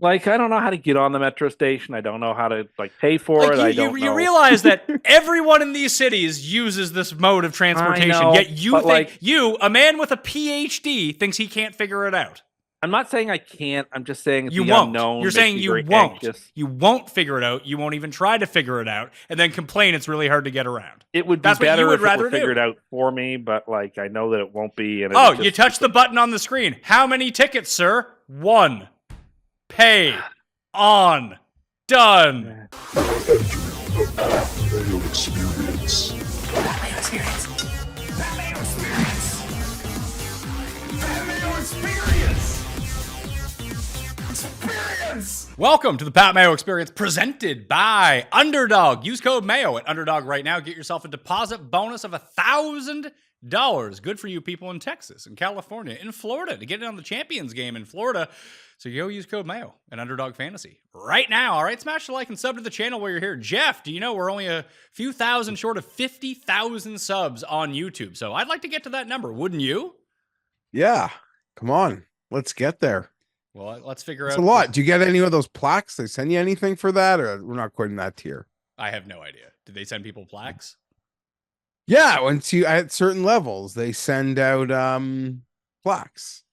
Like, I don't know how to get on the metro station. I don't know how to pay for Like it. you, I you, don't you know. realize that everyone in these cities uses this mode of I transportation. know, Yet you but think a man with a PhD, thinks he can't figure it out. I'm not saying I can't. I'm just saying You the won't. You're unknown makes saying me you very won't. anxious. You won't figure it out. You won't even try to figure it out, and then complain it's really hard to get around. It would be That's what you better would if it were rather figured do. out for me, but I know that it won't be, and it'll Oh, you just. touch the button on the screen. How many tickets, sir? One. Pay. On. Done. Mayo experience. Mayo experience. Mayo experience. Mayo experience. Experience. Welcome to the Pat Mayo Experience, presented by Underdog. Use code Mayo at Underdog right now. Get yourself a deposit bonus of $1,000. Good for you people in Texas, in California, in Florida to get in on the Champions game in Florida. So go use code Mayo at Underdog Fantasy right now. All right, smash the like and sub to the channel while you're here. Geoff, do you know we're only a few thousand short of 50,000 subs on YouTube? So I'd like to get to that number, wouldn't you? Yeah, come on, let's get there. Well, let's figure It's out. a lot. Do you get any of those plaques? They send you anything for that, or we're not quite in that tier? I have no idea. Did they send people plaques? Yeah, once you at certain levels, they send out plaques.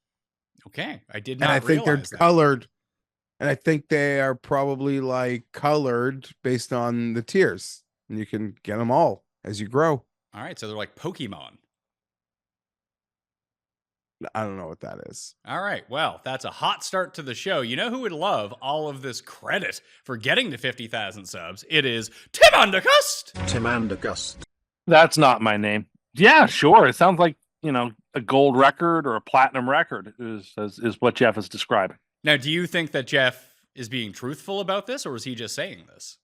Okay, I did And not I think they're realize that. colored, and I think they are probably colored based on the tiers, and you can get them all as you grow. All right, so they're like Pokemon. I don't know what that is. All right, well, that's a hot start to the show. You know who would love all of this credit for getting to 50,000 subs? It is Tim Undercust. Tim Andergust. That's not my name. Yeah, sure. It sounds like a gold record or a platinum record is what Geoff is describing. Now, do you think that Geoff is being truthful about this, or is he just saying this?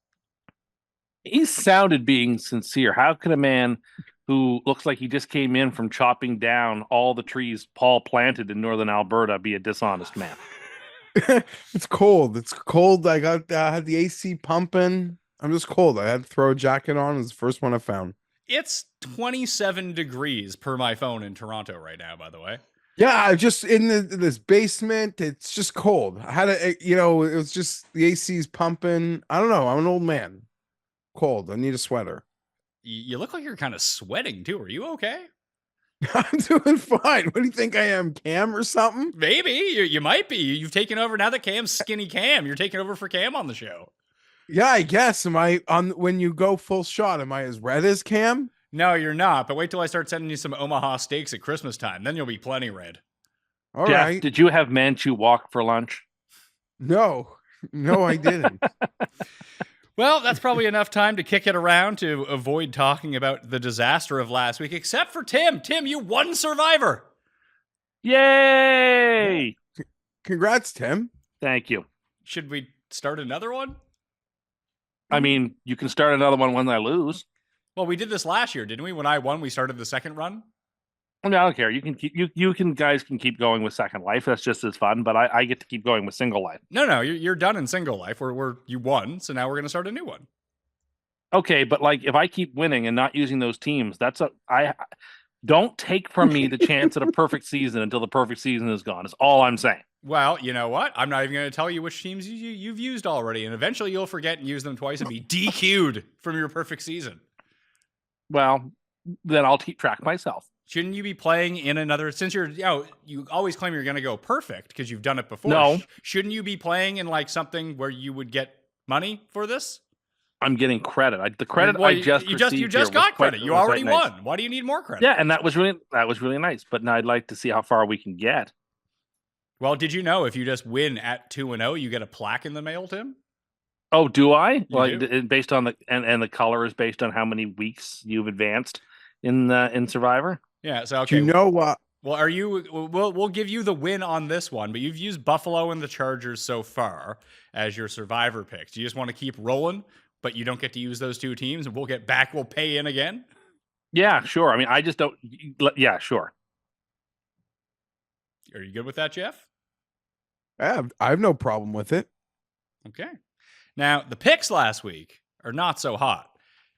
He sounded being sincere. How could a man who looks like he just came in from chopping down all the trees Paul planted in northern Alberta be a dishonest man? It's cold. It's cold. I had the AC pumping. I'm just cold. I had to throw a jacket on. It was the first one I found. It's 27 degrees per my phone in Toronto right now, by the way. Yeah, I just in this basement. It's just cold. I had it was just the AC's pumping. I don't know. I'm an old man. Cold. I need a sweater. You look like you're kind of sweating, too. Are you okay? I'm doing fine. What do you think I am, Cam or something? Maybe. You might be. You've taken over now that Cam's skinny Cam. You're taking over for Cam on the show. Yeah, I guess. Am I on when you go full shot? Am I as red as Cam? No, you're not. But wait till I start sending you some Omaha steaks at Christmas time. Then you'll be plenty red. All Geoff, right. did you have Manchu walk for lunch? No, I didn't. Well, that's probably enough time to kick it around to avoid talking about the disaster of last week, except for Tim. Tim, you won Survivor. Yay! Congrats, Tim. Thank you. Should we start another one? I mean, you can start another one when I lose. Well, we did this last year, didn't we? When I won, we started the second run. I mean, I don't care. You can keep guys can keep going with Second Life. That's just as fun. But I get to keep going with Single Life. No, you're done in Single Life. You won, so now we're gonna start a new one. Okay, but if I keep winning and not using those teams, I don't take from me the chance at a perfect season until the perfect season is gone. Is all I'm saying. Well, you know what? I'm not even going to tell you which teams you've used already, and eventually you'll forget and use them twice and be DQ'd from your perfect season. Well, then I'll keep track myself. Shouldn't you be playing in another? Since you always claim you're going to go perfect because you've done it before. No. Shouldn't you be playing in something where you would get money for this? I'm getting credit. The credit Well, you just got credit. You already won. Why do you need more credit? Yeah, and that was really nice. But now I'd like to see how far we can get. Well, did you know if you just win at 2-0, you get a plaque in the mail, Tim? Oh, do I? Do. Based on the color is based on how many weeks you've advanced in Survivor. Yeah. So okay. Do you know what? Well, we'll give you the win on this one, but you've used Buffalo and the Chargers so far as your Survivor picks. Do you just want to keep rolling, but you don't get to use those two teams, and we'll pay in again? Yeah, sure. I mean, I just don't. Yeah, sure. Are you good with that, Geoff? I have no problem with it. Okay. Now, the picks last week are not so hot.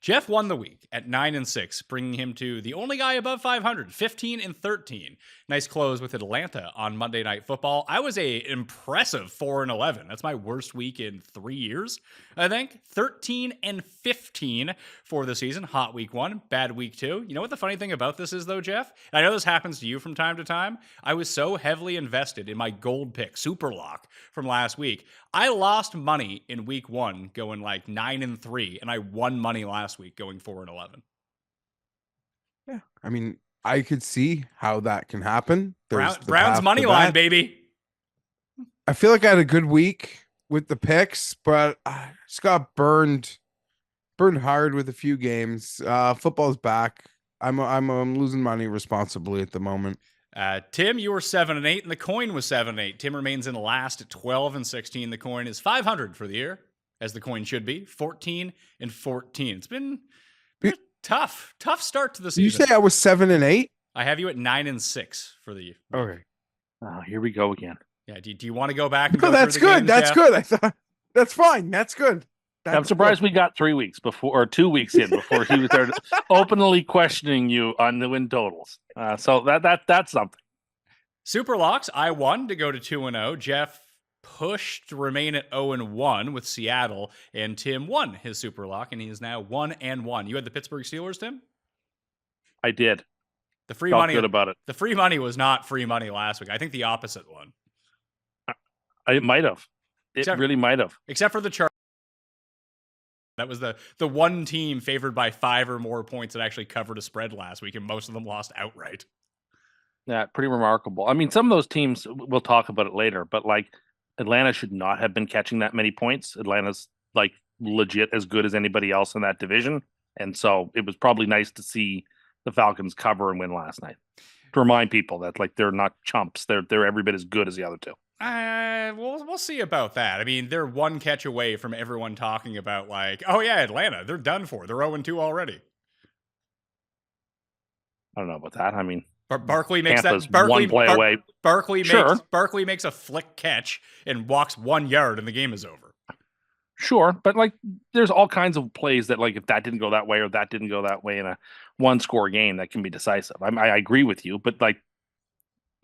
Geoff won the week at 9-6, bringing him to the only guy above 500, 15-13. Nice close with Atlanta on Monday Night Football. I was a impressive 4-11. That's my worst week in 3 years, I think. 13-15 for the season. Hot week 1, bad week 2. You know what the funny thing about this is, though, Geoff? And I know this happens to you from time to time. I was so heavily invested in my gold pick, Super Lock, from last week. I lost money in week 1 going like 9-3, and I won money last week going 4-11. Yeah, I mean, I could see how that can happen. Brown's money line, baby. I feel like I had a good week with the picks, but I just got burned hard with a few games. Football's back. I'm losing money responsibly at the moment. Tim, you were 7-8, and the coin was 7-8. Tim remains in last at 12-16. The coin is 500 for the year, as the coin should be. 14-14. It's been a tough start to the season. You say I was 7-8? I have you at 9-6 for the year. Okay. Oh, here we go again. Yeah. Do you want to go back? And No, go that's through the good. games, That's Geoff? good. I thought that's fine. That's good. I'm surprised we got 3 weeks before, or 2 weeks in before he started openly questioning you on the win totals. So that's something. Super Locks, I won to go to 2-0. Geoff pushed to remain at 0-1 with Seattle, and Tim won his Super Lock, and he is now 1-1. You had the Pittsburgh Steelers, Tim? I did. The free Felt money good about it. The free money was not free money last week. I think the opposite one. It might have. It really might have. Except for the chart. That was the one team favored by 5 or more points that actually covered a spread last week, and most of them lost outright. Yeah, pretty remarkable. I mean, some of those teams, we'll talk about it later, but like Atlanta should not have been catching that many points. Atlanta's like legit as good as anybody else in that division. And so it was probably nice to see the Falcons cover and win last night. To remind people that like they're not chumps. They're every bit as good as the other two. We'll see about that. I mean, they're one catch away from everyone talking about like, oh yeah, Atlanta, they're done for. They're 0-2 already. I don't know about that. I mean, Barkley makes Tampa's that one play away. Barkley makes a flick catch and walks 1 yard and the game is over. Sure, but like there's all kinds of plays that like if that didn't go that way or that didn't go that way in a 1-score game that can be decisive. I agree with you, but like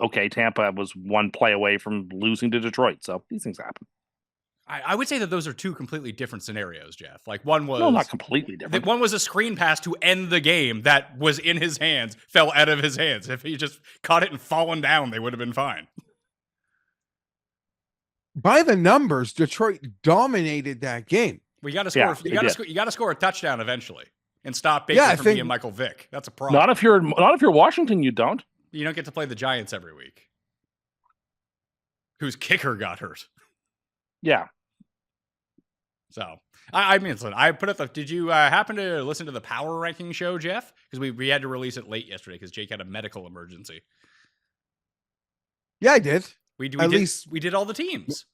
okay, Tampa was 1 play away from losing to Detroit, so these things happen. I would say that those are 2 completely different scenarios, Geoff. Like one was not completely different. One was a screen pass to end the game that was in his hands, fell out of his hands. If he just caught it and fallen down, they would have been fine. By the numbers, Detroit dominated that game. We got to score. Yeah, you got to score a touchdown eventually and stop Baker from being Michael Vick. That's a problem. Not if you're Washington, you don't. You don't get to play the Giants every week, whose kicker got hurt. Yeah. So I mean, listen, I put it. Did you happen to listen to the power ranking show, Geoff? Because we had to release it late yesterday because Jake had a medical emergency. Yeah, I did. We did all the teams.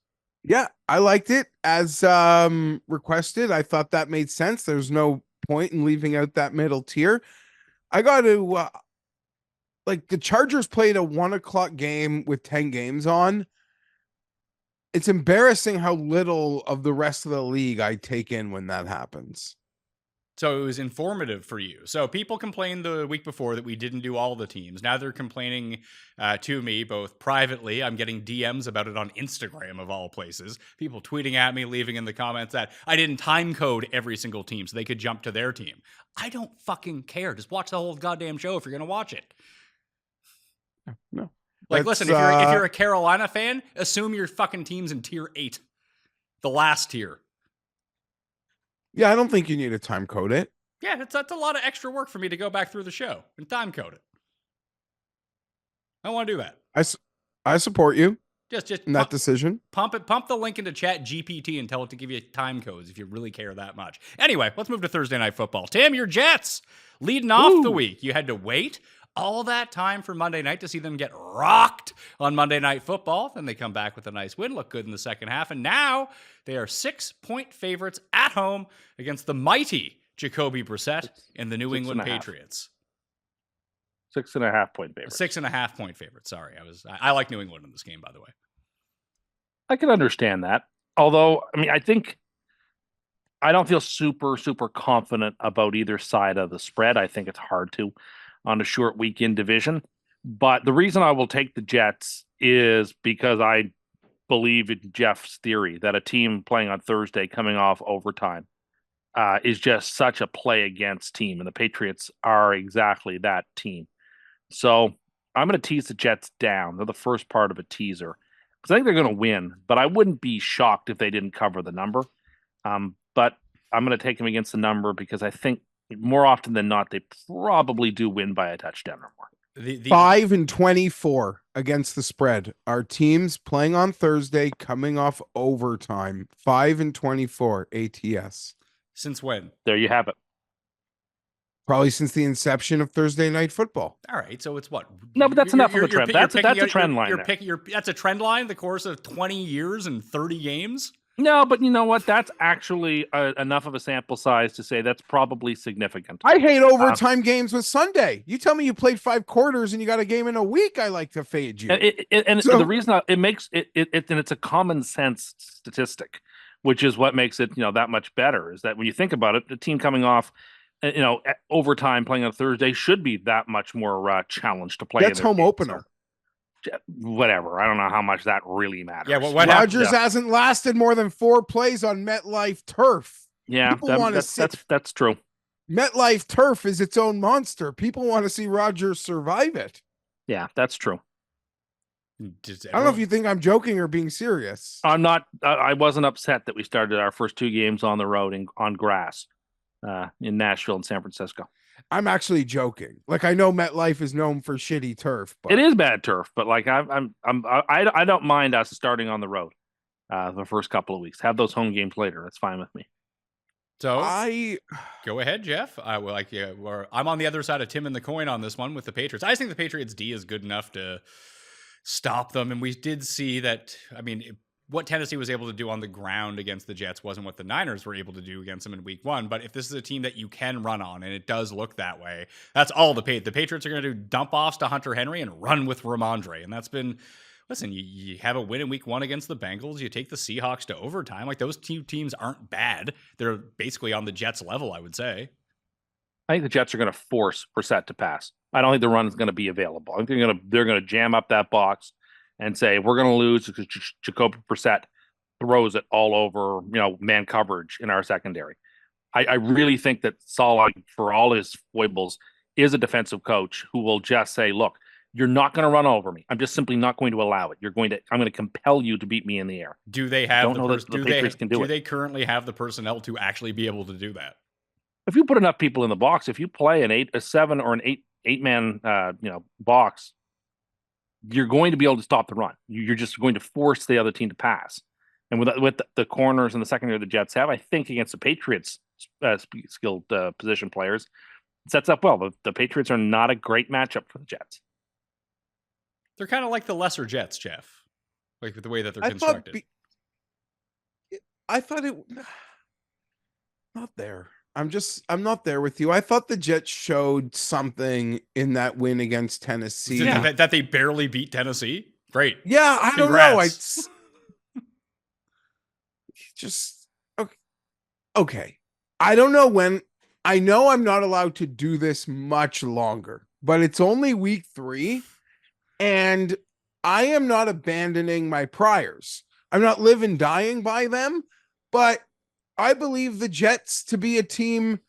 Yeah, I liked it as requested. I thought that made sense. There's no point in leaving out that middle tier. I got to like the Chargers played a 1:00 game with 10 games on. It's embarrassing how little of the rest of the league I take in when that happens. So it was informative for you. So people complained the week before that we didn't do all the teams. Now they're complaining to me, both privately. I'm getting DMs about it on Instagram, of all places. People tweeting at me, leaving in the comments that I didn't time code every single team so they could jump to their team. I don't fucking care. Just watch the whole goddamn show if you're going to watch it. No. Like, listen, if you're a Carolina fan, assume your fucking team's in tier 8. The last tier. Yeah, I don't think you need to time code it. Yeah, that's a lot of extra work for me to go back through the show and time code it. I want to do that. I support you. Just in that decision. Pump the link into Chat GPT and tell it to give you time codes if you really care that much. Anyway, let's move to Thursday Night Football. Tim, your Jets leading off the week. You had to wait all that time for Monday night to see them get rocked on Monday Night Football. Then they come back with a nice win, look good in the second half, and now they are 6-point favorites at home against the mighty Jacoby Brissett and the New England Patriots. 6.5-point favorites. 6.5-point favorites. Sorry, I like New England in this game, by the way. I can understand that. Although, I mean, I think I don't feel super confident about either side of the spread. I think it's hard to on a short weekend division. But the reason I will take the Jets is because I believe in Geoff's theory that a team playing on Thursday coming off overtime is just such a play against team, and the Patriots are exactly that team. So I'm going to tease the Jets down. They're the first part of a teaser because I think they're going to win, but I wouldn't be shocked if they didn't cover the number. But I'm going to take them against the number because I think more often than not, they probably do win by a touchdown or more. 5-24 against the spread. Our teams playing on Thursday coming off overtime. 5-24 ATS. Since when? There you have it. Probably since the inception of Thursday Night Football. All right, so it's what? No, but that's enough of a trend. That's a trend line. That's a trend line. The course of 20 years and 30 games. No, but you know what? That's actually enough of a sample size to say that's probably significant. I hate overtime games with Sunday. You tell me you played 5 quarters and you got a game in a week, I like to fade you. And the reason it makes it and it's a common sense statistic, which is what makes it that much better. Is that when you think about it, the team coming off overtime playing on Thursday should be that much more challenged to play. That's home opener. So, whatever. I don't know how much that really matters. Yeah, what Rodgers hasn't lasted more than 4 plays on MetLife turf. Yeah, that's true. MetLife turf is its own monster. People want to see Rodgers survive it. Yeah, that's true. I don't know if you think I'm joking or being serious. I'm not. I wasn't upset that we started our first 2 games on the road on grass in Nashville and San Francisco. I'm actually joking. Like, I know MetLife is known for shitty turf, but it is bad turf. But like, I don't mind us starting on the road the first couple of weeks. Have those home games later. That's fine with me. So go ahead, Geoff. I'm on the other side of Tim and the coin on this one with the Patriots. I just think the Patriots D is good enough to stop them, and we did see that. I mean, what Tennessee was able to do on the ground against the Jets wasn't what the Niners were able to do against them in week 1. But if this is a team that you can run on, and it does look that way, that's all the Patriots are going to do: dump offs to Hunter Henry and run with Ramondre. And that's been, listen, you have a win in week 1 against the Bengals. You take the Seahawks to overtime. Like, those 2 teams aren't bad. They're basically on the Jets level, I would say. I think the Jets are going to force Brissett to pass. I don't think the run is going to be available. I think they're going to jam up that box and say, we're going to lose because Jacoby Brissett throws it all over, man coverage in our secondary. I really think that Saleh, for all his foibles, is a defensive coach who will just say, look, you're not going to run over me. I'm just simply not going to allow it. I'm going to compel you to beat me in the air. Do they have the Patriots can do it. They currently have the personnel to actually be able to do that? If you put enough people in the box, if you play a 7 or an 8-man box, you're going to be able to stop the run. You're just going to force the other team to pass. And with the corners and the secondary the Jets have, I think against the Patriots skilled position players, it sets up well. The Patriots are not a great matchup for the Jets. They're kind of like the lesser Jets, Geoff, like with the way that they're constructed. I thought it not there. I'm not there with you. I thought the Jets showed something in that win against Tennessee. That they barely beat Tennessee? Great. Yeah, I don't know. Okay. I don't know when. I know I'm not allowed to do this much longer, but it's only week 3, and I am not abandoning my priors. I'm not living dying by them, but I believe the Jets to be a team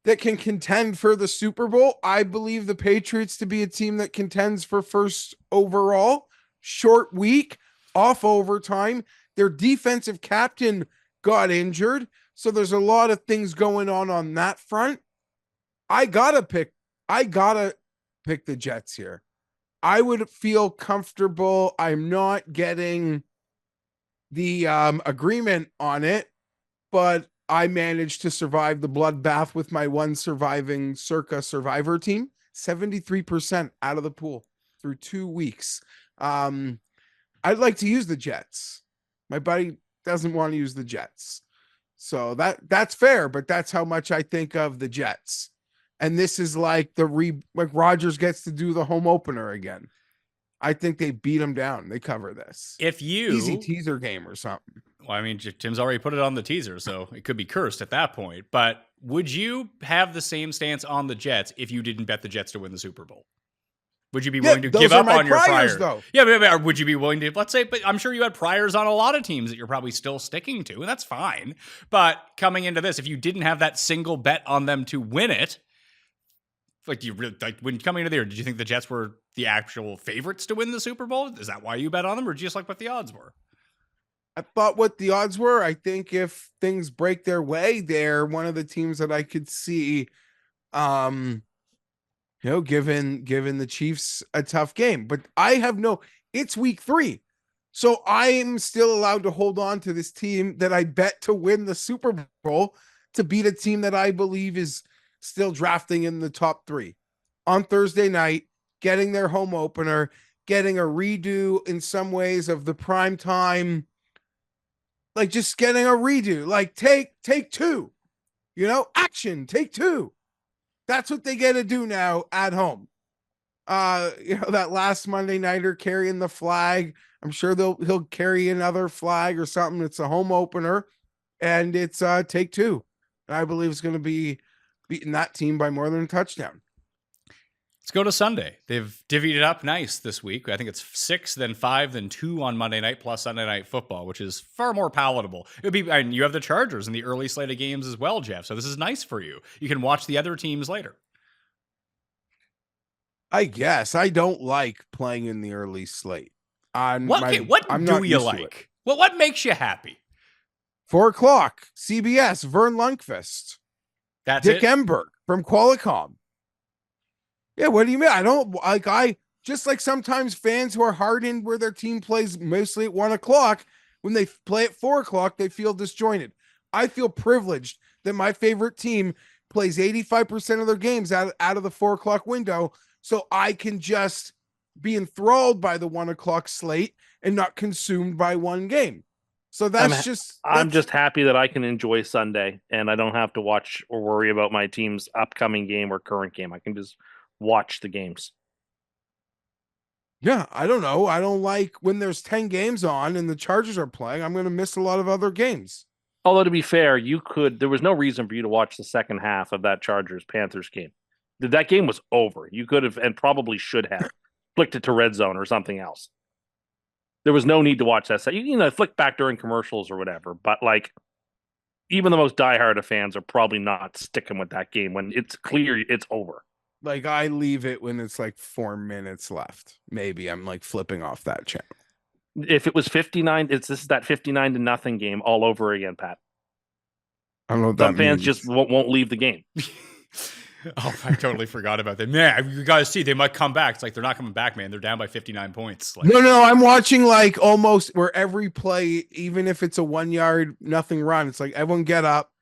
that can contend for the Super Bowl. I believe the Patriots to be a team that contends for first overall. Short week, off overtime. Their defensive captain got injured, so there's a lot of things going on that front. I gotta pick the Jets here. I would feel comfortable. I'm not getting the agreement on it, but I managed to survive the bloodbath with my one surviving circa survivor team, 73% out of the pool through 2 weeks. I'd like to use the Jets. My buddy doesn't want to use the Jets. So that's fair, but that's how much I think of the Jets. And this is like like Rodgers gets to do the home opener again. I think they beat them down. They cover this. If you Easy teaser game or something. Well, I mean, Tim's already put it on the teaser, so it could be cursed at that point. But would you have the same stance on the Jets if you didn't bet the Jets to win the Super Bowl? Would you be willing to give up on your priors? Though. Yeah, but would you be willing to, let's say, but I'm sure you had priors on a lot of teams that you're probably still sticking to, and that's fine. But coming into this, if you didn't have that single bet on them to win it, like you really, like when coming into there, did you think the Jets were the actual favorites to win the Super Bowl? Is that why you bet on them, or just like what the odds were? I thought what the odds were. I think if things break their way, they're one of the teams that I could see, given the Chiefs a tough game. But it's week 3. So I'm still allowed to hold on to this team that I bet to win the Super Bowl to beat a team that I believe is still drafting in the top 3 on Thursday night, getting their home opener, getting a redo in some ways of the prime time. Like just getting a redo, like take 2, action, take 2. That's what they get to do now at home. That last Monday nighter carrying the flag. I'm sure he'll carry another flag or something. It's a home opener, and it's take 2. And I believe it's going to be beating that team by more than a touchdown. Let's go to Sunday. They've divvied it up nice this week. I think it's 6, then 5, then 2 on Monday night plus Sunday Night Football, which is far more palatable. And you have the Chargers in the early slate of games as well, Geoff. So this is nice for you. You can watch the other teams later. I guess I don't like playing in the early slate. What do you like? Well, what makes you happy? 4:00 CBS. Vern Lundqvist. That's Dick it. Emberg from Qualcomm. Yeah, what do you mean? I don't like. I just like sometimes fans who are hardened where their team plays mostly at 1:00. When they play at 4:00, they feel disjointed. I feel privileged that my favorite team plays 85% of their games out of the 4:00 window, so I can just be enthralled by the 1:00 slate and not consumed by one game. So I'm just happy that I can enjoy Sunday and I don't have to watch or worry about my team's upcoming game or current game. I can just watch the games. Yeah, I don't know. I don't like when there's 10 games on and the Chargers are playing. I'm going to miss a lot of other games. Although to be fair, there was no reason for you to watch the second half of that Chargers-Panthers game. That game was over. You could have and probably should have flicked it to Red Zone or something else. There was no need to watch that. You flick back during commercials or whatever. But like, even the most diehard of fans are probably not sticking with that game when it's clear it's over. Like I leave it when it's like 4 minutes left. Maybe I'm like flipping off that channel. If it was 59, this is that 59-0 game all over again, Pat. I don't know what Some that fans means. just won't leave the game. Oh, I totally forgot about that. Man, you guys see, they might come back. It's like they're not coming back, man. They're down by 59 points. Like, No, I'm watching like almost where every play, even if it's a 1 yard, nothing run, it's like everyone get up,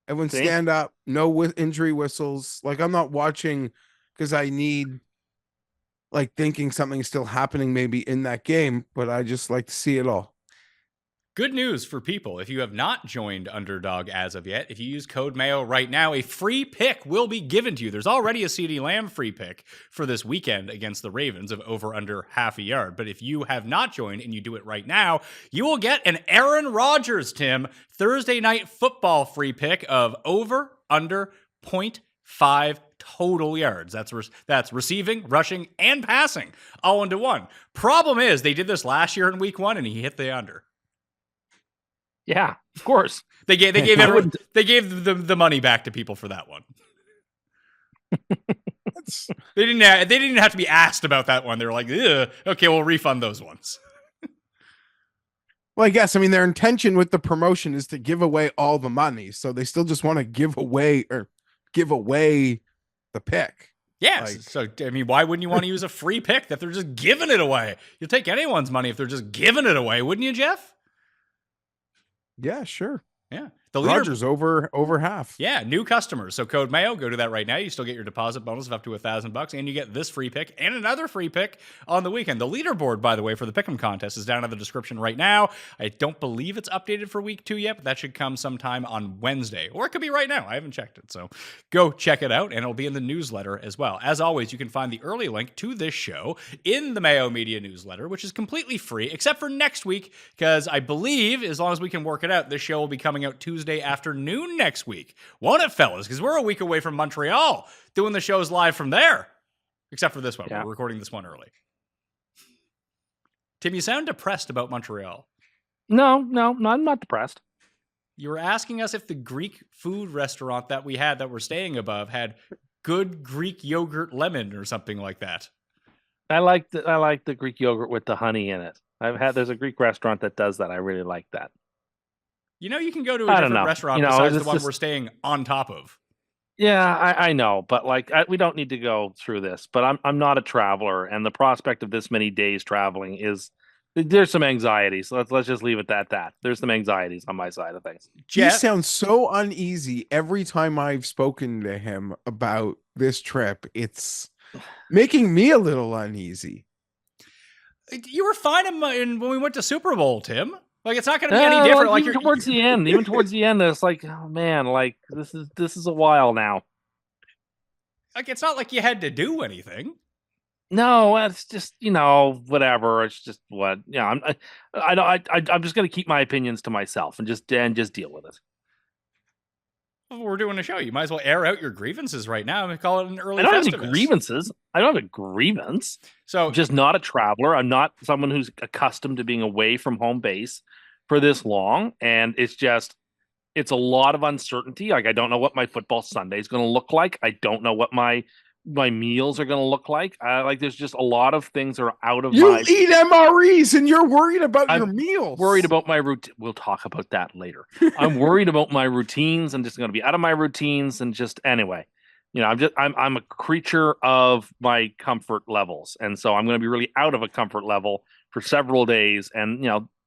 everyone stand up, no injury whistles. Like I'm not watching because I need like thinking something's still happening maybe in that game, but I just like to see it all. good news for people. If you have not joined Underdog as of yet, if you use code Mayo right now, a free pick will be given to you. There's already a CeeDee Lamb free pick for this weekend against the Ravens of over under half a yard. But if you have not joined and you do it right now, you will get an Aaron Rodgers, Tim, Thursday Night Football free pick of over under 0.5 total yards. That's receiving, rushing, and passing all into one. Problem is, they did this last year in week 1 and he hit the under. Yeah, of course. They gave the money back to people for that one. They didn't have to be asked about that one. They were like, okay, we'll refund those ones. Well, I guess, their intention with the promotion is to give away all the money. So they still just want to give away the pick. Yes. So, why wouldn't you want to use a free pick that they're just giving it away? You'll take anyone's money if they're just giving it away, wouldn't you, Geoff? Yeah, sure. Yeah. The leader, Rogers over half. yeah, new customers. So code Mayo, go do that right now. You still get your deposit bonus of up to $1,000, and you get this free pick and another free pick on the weekend. The leaderboard, by the way, for the Pick'em contest is down in the description right now. I don't believe it's updated for week 2 yet, but that should come sometime on Wednesday, or it could be right now. I haven't checked it, so go check it out, and it'll be in the newsletter as well. As always, you can find the early link to this show in the Mayo Media newsletter, which is completely free, except for next week, because I believe, as long as we can work it out, this show will be coming out Tuesday afternoon next week. Won't it, fellas? Because we're a week away from Montreal doing the shows live from there. Except for this one. Yeah. We're recording this one early. Tim, you sound depressed about Montreal. No, I'm not depressed. You were asking us if the Greek food restaurant that we had that we're staying above had good Greek yogurt lemon or something like that. I like the Greek yogurt with the honey in it. There's a Greek restaurant that does that. I really like that. You know, you can go to a I don't different know. restaurant You know, besides the it's one just- we're staying on top of. Yeah, I know, but like we don't need to go through this. But I'm not a traveler, and the prospect of this many days traveling there's some anxieties. So let's just leave it at that. There's some anxieties on my side of things. He Geoff, sounds so uneasy every time I've spoken to him about this trip. It's making me a little uneasy. you were fine when we went to Super Bowl, Tim. Like, it's not going to be any different. Like, even towards the end, it's like, oh man, like this is a while now. like, it's not like you had to do anything. No, it's just whatever. It's just what I'm just gonna keep my opinions to myself and just deal with it. We're doing a show. You might as well air out your grievances right now and call it an early I don't have any Festivus. grievances. I don't have a grievance. So, I'm just not a traveler. I'm not someone who's accustomed to being away from home base for this long, and it's a lot of uncertainty. Like I don't know what my football Sunday is going to look like. I don't know what my meals are going to look like. Like there's just a lot of things that are out of You my. eat MREs and you're worried about I'm your meals. Worried about my routine. We'll talk about that later. I'm worried about my routines. I'm just going to be out of my routines and just anyway. I'm a creature of my comfort levels, and so I'm going to be really out of a comfort level for several days. And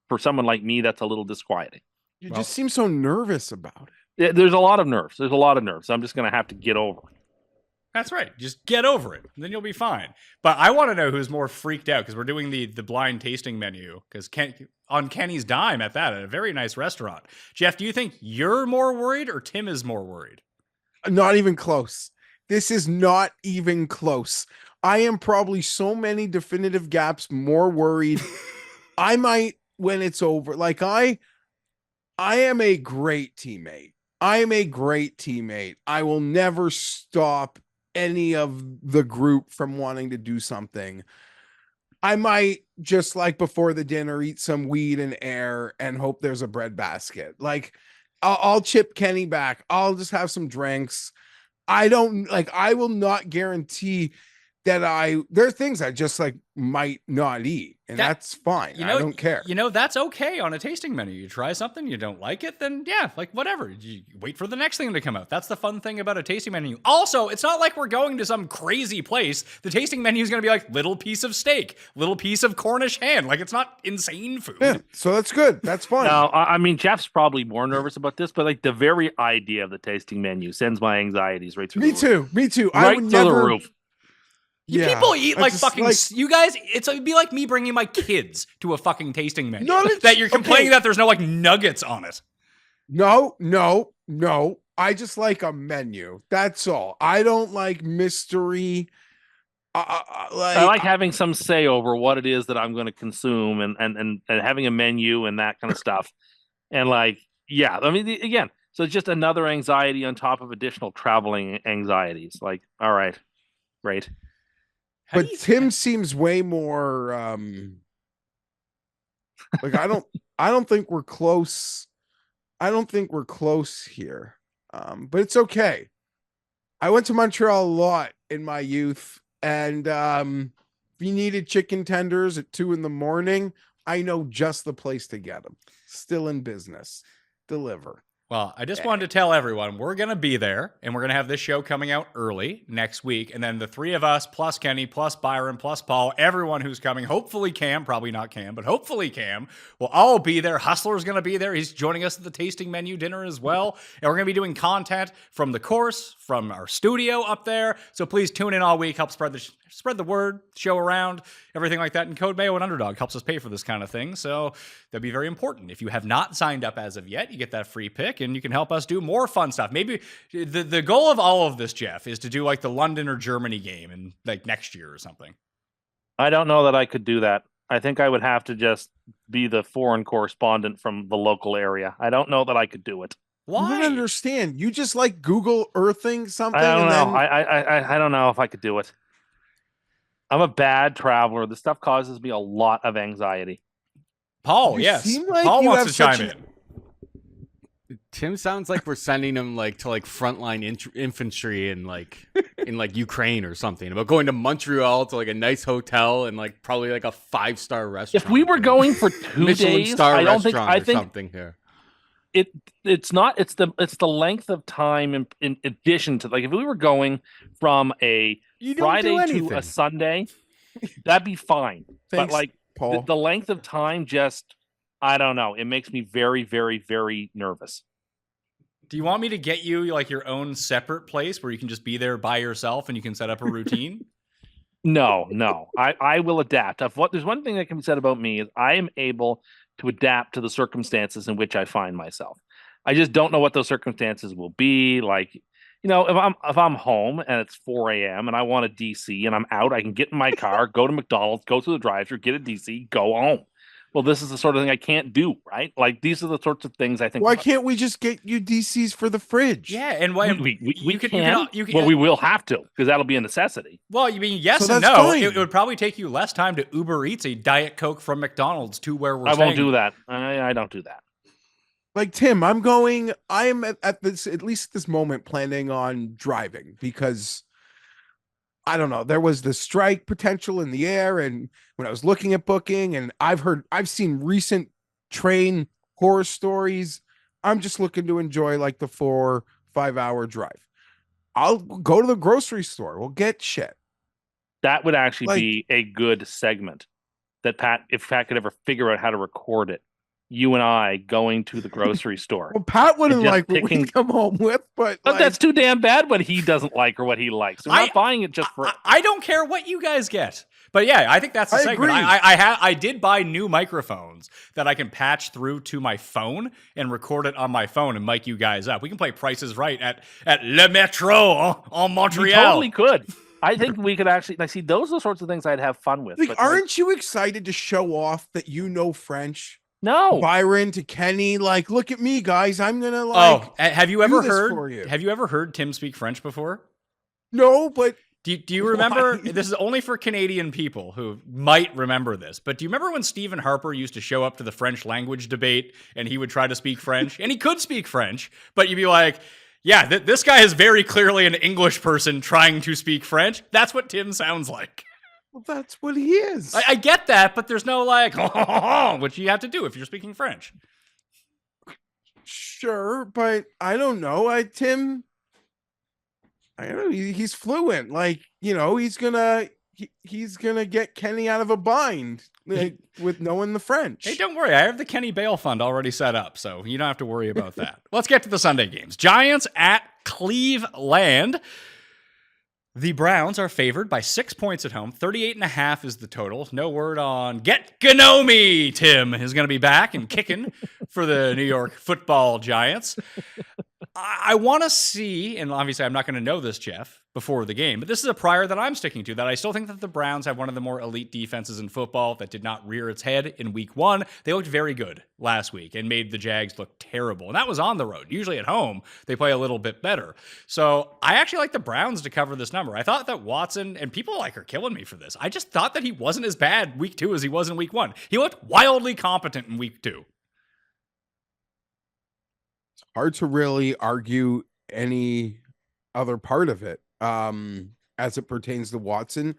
for someone like me, that's a little disquieting. You just seem so nervous about it. Yeah, there's a lot of nerves. I'm just going to have to get over it. that's right. Just get over it. And then you'll be fine. But I want to know who's more freaked out, because we're doing the blind tasting menu, because on Kenny's dime at a very nice restaurant. Geoff, do you think you're more worried or Tim is more worried? Not even close. This is not even close. I am probably so many definitive gaps more worried. I might, when it's over, like I am a great teammate. I am a great teammate. I will never stop any of the group from wanting to do something. I might just like before the dinner eat some weed and air and hope there's a bread basket. Like I'll chip Kenny back. I'll just have some drinks. I will not guarantee that there are things I just like might not eat, and that's fine. I don't care. That's okay on a tasting menu. You try something, you don't like it, then yeah, like whatever. You wait for the next thing to come out. That's the fun thing about a tasting menu. Also, it's not like we're going to some crazy place. The tasting menu is going to be like little piece of steak, little piece of Cornish hen. Like it's not insane food. Yeah, so that's good. That's fine. Now, I mean, Jeff's probably more nervous about this, but like the very idea of the tasting menu sends my anxieties right through the roof. Me too. Right I would through never. the roof. People eat I like just, fucking. like- You guys, it'd be like me bringing my kids to a fucking tasting menu. No, it's- that you're complaining okay. that there's no like nuggets on it. No. I just like a menu. That's all. I don't like mystery. I like having some say over what it is that I'm going to consume and having a menu and that kind of stuff. And like, yeah, I mean, again, so it's just another anxiety on top of additional traveling anxieties. Like, all right, great. But Tim seems way more like I don't think we're close. I don't think we're close here. But it's okay. I went to Montreal a lot in my youth, and if you needed chicken tenders at 2 a.m, I know just the place to get them. Still in business. Deliver. Well, I just wanted to tell everyone we're going to be there, and we're going to have this show coming out early next week. And then the three of us, plus Kenny, plus Byron, plus Paul, everyone who's coming, hopefully Cam, probably not Cam, but hopefully Cam, will all be there. Hustler's going to be there. He's joining us at the tasting menu dinner as well. And we're going to be doing content from the course, from our studio up there. So please tune in all week, help spread the word, show around, everything like that. And Code Mayo and Underdog helps us pay for this kind of thing. So that'd be very important. If you have not signed up as of yet, you get that free pick and you can help us do more fun stuff. Maybe the goal of all of this, Geoff, is to do like the London or Germany game in like next year or something. I don't know that I could do that. I think I would have to just be the foreign correspondent from the local area. I don't know that I could do it. Why? I don't understand. You just like Google Earthing something. I don't know. Then... I don't know if I could do it. I'm a bad traveler. This stuff causes me a lot of anxiety. Paul, You yes. seem like Paul you wants have to chime such in. Tim sounds like we're sending him like to like frontline infantry in like Ukraine or something. About going to Montreal to like a nice hotel and like probably like a 5-star restaurant. If we were going for 2 Michelin days, star I don't think. restaurant I or think something here. it's not. It's the length of time in addition to, like, if we were going from a You don't Friday do to anything. a Sunday, that'd be fine. But Thanks, like Paul. the length of time, just, I don't know. It makes me very, very, very nervous. Do you want me to get you like your own separate place where you can just be there by yourself and you can set up a routine? No. I will adapt. There's one thing that can be said about me is I am able to adapt to the circumstances in which I find myself. I just don't know what those circumstances will be. Like, if I'm home and it's 4 a.m. and I want a DC and I'm out, I can get in my car, go to McDonald's, go to the drive-thru, get a DC, go home. Well, this is the sort of thing I can't do, right? Like, these are the sorts of things I think. Why can't we just get you DCs for the fridge? Yeah, and why we you can? can. Well, we will have to, because that'll be a necessity. Well, you mean yes So and that's no. fine. It would probably take you less time to Uber Eats a Diet Coke from McDonald's to where we're I staying. won't do that. I don't do that. Like, Tim, I'm at this, at least this moment, planning on driving because I don't know, there was the strike potential in the air. And when I was looking at booking, and I've seen recent train horror stories, I'm just looking to enjoy like the 4-5 hour drive. I'll go to the grocery store. We'll get shit. That would actually Like- be a good segment that if Pat could ever figure out how to record it. You and I going to the grocery store. Well, Pat wouldn't just like what we picking- come home with, but But like, that's too damn bad what he doesn't like or what he likes. We're not buying it just for. I don't care what you guys get. But yeah, I think that's the I segment. agree. I did buy new microphones that I can patch through to my phone and record it on my phone and mic you guys up. We can play Prices Right at Le Metro en We Montreal. totally could. I think we could actually. I see, those are the sorts of things I'd have fun with. like, but, aren't you excited to show off that you know French? no. Byron to Kenny, like, look at me, guys. I'm gonna Oh, have you ever this for heard? you. Have you ever heard Tim speak French before? no, but Do you remember? Why? This is only for Canadian people who might remember this. But do you remember when Stephen Harper used to show up to the French language debate and he would try to speak French? And he could speak French, but you'd be like, yeah, this guy is very clearly an English person trying to speak French. That's what Tim sounds like. well, that's what he is. I get that, but there's no like, which you have to do if you're speaking French. Sure, but I don't know. I don't know. He's fluent. Like, he's gonna get Kenny out of a bind, like, with knowing the French. Hey, don't worry. I have the Kenny Bail Fund already set up, so you don't have to worry about that. Let's get to the Sunday games. Giants at Cleveland. The Browns are favored by 6 points at home. 38.5 is the total. No word on Get Gnomi. Tim is going to be back and kicking for the New York Football Giants. I want to see, and obviously I'm not going to know this, Geoff, before the game, but this is a prior that I'm sticking to, that I still think that the Browns have one of the more elite defenses in football that did not rear its head in week 1. They looked very good last week and made the Jags look terrible. And that was on the road. Usually at home, they play a little bit better. So I actually like the Browns to cover this number. I thought that Watson, and people are killing me for this, I just thought that he wasn't as bad week 2 as he was in week 1. He looked wildly competent in week 2. Hard to really argue any other part of it as it pertains to Watson.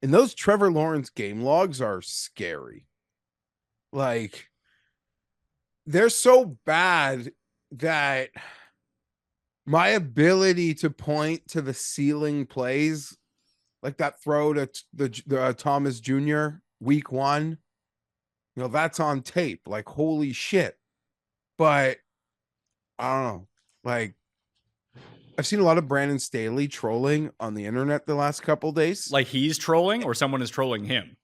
And those Trevor Lawrence game logs are scary. Like, they're so bad that my ability to point to the ceiling plays, like that throw to the Thomas Jr. week 1, that's on tape. Like, holy shit. But I don't know. Like, I've seen a lot of Brandon Staley trolling on the internet the last couple days. Like he's trolling or someone is trolling him?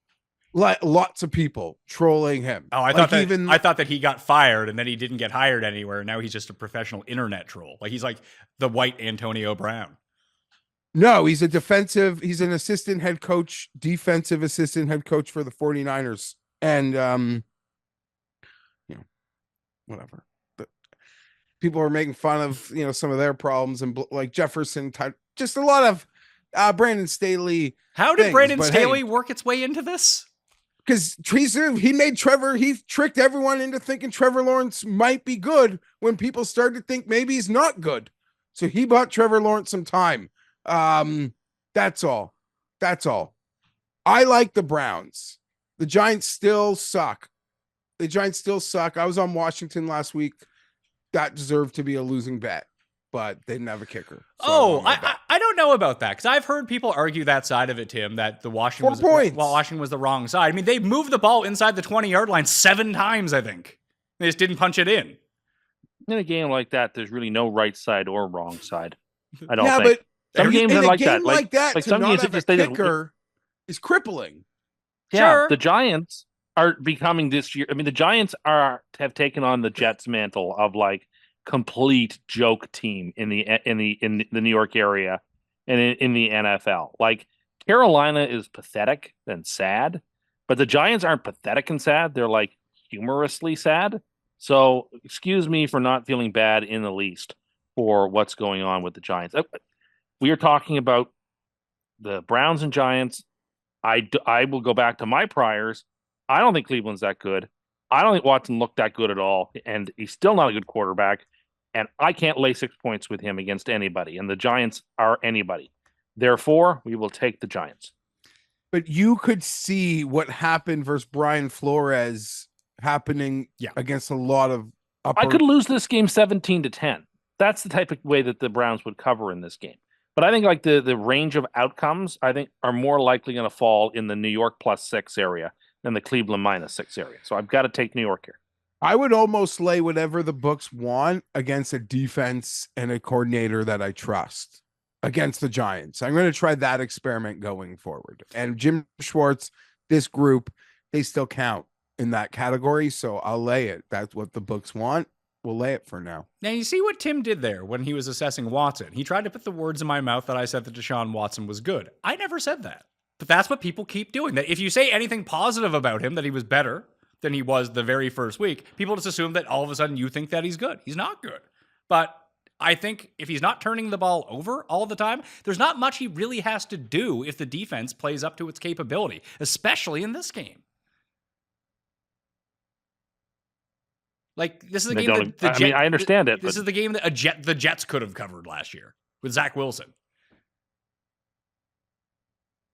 Like, lots of people trolling him. Oh, I thought that he got fired and then he didn't get hired anywhere. Now he's just a professional internet troll. Like he's like the white Antonio Brown. No, he's an assistant head coach, defensive assistant head coach for the 49ers. And whatever. But people are making fun of, some of their problems and like Jefferson type, just a lot of Brandon Staley. How did Brandon Staley hey, work its way into this? Because he tricked everyone into thinking Trevor Lawrence might be good when people started to think maybe he's not good. So he bought Trevor Lawrence some time. That's all. I like the Browns. The Giants still suck. I was on Washington last week. That deserved to be a losing bet, but they didn't have a kicker. So I don't know about that because I've heard people argue that side of it, Tim, that the Washington was the wrong side. I mean, they moved the ball inside the 20-yard line 7 times, I think. They just didn't punch it in. In a game like that, there's really no right side or wrong side. I don't think. But some games are like that. Like to some not have a kicker is crippling. Yeah, sure. The Giants are becoming this year. I mean, the Giants have taken on the Jets mantle of like complete joke team in the New York area and in the NFL. Like Carolina is pathetic and sad, but the Giants aren't pathetic and sad. They're like humorously sad. So excuse me for not feeling bad in the least for what's going on with the Giants. We are talking about the Browns and Giants. I will go back to my priors. I don't think Cleveland's that good. I don't think Watson looked that good at all, and he's still not a good quarterback. And I can't lay 6 points with him against anybody, and the Giants are anybody. Therefore, we will take the Giants. But you could see what happened versus Brian Flores happening against a lot of I could lose this game 17-10. That's the type of way that the Browns would cover in this game. But I think like the range of outcomes, I think, are more likely going to fall in the New York +6 area than the Cleveland -6 area. So I've got to take New York here. I would almost lay whatever the books want against a defense and a coordinator that I trust against the Giants. I'm going to try that experiment going forward. And Jim Schwartz, this group, they still count in that category. So I'll lay it. That's what the books want. We'll lay it for now. Now, you see what Tim did there when he was assessing Watson. He tried to put the words in my mouth that I said that Deshaun Watson was good. I never said that. But that's what people keep doing. That if you say anything positive about him, that he was better than he was the very first week, people just assume that all of a sudden you think that he's good. He's not good. But I think if he's not turning the ball over all the time, there's not much he really has to do if the defense plays up to its capability, especially in this game. Like, this is a game that I understand it. This is the game that the Jets could have covered last year with Zach Wilson.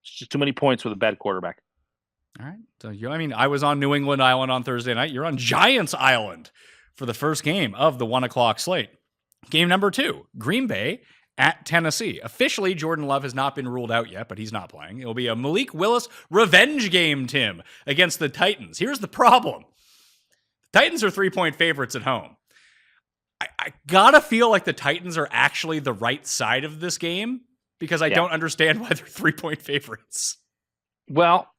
It's just too many points with a bad quarterback. All right. So, I was on New England Island on Thursday night. You're on Giants Island for the first game of the 1:00 slate. Game number 2, Green Bay at Tennessee. Officially, Jordan Love has not been ruled out yet, but he's not playing. It'll be a Malik Willis revenge game, Tim, against the Titans. Here's the problem. Titans are 3-point favorites at home. I gotta feel like the Titans are actually the right side of this game because I don't understand why they're 3-point favorites. Well,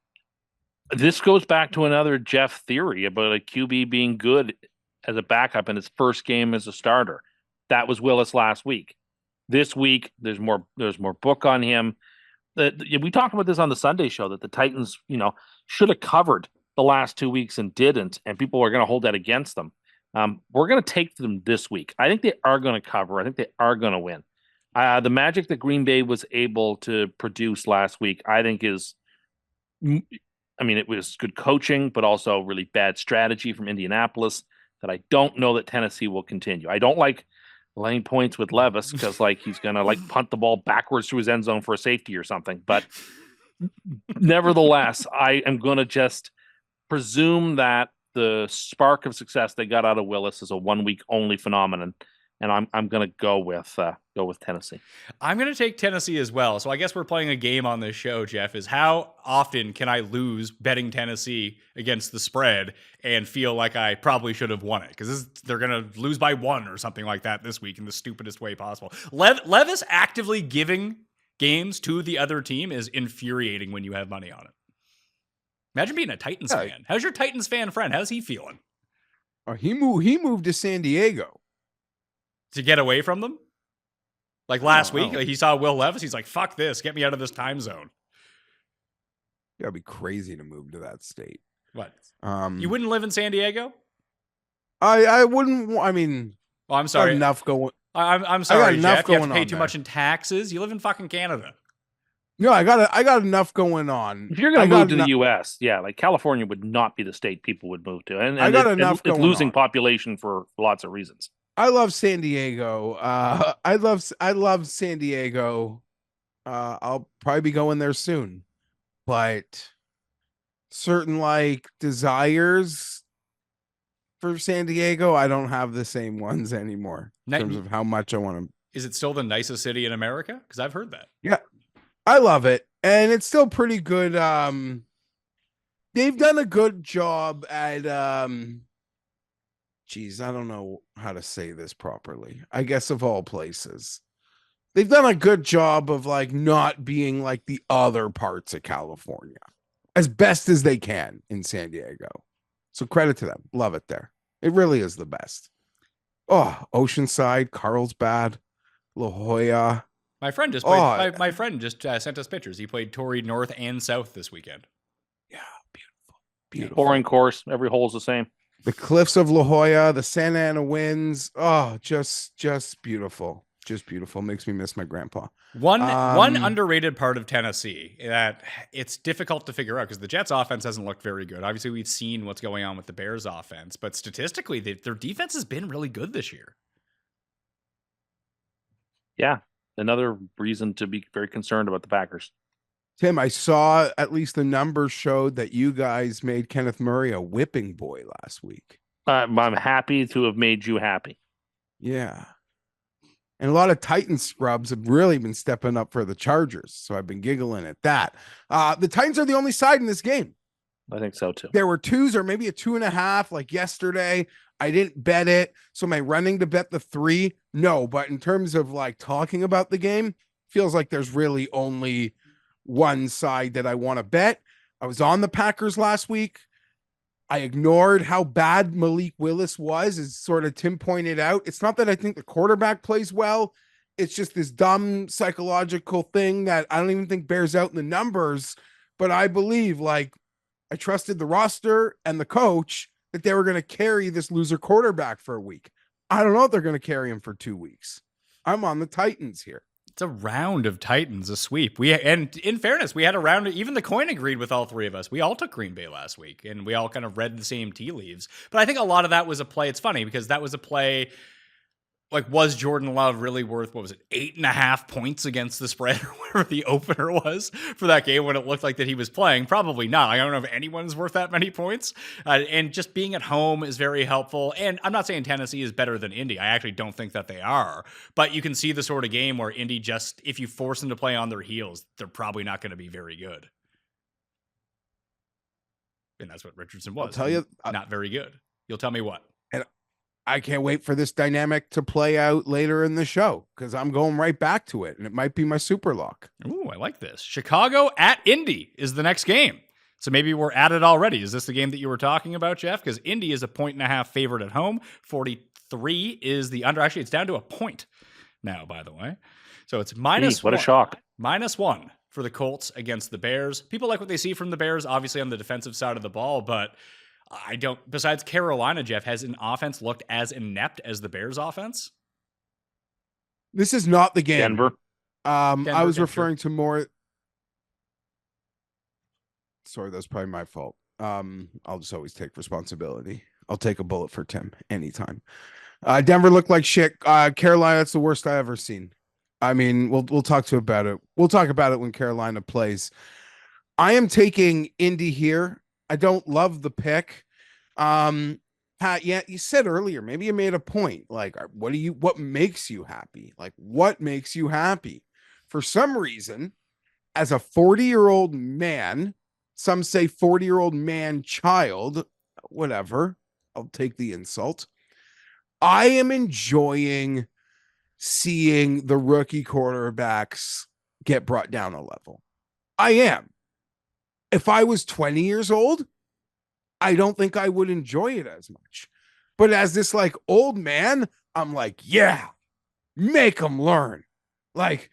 this goes back to another Geoff theory about a QB being good as a backup in his first game as a starter. That was Willis last week. This week, there's more book on him. We talked about this on the Sunday show that the Titans, should have covered the last 2 weeks and didn't, and people are going to hold that against them. We're going to take them this week. I think they are going to cover. I think they are going to win. The magic that Green Bay was able to produce last week, I think is, it was good coaching, but also really bad strategy from Indianapolis that I don't know that Tennessee will continue. I don't like laying points with Levis because he's going to punt the ball backwards to his end zone for a safety or something. But nevertheless, I am going to just presume that the spark of success they got out of Willis is a 1 week only phenomenon, and I'm gonna go with Tennessee. I'm going to take Tennessee as well. So I guess we're playing a game on this show, Geoff, is how often can I lose betting Tennessee against the spread and feel like I probably should have won it? Because they're going to lose by 1 or something like that this week in the stupidest way possible. Levis actively giving games to the other team is infuriating when you have money on it. Imagine being a Titans fan. How's your Titans fan friend? How's he feeling? Oh, he moved to San Diego to get away from them? Like last week, like he saw Will Levis. He's like, fuck this. Get me out of this time zone. You gotta be crazy to move to that state. What? You wouldn't live in San Diego? I wouldn't. I mean, oh, I'm sorry. Enough going. I'm sorry, Geoff. You have to pay too there. much in taxes. You live in fucking Canada. No, I got enough going on. If you're going to move to the U.S., yeah, like California would not be the state people would move to, and I got enough. It's losing population for lots of reasons. I love San Diego. I love San Diego. I'll probably be going there soon, but certain like desires for San Diego, I don't have the same ones anymore in terms of how much I want to. Is it still the nicest city in America? Because I've heard that. Yeah, I love it, and it's still pretty good. They've done a good job at geez, I don't know how to say this properly. I guess of all places, they've done a good job of like not being like the other parts of California as best as they can in San Diego. So credit to them. Love it there. It really is the best. Oh, Oceanside, Carlsbad, La Jolla. My friend just played, my friend just sent us pictures. He played Torrey North and South this weekend. Yeah, beautiful. Boring course. Every hole's the same. The cliffs of La Jolla, the Santa Ana winds. Oh, just beautiful. Just beautiful. Makes me miss my grandpa. One underrated part of Tennessee that it's difficult to figure out because the Jets offense hasn't looked very good. Obviously, we've seen what's going on with the Bears offense, but statistically, their defense has been really good this year. Yeah, another reason to be very concerned about the Packers. Tim, I saw at least the numbers showed that you guys made Kenneth Murray a whipping boy last week. I'm happy to have made you happy. Yeah. And a lot of Titans scrubs have really been stepping up for the Chargers. So I've been giggling at that. The Titans are the only side in this game. I think so too. There were 2s or maybe a 2.5 like yesterday. I didn't bet it. So am I running to bet the 3? No, but in terms of like talking about the game, feels like there's really only one side that I want to bet. I was on the Packers last week. I ignored how bad Malik Willis was, as sort of Tim pointed out. It's not that I think the quarterback plays well. It's just this dumb psychological thing that I don't even think bears out in the numbers. But I believe, like, I trusted the roster and the coach that they were going to carry this loser quarterback for a week. I don't know if they're going to carry him for 2 weeks. I'm on the Titans here. It's a round of Titans, a sweep. And in fairness, we had a round. Even the coin agreed with all three of us. We all took Green Bay last week, and we all kind of read the same tea leaves. But I think a lot of that was a play. It's funny because that was a play. Like, was Jordan Love really worth, 8.5 points against the spread or whatever the opener was for that game when it looked like that he was playing? Probably not. I don't know if anyone's worth that many points. And just being at home is very helpful. And I'm not saying Tennessee is better than Indy. I actually don't think that they are. But you can see the sort of game where Indy just, if you force them to play on their heels, they're probably not going to be very good. And that's what Richardson was. I'll tell you. Not very good. You'll tell me what? I can't wait for this dynamic to play out later in the show because I'm going right back to it, and it might be my super lock. Ooh, I like this. Chicago at Indy is the next game. So maybe we're at it already. Is this the game that you were talking about, Geoff? Because Indy is a 1.5 favorite at home. 43 is the under. Actually, it's down to a point now, by the way. So it's minus what a shock. -1 for the Colts against the Bears. People like what they see from the Bears, obviously on the defensive side of the ball, but I don't, besides Carolina, Geoff, has an offense looked as inept as the Bears offense? This is not the game. Denver. I was referring to more. Sorry, that's probably my fault. I'll just always take responsibility. I'll take a bullet for Tim anytime. Denver looked like shit. Carolina, that's the worst I ever seen. I mean, we'll talk about it. We'll talk about it when Carolina plays. I am taking Indy here. I don't love the pick. Pat, yeah, you said earlier, maybe you made a point. Like, what makes you happy? Like, what makes you happy? For some reason, as a 40-year-old man, some say 40-year-old man child, whatever, I'll take the insult. I am enjoying seeing the rookie quarterbacks get brought down a level. I am. If I was 20 years old, I don't think I would enjoy it as much. But as this like old man, I'm like, yeah, make them learn. Like,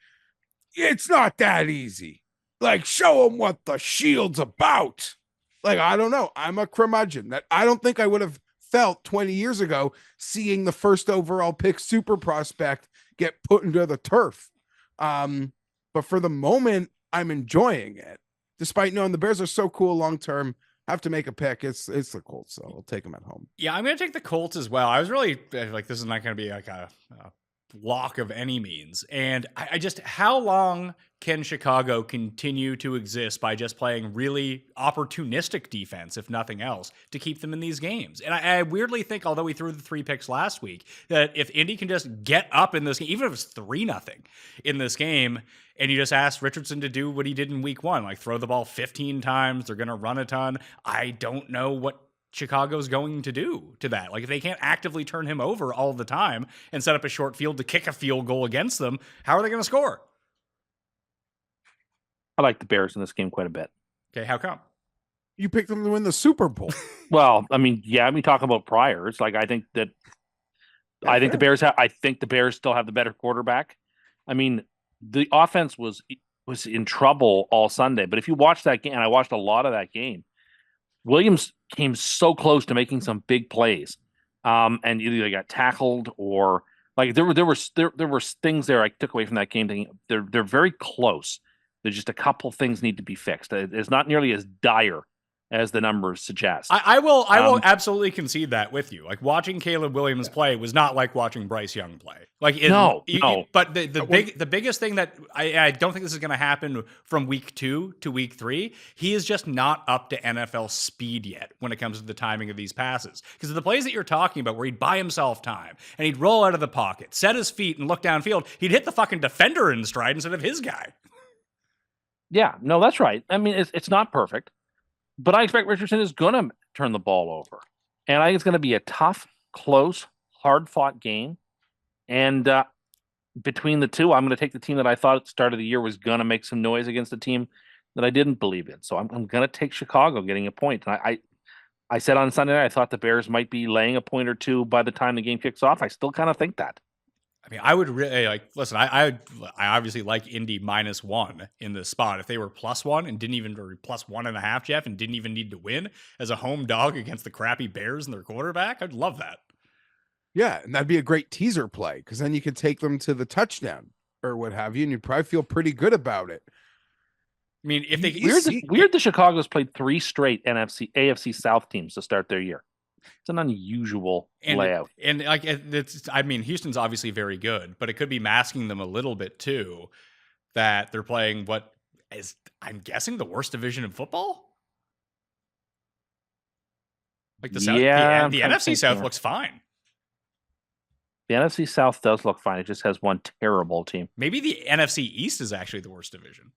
it's not that easy. Like, show them what the shield's about. Like, I don't know. I'm a curmudgeon that I don't think I would have felt 20 years ago seeing the first overall pick super prospect get put into the turf. But for the moment, I'm enjoying it. Despite knowing the Bears are so cool long term, have to make a pick. It's the Colts, so I'll take them at home. Yeah, I'm going to take the Colts as well. I was really like, this is not going to be like a lock of any means. And I just, how long can Chicago continue to exist by just playing really opportunistic defense, if nothing else, to keep them in these games? And I weirdly think, although we threw the 3 picks last week, that if Indy can just get up in this game, even if it's 3-0 in this game, and you just ask Richardson to do what he did in week 1, like throw the ball 15 times, they're going to run a ton. I don't know what Chicago's going to do to that. Like, if they can't actively turn him over all the time and set up a short field to kick a field goal against them, how are they going to score? I like the Bears in this game quite a bit. Okay, how come? You picked them to win the Super Bowl. Well, I mean, yeah, we talk about prior. It's like I think the Bears still have the better quarterback. I mean, the offense was in trouble all Sunday, but if you watch that game, and I watched a lot of that game, Williams came so close to making some big plays, and either they got tackled or like there were things there I took away from that game. Thinking they're very close. There's just a couple things need to be fixed. It's not nearly as dire as the numbers suggest. I will absolutely concede that with you. Like, watching Caleb Williams play was not like watching Bryce Young play. Like, no. But the biggest thing that I don't think this is going to happen from week 2 to week 3. He is just not up to NFL speed yet when it comes to the timing of these passes. Because the plays that you're talking about, where he'd buy himself time and he'd roll out of the pocket, set his feet, and look downfield, he'd hit the fucking defender in stride instead of his guy. Yeah, no, that's right. I mean, it's not perfect. But I expect Richardson is going to turn the ball over. And I think it's going to be a tough, close, hard-fought game. And between the two, I'm going to take the team that I thought at the start of the year was going to make some noise against a team that I didn't believe in. So I'm going to take Chicago getting a point. And I said on Sunday night I thought the Bears might be laying a point or two by the time the game kicks off. I still kind of think that. I mean, I would really listen. I obviously like Indy -1 in this spot. If they were +1 and didn't even, or +1.5, Geoff, and didn't even need to win as a home dog against the crappy Bears and their quarterback, I'd love that. Yeah, and that'd be a great teaser play because then you could take them to the touchdown or what have you, and you'd probably feel pretty good about it. I mean, if they weird the Chicago's played 3 straight AFC South teams to start their year. It's an unusual layout. And like, I mean, Houston's obviously very good, but it could be masking them a little bit too, that they're playing what is, I'm guessing, the worst division in football. Like the South, the NFC South looks fine. The NFC South does look fine. It just has one terrible team. Maybe the NFC East is actually the worst division.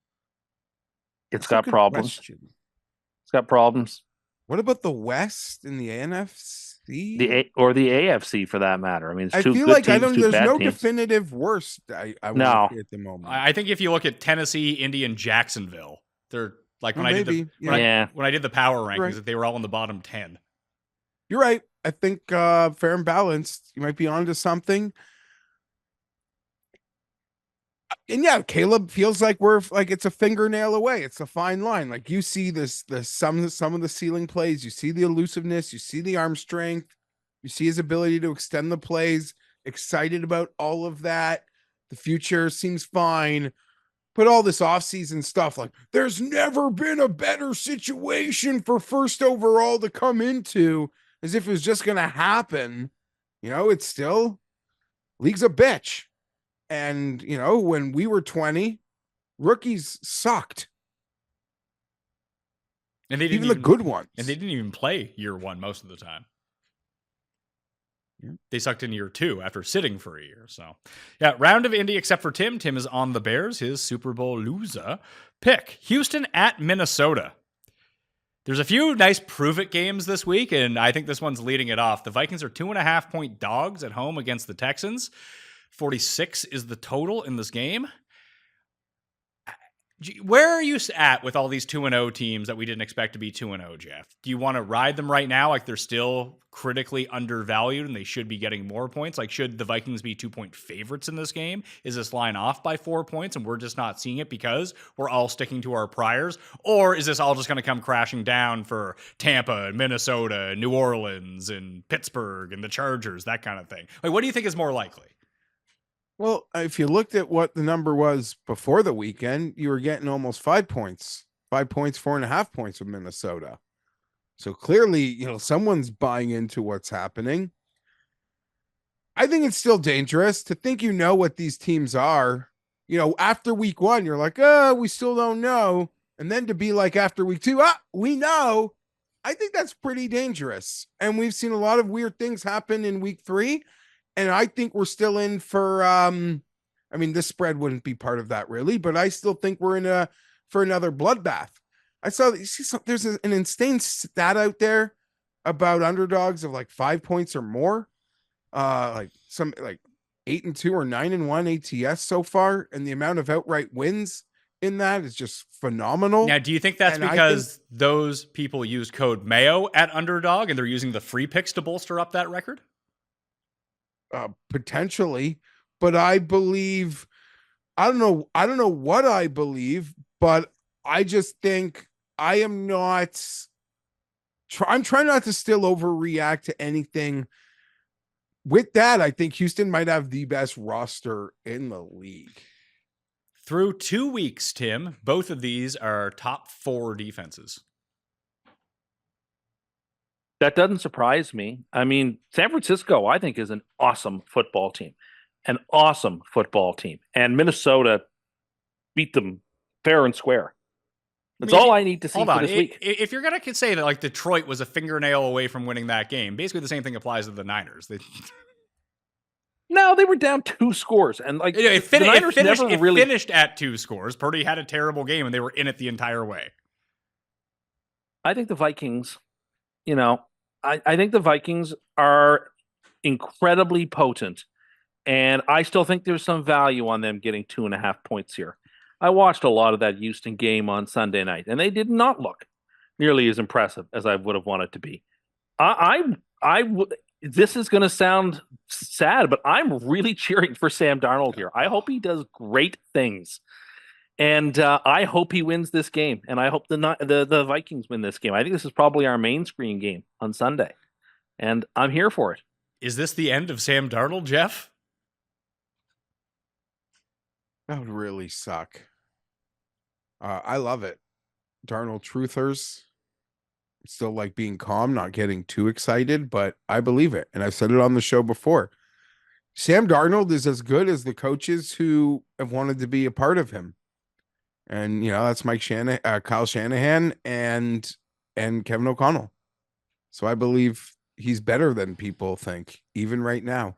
It's got problems. It's got problems. What about the West and the NFC? Or the AFC for that matter. I mean, it's I two feel good like teams, there's no teams. definitive worst. I no. At the moment. I think if you look at Tennessee, Indy, and Jacksonville, they're like when I did the power rankings, that they were all in the bottom 10. You're right. I think fair and balanced. You might be onto something. And yeah, Caleb feels like it's a fingernail away. It's a fine line. Like, you see some of the ceiling plays, you see the elusiveness, you see the arm strength, you see his ability to extend the plays. Excited about all of that. The future seems fine. But all this offseason stuff, like, there's never been a better situation for first overall to come into, as if it was just gonna happen. It's still, league's a bitch. And, when we were 20, rookies sucked. And they didn't even the good ones. And they didn't even play year one most of the time. Yeah. They sucked in year two after sitting for a year. So, yeah, round of Indy except for Tim. Tim is on the Bears, his Super Bowl loser pick. Houston at Minnesota. There's a few nice prove-it games this week, and I think this one's leading it off. The Vikings are 2.5-point dogs at home against the Texans. 46 is the total in this game. Where are you at with all these 2-0 teams that we didn't expect to be 2-0, Geoff? Do you want to ride them right now like they're still critically undervalued and they should be getting more points? Like, should the Vikings be 2-point favorites in this game? Is this line off by 4 points and we're just not seeing it because we're all sticking to our priors? Or is this all just going to come crashing down for Tampa and Minnesota and New Orleans and Pittsburgh and the Chargers, that kind of thing? Like, what do you think is more likely? Well, if you looked at what the number was before the weekend, you were getting almost 5 points, 5 points, 4.5 points with Minnesota. So clearly, someone's buying into what's happening. I think it's still dangerous to think what these teams are. After week one, you're like, we still don't know. And then to be like after week two, we know. I think that's pretty dangerous. And we've seen a lot of weird things happen in week 3. And I think we're still in for, this spread wouldn't be part of that really, but I still think we're in for another bloodbath. There's an insane stat out there about underdogs of like 5 points or more, like 8-2 or 9-1 ATS so far. And the amount of outright wins in that is just phenomenal. Now, do you think that's because those people use code Mayo at underdog and they're using the free picks to bolster up that record? Potentially, but I believe, I don't know what I believe, but I just think I'm trying not to still overreact to anything. With that, I think Houston might have the best roster in the league. Through 2 weeks, Tim, both of these are top 4 defenses. That doesn't surprise me. San Francisco, I think, is an awesome football team. And Minnesota beat them fair and square. That's all I need to see for this week. If you're going to say that like Detroit was a fingernail away from winning that game, basically the same thing applies to the Niners. No, they were down 2 scores. And it finished at 2 scores. Purdy had a terrible game and they were in it the entire way. I think the Vikings, I think the Vikings are incredibly potent, and I still think there's some value on them getting 2.5 points here. I watched a lot of that Houston game on Sunday night, and they did not look nearly as impressive as I would have wanted to be. This is going to sound sad, but I'm really cheering for Sam Darnold here. I hope he does great things. And I hope he wins this game, and I hope the Vikings win this game. I think this is probably our main screen game on Sunday, and I'm here for it. Is this the end of Sam Darnold, Geoff? That would really suck. I love it. Darnold truthers. Still like being calm, not getting too excited, but I believe it, and I've said it on the show before. Sam Darnold is as good as the coaches who have wanted to be a part of him. And, that's Kyle Shanahan and Kevin O'Connell. So I believe he's better than people think, even right now.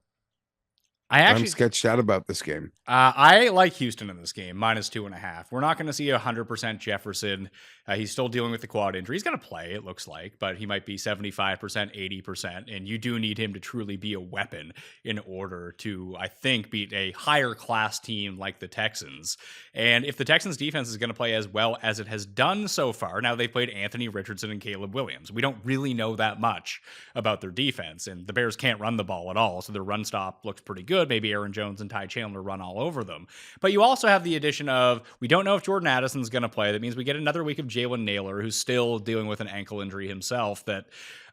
I'm sketched out about this game. I like Houston in this game, -2.5. We're not going to see 100% Jefferson. He's still dealing with the quad injury. He's going to play, it looks like, but he might be 75%, 80%. And you do need him to truly be a weapon in order to, I think, beat a higher class team like the Texans. And if the Texans defense is going to play as well as it has done so far, now they've played Anthony Richardson and Caleb Williams. We don't really know that much about their defense, and the Bears can't run the ball at all. So their run stop looks pretty good. Maybe Aaron Jones and Ty Chandler run all over them. But you also have the addition of, we don't know if Jordan Addison's going to play. That means we get another week of Jalen Naylor, who's still dealing with an ankle injury himself. That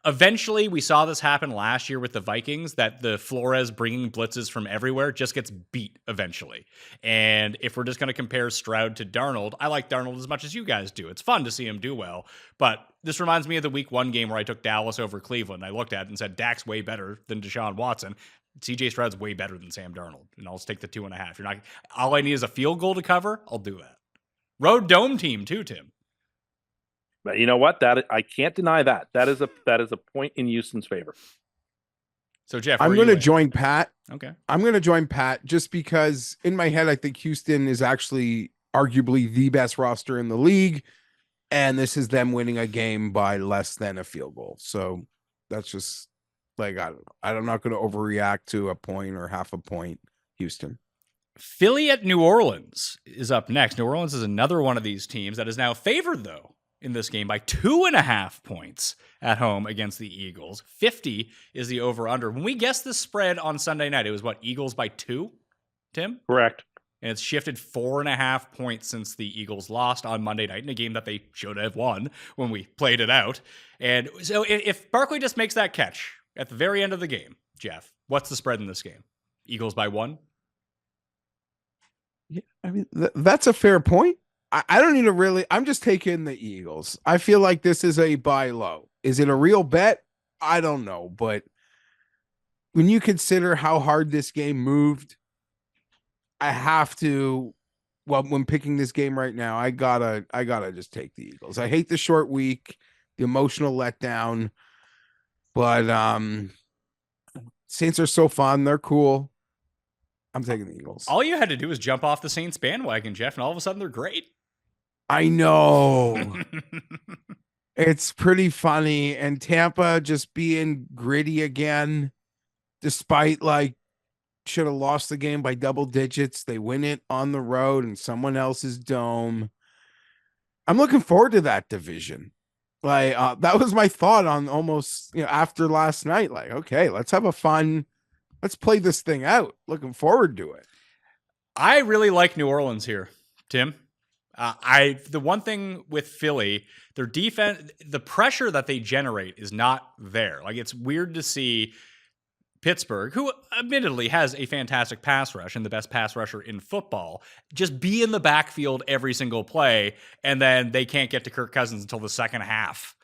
eventually, we saw this happen last year with the Vikings, that the Flores bringing blitzes from everywhere just gets beat eventually. And if we're just going to compare Stroud to Darnold, I like Darnold as much as you guys do. It's fun to see him do well. But this reminds me of the week 1 game where I took Dallas over Cleveland. I looked at it and said, Dak's way better than Deshaun Watson. CJ Stroud's way better than Sam Darnold, and I'll just take the 2.5. All I need is a field goal to cover. I'll do that. Road dome team too, Tim. But you know what? That I can't deny that. That is a point in Houston's favor. So Geoff, I'm going to join Pat. Okay. I'm going to join Pat just because in my head, I think Houston is actually arguably the best roster in the league. And this is them winning a game by less than a field goal. So that's just like, I don't know. I'm not going to overreact to a point or half a point, Houston. Philly at New Orleans is up next. New Orleans is another one of these teams that is now favored, though, in this game by 2.5 points at home against the Eagles. 50 is the over-under. When we guessed the spread on Sunday night, it was what, Eagles by 2, Tim? Correct. And it's shifted 4.5 points since the Eagles lost on Monday night in a game that they should have won when we played it out. And so if Barkley just makes that catch at the very end of the game, Geoff, what's the spread in this game? Eagles by 1? Yeah, I mean, that's a fair point. I don't need to really, I'm just taking the Eagles. I feel like this is a buy low. Is it a real bet? I don't know. But when you consider how hard this game moved, I have to, well, when picking this game right now, I gotta just take the Eagles. I hate the short week, the emotional letdown, but Saints are so fun. They're cool. I'm taking the Eagles. All you had to do was jump off the Saints bandwagon, Geoff, and all of a sudden they're great. I know. It's pretty funny. And Tampa just being gritty again, despite like should have lost the game by double digits. They win it on the road in someone else's dome. I'm looking forward to that division. Like that was my thought on almost, after last night. Like, okay, let's play this thing out. Looking forward to it. I really like New Orleans here, Tim. The one thing with Philly, their defense, the pressure that they generate is not there. Like, it's weird to see Pittsburgh, who admittedly has a fantastic pass rush and the best pass rusher in football, just be in the backfield every single play, and then they can't get to Kirk Cousins until the second half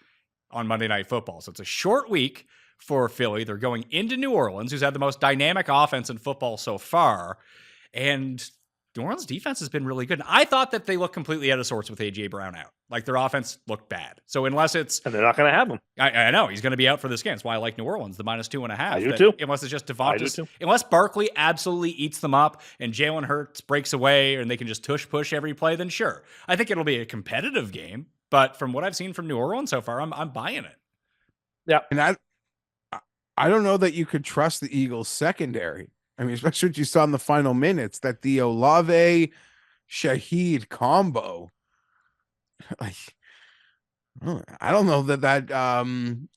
on Monday Night Football. So it's a short week for Philly. They're going into New Orleans, who's had the most dynamic offense in football so far, and New Orleans' defense has been really good. I thought that they looked completely out of sorts with A.J. Brown out. Like, their offense looked bad. So unless it's... And they're not going to have him. I know. He's going to be out for this game. That's why I like New Orleans, the -2.5. I do too. Unless it's just Devontae. Unless Barkley absolutely eats them up and Jalen Hurts breaks away and they can just tush-push every play, then sure. I think it'll be a competitive game. But from what I've seen from New Orleans so far, I'm buying it. Yeah. And I don't know that you could trust the Eagles secondary. I mean, especially what you saw in the final minutes, that the Olave Shaheed combo. Like, I don't know that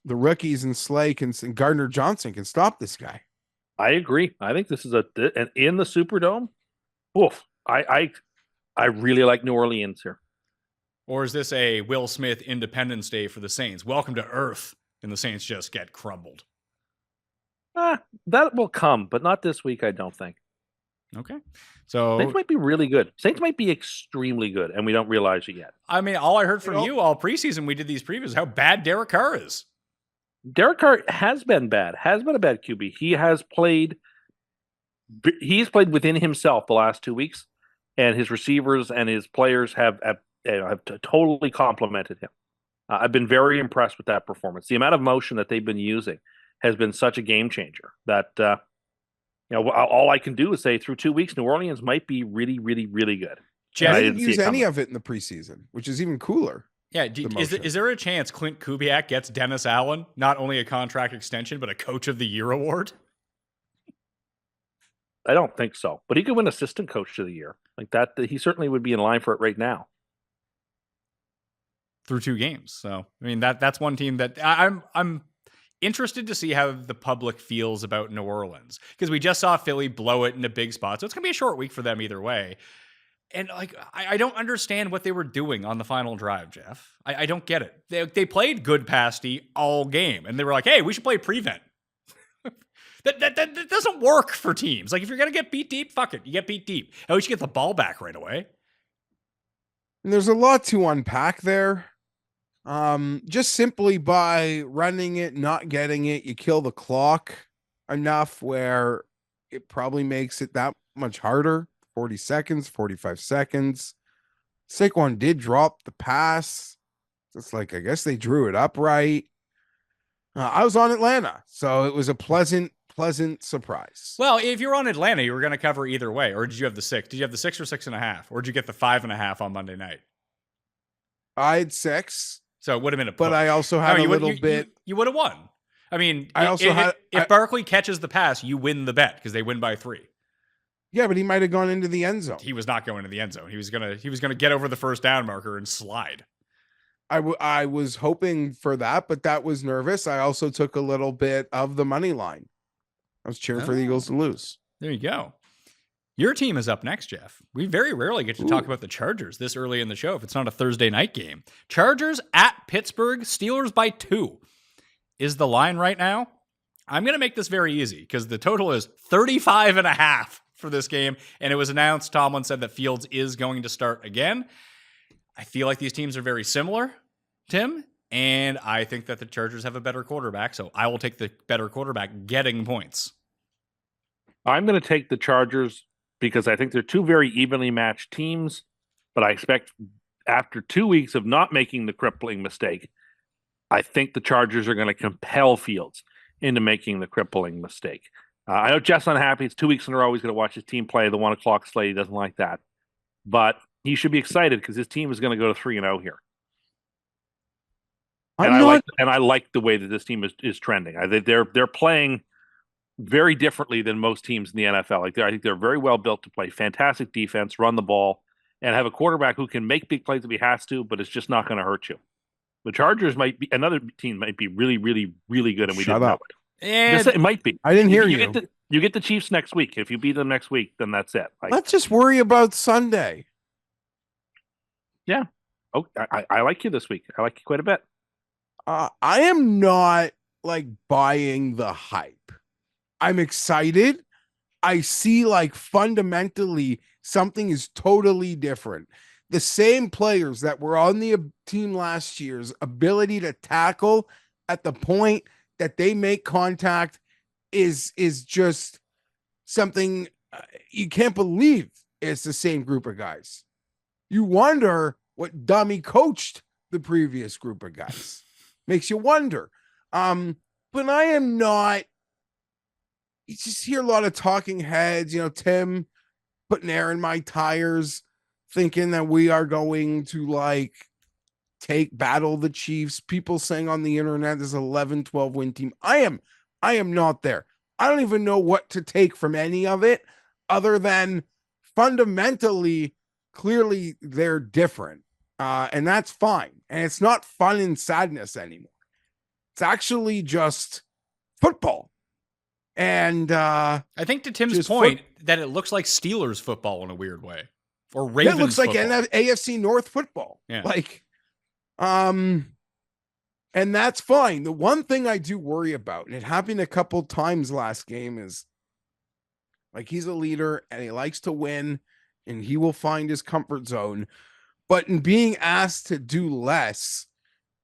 the rookies and Slay and Gardner Johnson can stop this guy. I agree. I think this is in the Superdome. Oof. I really like New Orleans here. Or is this a Will Smith Independence Day for the Saints? Welcome to Earth, and the Saints just get crumbled. That will come, but not this week, I don't think. Okay. So Saints might be really good. Saints might be extremely good, and we don't realize it yet. I mean, all I heard from you all preseason, we did these previews, how bad Derek Carr is. Derek Carr has been bad, has been a bad QB. He's played within himself the last 2 weeks, and his receivers and his players have totally complimented him. I've been very impressed with that performance. The amount of motion that they've been using has been such a game changer that all I can do is say through 2 weeks, New Orleans might be really, really, really good. I didn't use any of it in the preseason, which is even cooler. Yeah, is there a chance Clint Kubiak gets Dennis Allen not only a contract extension but a Coach of the Year award? I don't think so, but he could win Assistant Coach of the Year like that. He certainly would be in line for it right now. Through 2 games, so I mean that's one team that I'm interested to see how the public feels about New Orleans, because we just saw Philly blow it in a big spot. So it's going to be a short week for them either way. And like, I don't understand what they were doing on the final drive, Geoff. I don't get it. They played good pasty all game, and they were like, hey, we should play prevent. that doesn't work for teams. Like, if you're going to get beat deep, fuck it. You get beat deep. At least you get the ball back right away. And there's a lot to unpack there. Just simply by running it, not getting it, you kill the clock enough where it probably makes it that much harder. 40 seconds, 45 seconds. Saquon did drop the pass. It's like, I guess they drew it up right. I was on Atlanta, so it was a pleasant surprise. Well, if you're on Atlanta, you were going to cover either way. Or did you have the 6? Did you have the 6 or 6.5? Or did you get the 5.5 on Monday night? I had 6. So it would have been a push. But I also had a little bit. You would have won. I mean, if Barkley catches the pass, you win the bet because they win by 3. Yeah, but he might have gone into the end zone. He was not going to the end zone. He was gonna get over the first down marker and slide. I was hoping for that, but that was nervous. I also took a little bit of the money line. I was cheering for the Eagles to lose. There you go. Your team is up next, Geoff. We very rarely get to talk about the Chargers this early in the show if it's not a Thursday night game. Chargers at Pittsburgh, Steelers by 2. Is the line right now? I'm going to make this very easy because the total is 35.5 for this game, and it was announced, Tomlin said that Fields is going to start again. I feel like these teams are very similar, Tim, and I think that the Chargers have a better quarterback, so I will take the better quarterback getting points. I'm going to take the Chargers because I think they're two very evenly matched teams, but I expect after 2 weeks of not making the crippling mistake, I think the Chargers are going to compel Fields into making the crippling mistake. I know Jeff's unhappy. It's 2 weeks in a row. He's going to watch his team play the 1 o'clock slate. He doesn't like that. But he should be excited because his team is going to go to 3-0 here. I like the way that this team is trending. They're playing very differently than most teams in the NFL. I think they're very well built to play fantastic defense, run the ball, and have a quarterback who can make big plays if he has to, but it's just not going to hurt you. The Chargers another team might be really, really, really good, and we didn't know it. And it might be. I didn't hear you. You get the Chiefs next week. If you beat them next week, then that's it. Let's just worry about Sunday. Yeah. Oh, I like you this week. I like you quite a bit. I am not buying the hype. I'm excited. I see fundamentally something is totally different. The same players that were on the team last year's ability to tackle at the point that they make contact is just something you can't believe it's the same group of guys. You wonder what dummy coached the previous group of guys. Makes you wonder. But I am not. You just hear a lot of talking heads, Tim putting air in my tires, thinking that we are going to battle the Chiefs. People saying on the internet there's an 11-12 win team. I am not there. I don't even know what to take from any of it other than fundamentally, clearly they're different. And that's fine. And it's not fun and sadness anymore. It's actually just football. And I think to Tim's point that it looks like Steelers football in a weird way. Or Ravens it looks like football. AFC North football. Yeah. And that's fine. The one thing I do worry about, and it happened a couple times last game, is he's a leader and he likes to win and he will find his comfort zone. But in being asked to do less,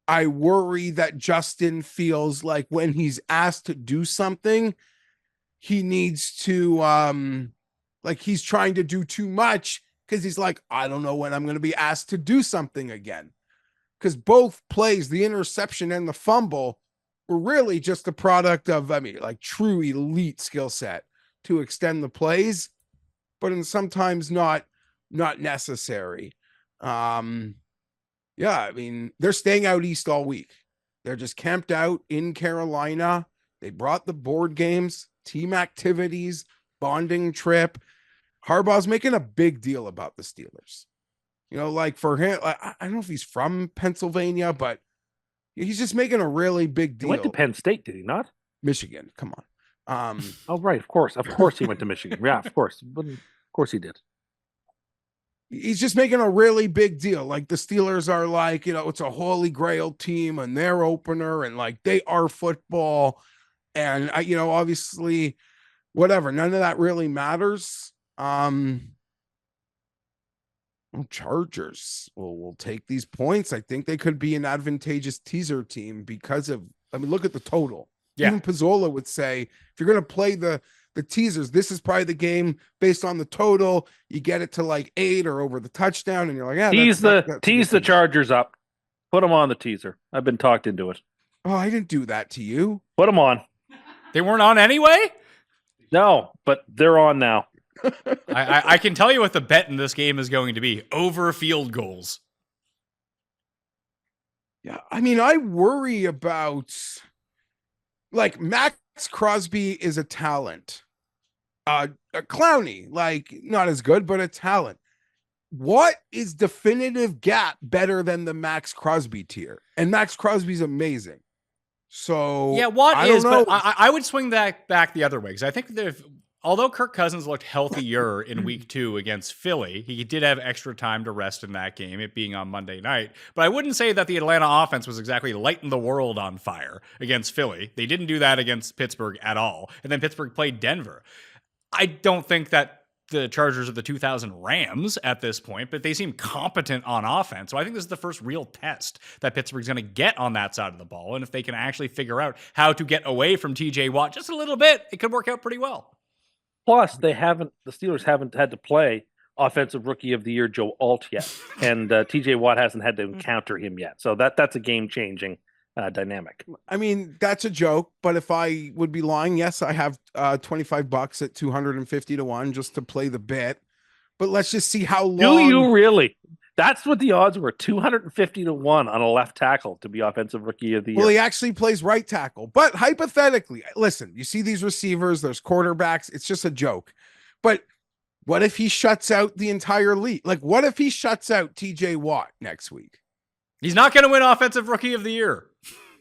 I worry that Justin feels like when he's asked to do something, he needs to, he's trying to do too much because he's I don't know when I'm going to be asked to do something again. Because both plays, the interception and the fumble, were really just a product of, true elite skill set to extend the plays, but sometimes not necessary. They're staying out east all week. They're just camped out in Carolina. They brought the board games, team activities, bonding trip. Harbaugh's making a big deal about the Steelers. For him, I don't know if he's from Pennsylvania, but he's just making a really big deal. He went to Penn State, did he not? Michigan, come on. Oh, right, of course he went to Michigan. Yeah, of course he did. He's just making a really big deal. The Steelers are it's a holy grail team and their opener and they are football. And obviously whatever, none of that really matters. Chargers will take these points. I think they could be an advantageous teaser team because of, look at the total. Yeah. Even Pizzola would say, if you're going to play the teasers, this is probably the game based on the total. You get it to 8 or over the touchdown, and you're like, yeah, tease the Chargers up. Put them on the teaser. I've been talked into it. Oh, I didn't do that to you. Put them on. They weren't on anyway? No, but they're on now. I can tell you what the bet in this game is going to be. Over field goals. Yeah, I mean, I worry about like Max Crosby is a talent. A Clowney, like not as good, but a talent. What is definitive gap better than the Max Crosby tier? And Max Crosby's amazing. So Yeah, what I is? don't know. But I would swing that back the other way because I think that although Kirk Cousins looked healthier in week 2 against Philly, he did have extra time to rest in that game, it being on Monday night. But I wouldn't say that the Atlanta offense was exactly lighting the world on fire against Philly. They didn't do that against Pittsburgh at all. And then Pittsburgh played Denver. I don't think that the Chargers are the 2000 Rams at this point, but they seem competent on offense. So I think this is the first real test that Pittsburgh's going to get on that side of the ball. And if they can actually figure out how to get away from TJ Watt just a little bit, it could work out pretty well. Plus, the Steelers haven't had to play Offensive Rookie of the Year Joe Alt yet, and TJ Watt hasn't had to encounter him yet. So that's a game-changing dynamic. I mean, that's a joke, but if I would be lying, yes, I have $25 at 250 to 1 just to play the bit. But let's just see how long. Do you really? That's what the odds were, 250 to 1 on a left tackle to be Offensive Rookie of the Year. Well, he actually plays right tackle. But hypothetically, listen, you see these receivers, there's quarterbacks. It's just a joke. But what if he shuts out the entire league? Like, what if he shuts out TJ Watt next week? He's not going to win Offensive Rookie of the Year.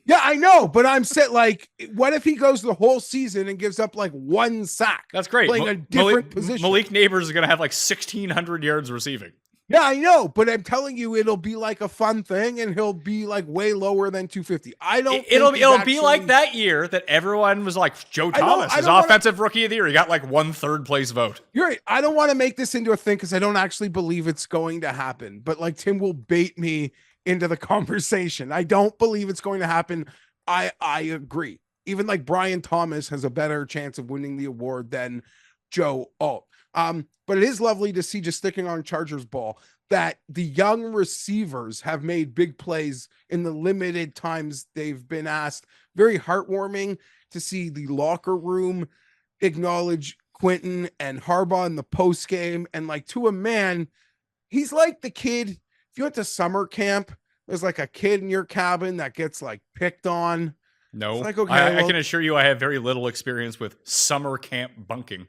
Yeah, I know, but I'm saying, like, what if he goes the whole season and gives up like 1 sack? That's great. Playing a different position. Malik Neighbors is going to have like 1,600 yards receiving. Yeah, I know, but I'm telling you, it'll be like a fun thing, and he'll be like way lower than 250. I don't. It'll be like that year that everyone was like, Joe Thomas is Offensive Rookie of the Year. He got like 1 third place vote. You're right. I don't want to make this into a thing because I don't actually believe it's going to happen. But like Tim will bait me into the conversation. I don't believe it's going to happen. I agree. Even like Brian Thomas has a better chance of winning the award than Joe Alt. But it is lovely to see, just sticking on Chargers ball, that the young receivers have made big plays in the limited times they've been asked. Very heartwarming to see the locker room acknowledge Quentin and Harbaugh in the post game. And like, to a man, he's like the kid. If you went to summer camp, there's like a kid in your cabin that gets like picked on. No, like, okay, I can assure you I have very little experience with summer camp bunking.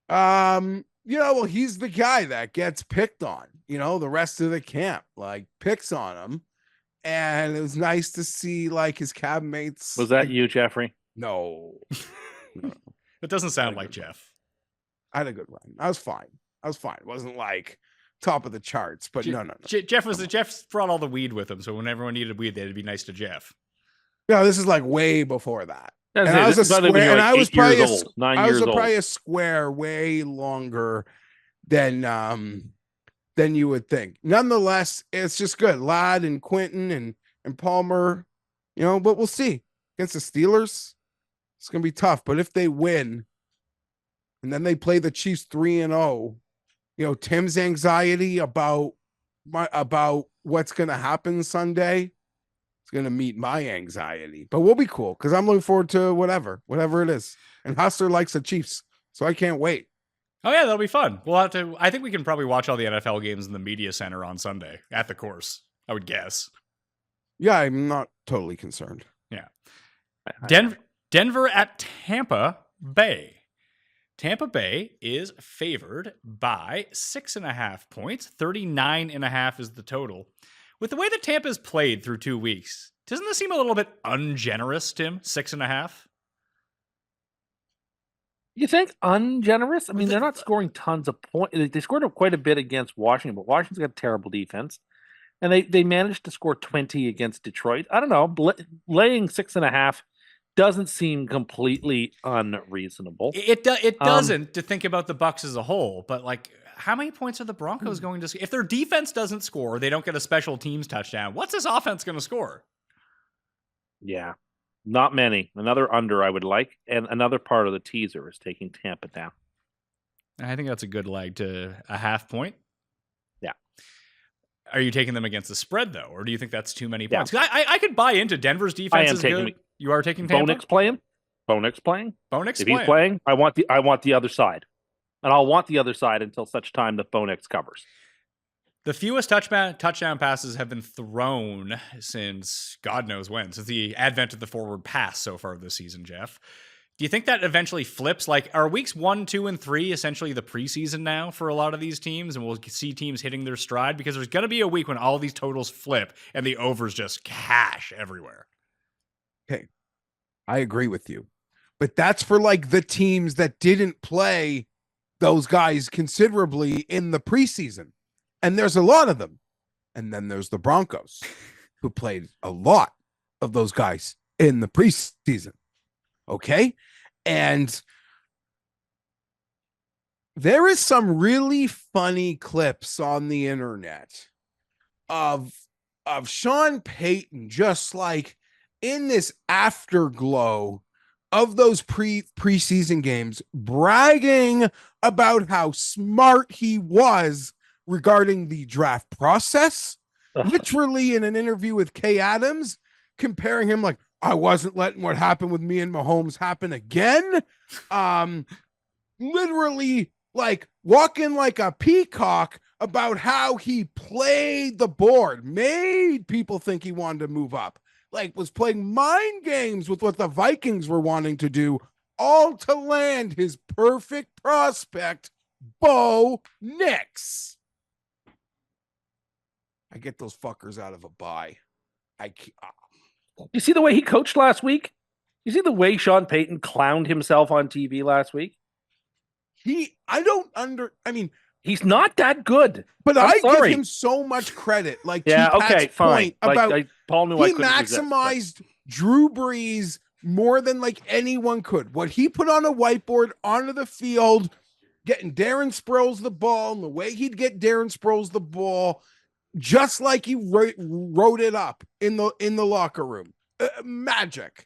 Well, he's the guy that gets picked on, the rest of the camp, like, picks on him. And it was nice to see like his cabin mates. Was that you, Jeffrey? No. It doesn't sound like Geoff. I had a good run. I was fine. It wasn't like top of the charts, but no. Geoff brought all the weed with him, so when everyone needed weed, they had to be nice to Geoff. No, this is like way before that. That's And it. I was a This is probably square, when you're and like I was 8 years probably old, 9 years old. probably a square way longer than you would think. Nonetheless, it's just good. Ladd and Quentin and Palmer, but we'll see. Against the Steelers, it's gonna be tough. But if they win, and then they play the Chiefs 3-0, Tim's anxiety about what's gonna happen Sunday, it's gonna meet my anxiety. But we'll be cool because I'm looking forward to whatever it is. And Hustler likes the Chiefs, so I can't wait. Oh yeah, that'll be fun. We'll have to. I think we can probably watch all the NFL games in the media center on Sunday at the course. I would guess. Yeah, I'm not totally concerned. Yeah. Denver at Tampa Bay. Tampa Bay is favored by 6.5 points. 39.5 is the total. With the way that Tampa's played through 2 weeks, doesn't this seem a little bit ungenerous, Tim? 6.5. You think ungenerous? I mean, they're not scoring tons of points. They scored quite a bit against Washington, but Washington's got a terrible defense. And they managed to score 20 against Detroit. I don't know. Laying 6.5 doesn't seem completely unreasonable. It doesn't to think about the Bucs as a whole, but like, how many points are the Broncos going to score? If their defense doesn't score, they don't get a special teams touchdown. What's this offense going to score? Yeah. Not many. Another under I would like, and another part of the teaser is taking Tampa down. I think that's a good leg to a 0.5 point. Yeah. Are you taking them against the spread though, or do you think that's too many Yeah. points? 'Cause I could buy into Denver's defense is good. You are taking Tampa? Bonix playing. Bonix playing. Bonix If he's playing, I want the other side, and I'll want the other side until such time that Bonix covers. The fewest touchdown passes have been thrown since God knows when, since the advent of the forward pass so far this season, Geoff. Do you think that eventually flips? Like, are weeks 1, 2, and 3 essentially the preseason now for a lot of these teams, and we'll see teams hitting their stride? Because there's going to be a week when all these totals flip and the overs just cash everywhere. Okay, I agree with you, but that's for like the teams that didn't play those guys considerably in the preseason, and there's a lot of them. And then there's the Broncos, who played a lot of those guys in the preseason. Okay. And there is some really funny clips on the internet of Sean Payton just like in this afterglow of those preseason games, bragging about how smart he was regarding the draft process. Literally in an interview with Kay Adams, comparing him like, I wasn't letting what happened with me and Mahomes happen again. Literally like walking like a peacock about how he played the board, made people think he wanted to move up, like was playing mind games with what the Vikings were wanting to do, all to land his perfect prospect, Bo Nix. I get those fuckers out of a bye. You see the way he coached last week? You see the way Sean Payton clowned himself on TV last week? He's not that good. But I give him so much credit. Like, yeah, okay, fine. About Paul knew he maximized Drew Brees more than like anyone could. What he put on a whiteboard onto the field, getting Darren Sproles the ball, and the way he'd get Darren Sproles the ball, just like he wrote it up in the locker room. Magic.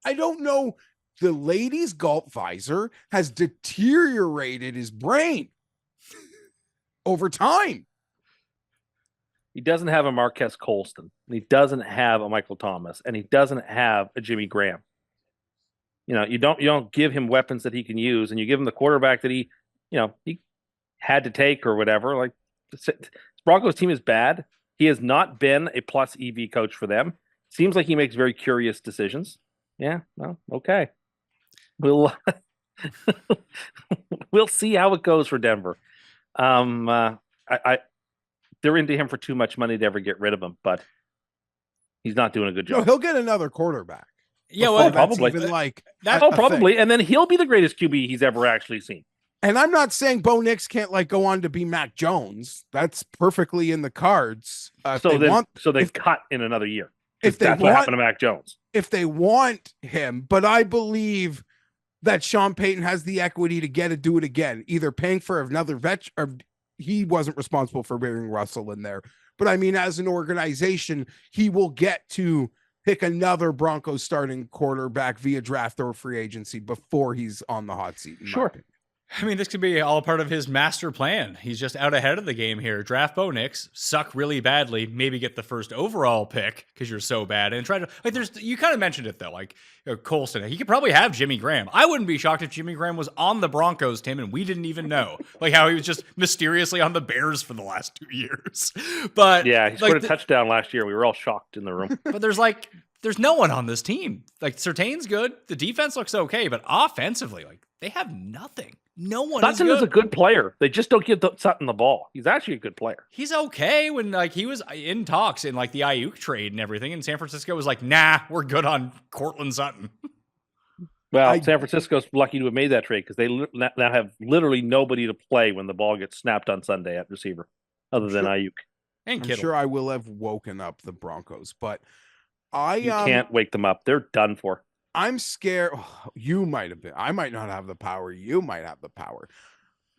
I don't know. The ladies' golf visor has deteriorated his brain over time. He doesn't have a Marquez Colston. He doesn't have a Michael Thomas, and he doesn't have a Jimmy Graham. You don't give him weapons that he can use, and you give him the quarterback that he had to take or whatever. Like, Broncos team is bad. He has not been a plus EV coach for them. Seems like he makes very curious decisions. Yeah, well, okay. We'll see how it goes for Denver. They're into him for too much money to ever get rid of him, but he's not doing a good job. No, he'll get another quarterback. Yeah, well, probably. Probably, and then he'll be the greatest QB he's ever actually seen. And I'm not saying Bo Nix can't like go on to be Mac Jones. That's perfectly in the cards. So they cut in another year. If that's what happened to Mac Jones. If they want him, but I believe that Sean Payton has the equity to do it again, either paying for another vet, or he wasn't responsible for bringing Russell in there. But I mean, as an organization, he will get to pick another Broncos starting quarterback via draft or free agency before he's on the hot seat. Sure. I mean, this could be all part of his master plan. He's just out ahead of the game here. Draft Bo Nix, suck really badly, maybe get the first overall pick because you're so bad, and try to like. You kind of mentioned it though, like Colston. He could probably have Jimmy Graham. I wouldn't be shocked if Jimmy Graham was on the Broncos, Tim, and we didn't even know. Like how he was just mysteriously on the Bears for the last 2 years. But yeah, he scored a touchdown last year. We were all shocked in the room. But there's no one on this team. Like Surtain's good. The defense looks okay, but offensively, like they have nothing. No one. Sutton is a good player. They just don't give Sutton the ball. He's actually a good player. He's okay when like he was in talks in like the Ayuk trade and everything, and San Francisco was like, nah, we're good on Cortland Sutton. Well, San Francisco's lucky to have made that trade because they now have literally nobody to play when the ball gets snapped on Sunday at receiver, other than Ayuk. And Kittle. I'm sure I will have woken up the Broncos, but you can't wake them up. They're done for. I'm scared. You might have been. I might not have the power. You might have the power.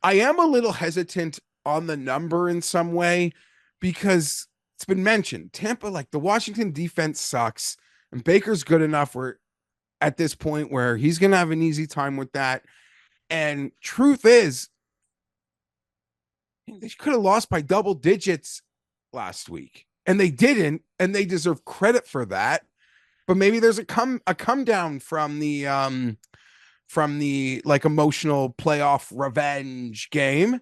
I am a little hesitant on the number in some way because it's been mentioned. Tampa, like the Washington defense sucks, and Baker's good enough where at this point where he's going to have an easy time with that. And truth is, they could have lost by double digits last week, and they didn't, and they deserve credit for that. But maybe there's a come down from the like emotional playoff revenge game.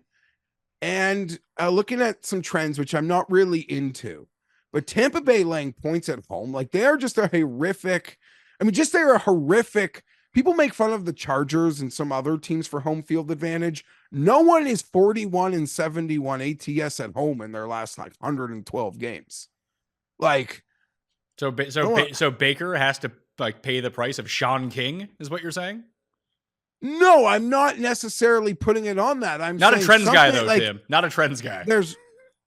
And looking at some trends, which I'm not really into, but Tampa Bay laying points at home, like they are just a horrific. I mean, just they're a horrific. People make fun of the Chargers and some other teams for home field advantage. No one is 41-71 ATS at home in their last like 112 games. Like, so Baker has to like pay the price of Sean King, is what you're saying? no, I'm not necessarily putting it on that. I'm Not a saying trends guy something though, like, Tim. Not a trends guy. There's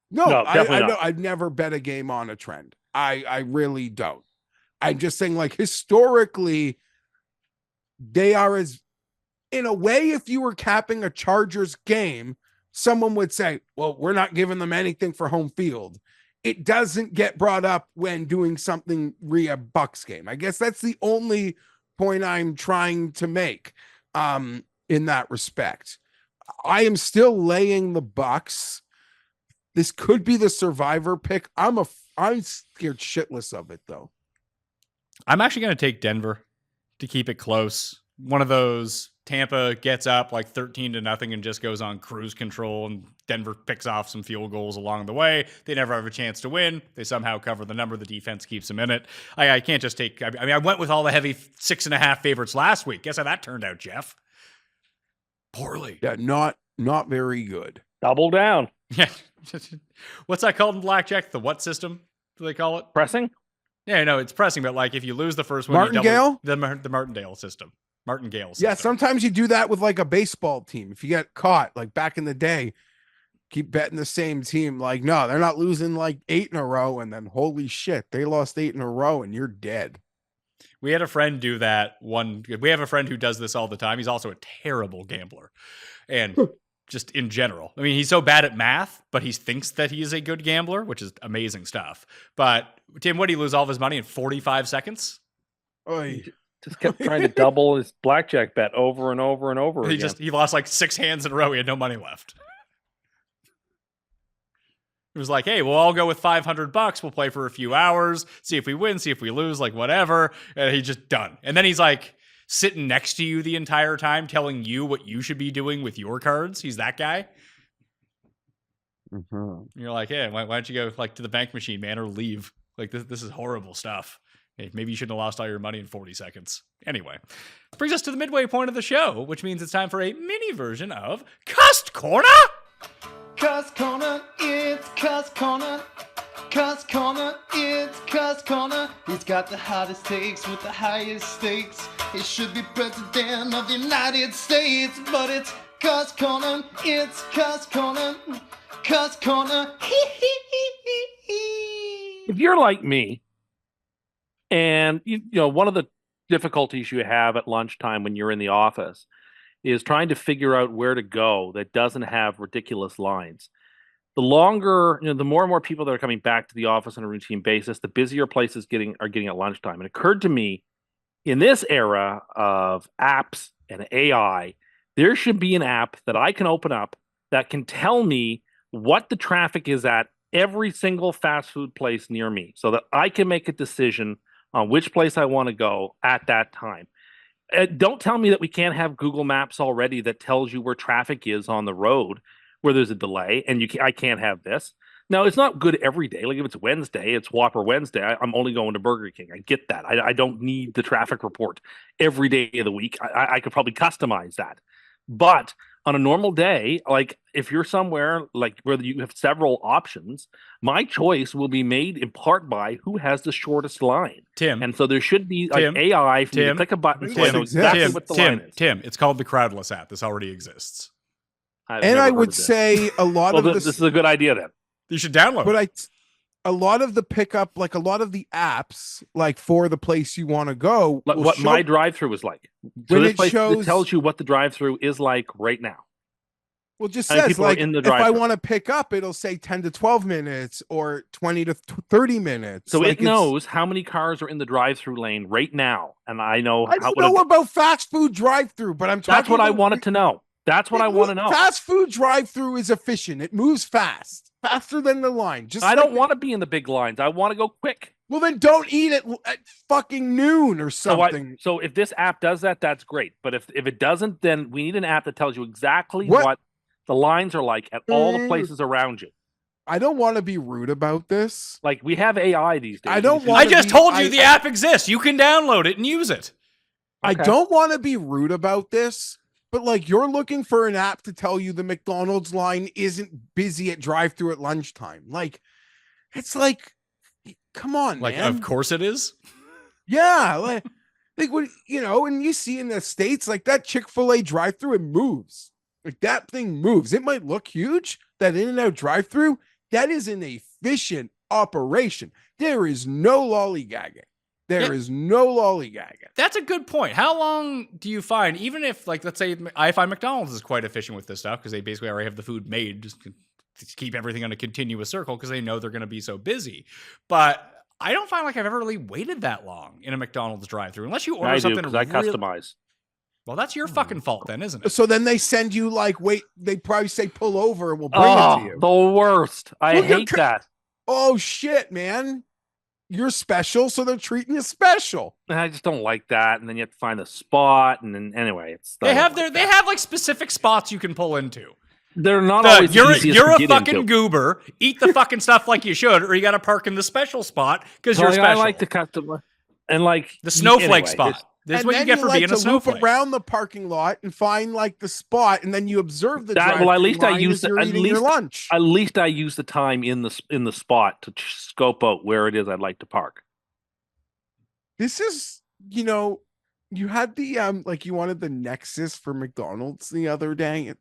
No, definitely not. I've never bet a game on a trend. I really don't. I'm just saying, like, historically, they are as in a way, if you were capping a Chargers game, someone would say, well, we're not giving them anything for home field. It doesn't get brought up when doing something re a Bucks game. I guess that's the only point I'm trying to make in that respect. I am still laying the Bucks. This could be the survivor pick. I'm scared shitless of it though. I'm actually going to take Denver to keep it close. One of those Tampa gets up like 13-0 and just goes on cruise control, and Denver picks off some field goals along the way. They never have a chance to win. They somehow cover the number. The defense keeps them in it. I can't just take. I mean, I went with all the heavy 6.5 favorites last week. Guess how that turned out, Geoff? Poorly. Yeah, not very good. Double down. Yeah. What's that called in blackjack? The what system do they call it? Pressing? Yeah, no, it's pressing, but like if you lose the first one, Martingale? the Martingale system. Martingale system. Yeah, sometimes you do that with like a baseball team. If you get caught, like back in the day, keep betting the same team. Like, no, they're not losing like 8 in a row, and then holy shit, they lost 8 in a row, and you're dead. We had a friend do that one. We have a friend who does this all the time. He's also a terrible gambler. And just in general, I mean, he's so bad at math, but he thinks that he is a good gambler, which is amazing stuff. But Tim, what did he lose all of his money in 45 seconds? Oy. Just kept trying to double his blackjack bet over and over and over again. He lost like 6 hands in a row. He had no money left. It was like, hey, we'll all go with $500. We'll play for a few hours, see if we win, see if we lose, like whatever. And he's just done. And then he's like sitting next to you the entire time, telling you what you should be doing with your cards. He's that guy. Mm-hmm. You're like, hey, why don't you go like to the bank machine, man, or leave? Like this is horrible stuff. Hey, maybe you shouldn't have lost all your money in 40 seconds. Anyway, brings us to the midway point of the show, which means it's time for a mini version of Cust Corner. Cust Corner, it's Cust Corner. Cust Corner, it's Cust Corner. He's got the hottest takes with the highest stakes. He should be president of the United States, but it's Cust Corner, it's Cust Corner. Cust Corner, If you're like me, and you know, one of the difficulties you have at lunchtime when you're in the office is trying to figure out where to go that doesn't have ridiculous lines. The longer, the more and more people that are coming back to the office on a routine basis, the busier places are getting at lunchtime. And it occurred to me, in this era of apps and AI, there should be an app that I can open up that can tell me what the traffic is at every single fast food place near me, so that I can make a decision on which place I want to go at that time. Don't tell me that we can't have Google Maps already that tells you where traffic is on the road where there's a delay, and I can't have this. Now, it's not good every day. Like if it's Wednesday, it's Whopper Wednesday, I'm only going to Burger King. I get that. I don't need the traffic report every day of the week. I could probably customize that. But on a normal day, like if you're somewhere like where you have several options, my choice will be made in part by who has the shortest line. Tim. And so there should be like Tim, AI for you to Tim, click a button so I Tim, know exactly Tim, what the line is. Tim, it's called the Crowdless app. This already exists. I've And never I heard would of this. say a lot Well, of this is a good idea then. You should download but it. a lot of the pickup, like a lot of the apps, like for the place you want to go, Like will what show- my drive-through is like. So When this it place shows- tells you what the drive-through is like right now. well, just and says people are like in the if I drive-thru. want to pick up, it'll say 10 to 12 minutes or 20 to 30 minutes. So Like, it it's- knows how many cars are in the drive-through lane right now, and I know I how. don't know about fast food drive-through, but I'm talking. That's what I about- wanted to know. That's what I want to know. Fast food drive-through is efficient. It moves fast. faster than the line. Just I don't want to be in the big lines. I want to go quick. Well, then don't eat it at fucking noon or So something. so if this app does that, that's great. But if it doesn't, then we need an app that tells you exactly What? what the lines are like at all the places around you. I don't want to be rude about this. Like we have AI these days. I don't You want I to just be- told you I- the app exists. You can download it and use it. I Okay. don't want to be rude about this, but like you're looking for an app to tell you the McDonald's line isn't busy at drive-through at lunchtime. Like, it's like, come on, Like, man. of course it is. Yeah, like what and you see in the States, like that Chick-fil-A drive-through, it moves. Like that thing moves. It might look huge, that In-N-Out drive-through, that is an efficient operation. There is no lollygagging. There is no lollygagging. That's a good point. How long do you find, even if, like, let's say I find McDonald's is quite efficient with this stuff because they basically already have the food made, just to keep everything on a continuous circle because they know they're going to be so busy. But I don't find like I've ever really waited that long in a McDonald's drive-through unless you order I do something. because I customize. Well, that's your fucking fault then, isn't it? So then they send you they probably say pull over and we'll bring it to you. The worst. I Well, you're hate that. Oh shit, man. You're special, so they're treating you special. I just don't like that. And then you have to find a spot. And then anyway, They have like specific spots you can pull into. They're not always You're easiest to a get fucking into. goober. Eat the fucking stuff like you should, or you got to park in the special spot because you're Like, special. I like the customer and like the snowflake anyway, spot. This is And what you then get for like being to a snowflake. loop around the parking lot and find like the spot, and then you observe the That- well, at least I line use as the- you're at eating your least- lunch. At least I use the time in the spot to scope out where it is I'd like to park. This is, you had the like you wanted the Nexus for McDonald's the other day.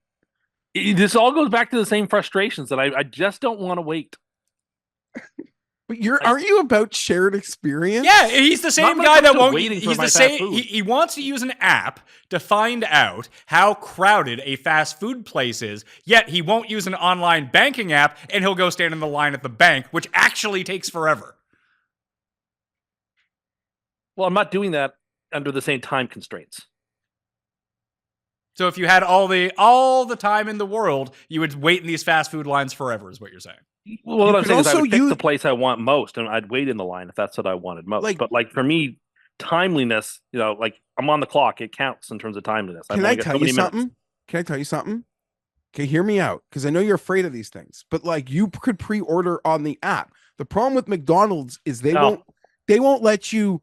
This all goes back to the same frustrations that I just don't want to wait. But aren't you about shared experience? Yeah, he's the same when it guy comes that to won't. waiting for He's my the fast same. food. He wants to use an app to find out how crowded a fast food place is. Yet he won't use an online banking app, and he'll go stand in the line at the bank, which actually takes forever. Well, I'm not doing that under the same time constraints. So if you had all the time in the world, you would wait in these fast food lines forever. Is what you're saying? Well, what You I'm could saying is I also would pick use- the place I want most, and I'd wait in the line if that's what I wanted most. Like- But like for me, timeliness, like I'm on the clock, it counts in terms of timeliness. I've Can only I got tell so you many minutes. something? Can I tell you something? Okay, hear me out, because I know you're afraid of these things. But like, you could pre-order on the app. The problem with McDonald's is they No. won't let you.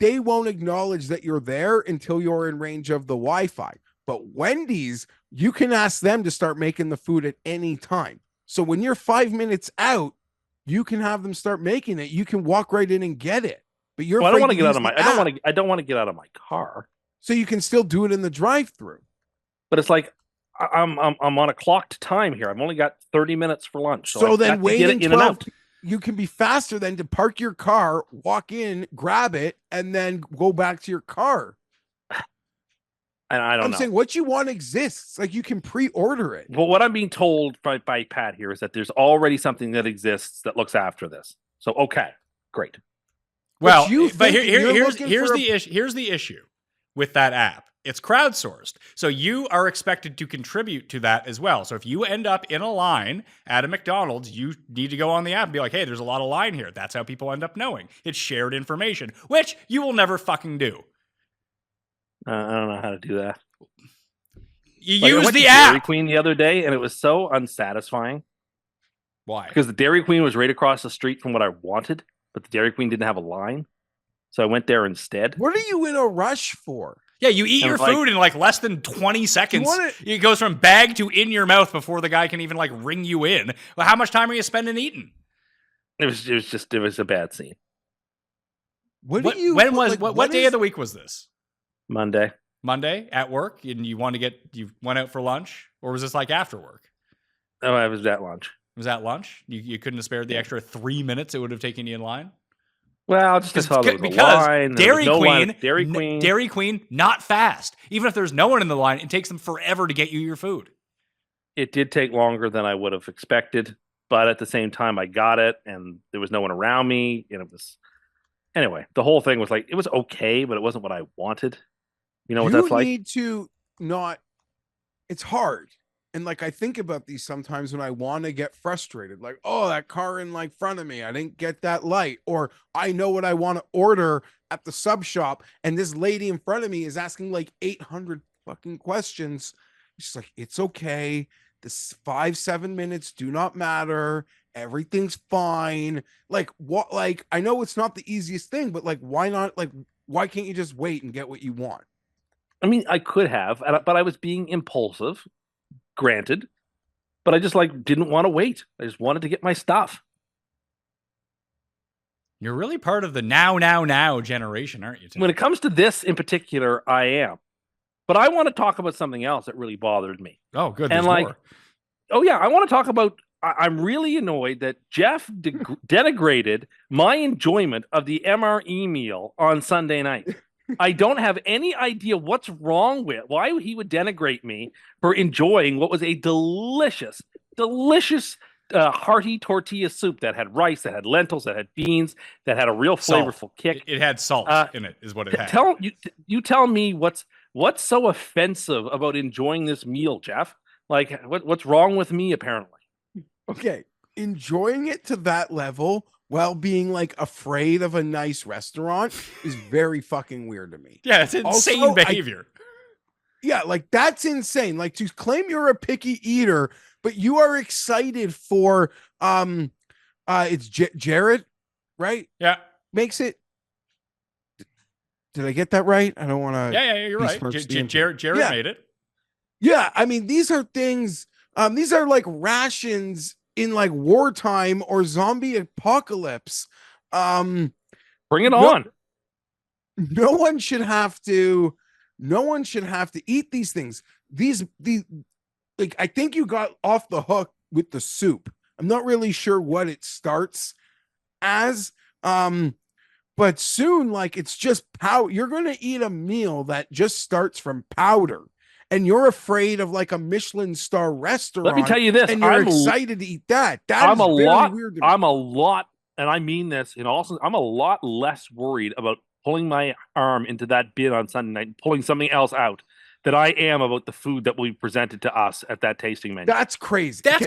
They won't acknowledge that you're there until you're in range of the Wi-Fi. But Wendy's, you can ask them to start making the food at any time. So when you're 5 minutes out, you can have them start making it. You can walk right in and get it. But you're Well, I don't afraid want to get out use of my. the app, I don't want to get out of my car. So you can still do it in the drive-through. But it's like I'm on a clocked time here. I've only got 30 minutes for lunch. So I've then got to get it waiting in and 12, out. you can be faster than to park your car, walk in, grab it, and then go back to your car. And I don't I'm know. saying what you want exists. Like you can pre-order it. Well, what I'm being told by Pat here is that there's already something that exists that looks after this. So okay, great. Well, you but think you're looking here's for the issue. Here's the issue with that app. It's crowdsourced, so you are expected to contribute to that as well. So if you end up in a line at a McDonald's, you need to go on the app and be like, "Hey, there's a lot of line here." That's how people end up knowing. It's shared information, which you will never fucking do. I don't know how to do that. You Like, I use went the to Dairy app. Queen the other day, and it was so unsatisfying Why? because the Dairy Queen was right across the street from what I wanted, but the Dairy Queen didn't have a line, so I went there instead. What are you in a rush for? Yeah, you eat And your like- food in like less than 20 seconds. wanna- It goes from bag to in your mouth before the guy can even like ring you in. Well, how much time are you spending eating? It was a bad scene. What What, do you when was like, what day is- of the week was this? Monday. Monday at work, and you went out for lunch, or was this like after work? Oh, I was at lunch. Was that lunch? You couldn't have spared the extra 3 minutes it would have taken you in line? Well, just I saw there was a Because line. There was Dairy no line Queen, at Dairy Queen. Dairy Queen, not fast. Even if there's no one in the line, it takes them forever to get you your food. It did take longer than I would have expected, but at the same time, I got it, and there was no one around me, and it was anyway. The whole thing was like it was okay, but it wasn't what I wanted. You know what that's like? need to not. It's hard And like I think about these sometimes when I want to get frustrated, like, oh, that car in like front of me, I didn't get that light, or I know what I want to order at the sub shop, and this lady in front of me is asking like 800 fucking questions. She's like, it's okay. This 5-7 minutes do not matter. Everything's fine. Like what? Like I know it's not the easiest thing, but like why not? Like why can't you just wait and get what you want? I mean, I could have, but I was being impulsive, granted, but I just like didn't want to wait. I just wanted to get my stuff. You're really part of the now generation, aren't you, Tim? When it comes to this in particular, I am. But I want to talk about something else that really bothered me. Oh, good. And There's like, more. oh yeah, I want to talk about. I'm really annoyed that Geoff denigrated my enjoyment of the MRE meal on Sunday night. I don't have any idea what's wrong with why he would denigrate me for enjoying what was a delicious hearty tortilla soup that had rice, that had lentils, that had beans, that had a real flavorful kick. It had salt in it, is what it had. You tell me what's so offensive about enjoying this meal, Geoff? Like what's wrong with me? Apparently, Okay, enjoying it to that level while being like afraid of a nice restaurant is very fucking weird to me. Yeah, it's insane Also, behavior. Yeah, like that's insane. Like to claim you're a picky eater, but you are excited for it's Jared, right? Yeah. Makes it. Did I get that right? I don't want to. Yeah, you're right. Jared made it. Yeah, I mean these are things. These are like rations in like wartime or zombie apocalypse. Bring it on. No one should have to. No one should have to eat these things. These like I think you got off the hook with the soup. I'm not really sure what it starts as. But soon, like it's just powder. You're gonna eat a meal that just starts from powder. And you're afraid of like a Michelin star restaurant. Let me tell you this, and you're excited to eat that. I'm a lot weird. I'm a lot, and I mean this in all. I'm a lot less worried about pulling my arm into that bin on Sunday night and pulling something else out than I am about the food that will be presented to us at that tasting menu. That's crazy. That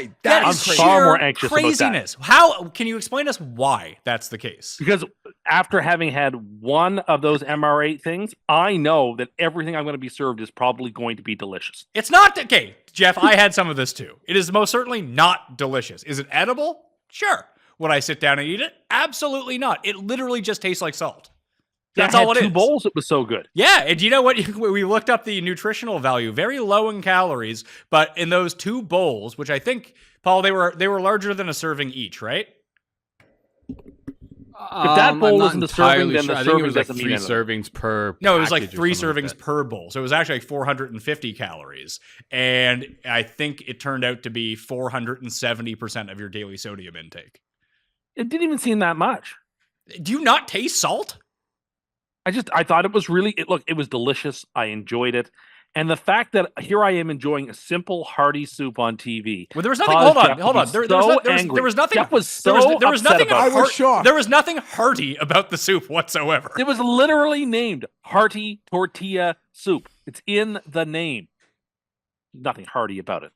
is far more anxious craziness. about that. How can you explain to us why that's the case? Because after having had one of those MRA things, I know that everything I'm going to be served is probably going to be delicious. It's not okay, Geoff. I had some of this too. It is most certainly not delicious. Is it edible? Sure. Would I sit down and eat it? Absolutely not. It literally just tastes like salt. That's all it is. 2 bowls, it was so good. Yeah, and you know what? We looked up the nutritional value, very low in calories, but in those 2 bowls, which I think, Paul, they were larger than a serving each, right? If that bowl isn't the serving, then the serving like doesn't 3 mean anything. servings per. No, it was like package or 3 something servings like per bowl, so it was actually like 450 calories, and I think it turned out to be 470% of your daily sodium intake. It didn't even seem that much. Do you not taste salt? I thought it was really, it was delicious. I enjoyed it. And the fact that here I am enjoying a simple hearty soup on TV. Well, there was nothing. Hold on. There was nothing. Jeff was so there was nothing. I was shocked. There was nothing hearty about the soup whatsoever. It was literally named hearty tortilla soup. It's in the name. Nothing hearty about it,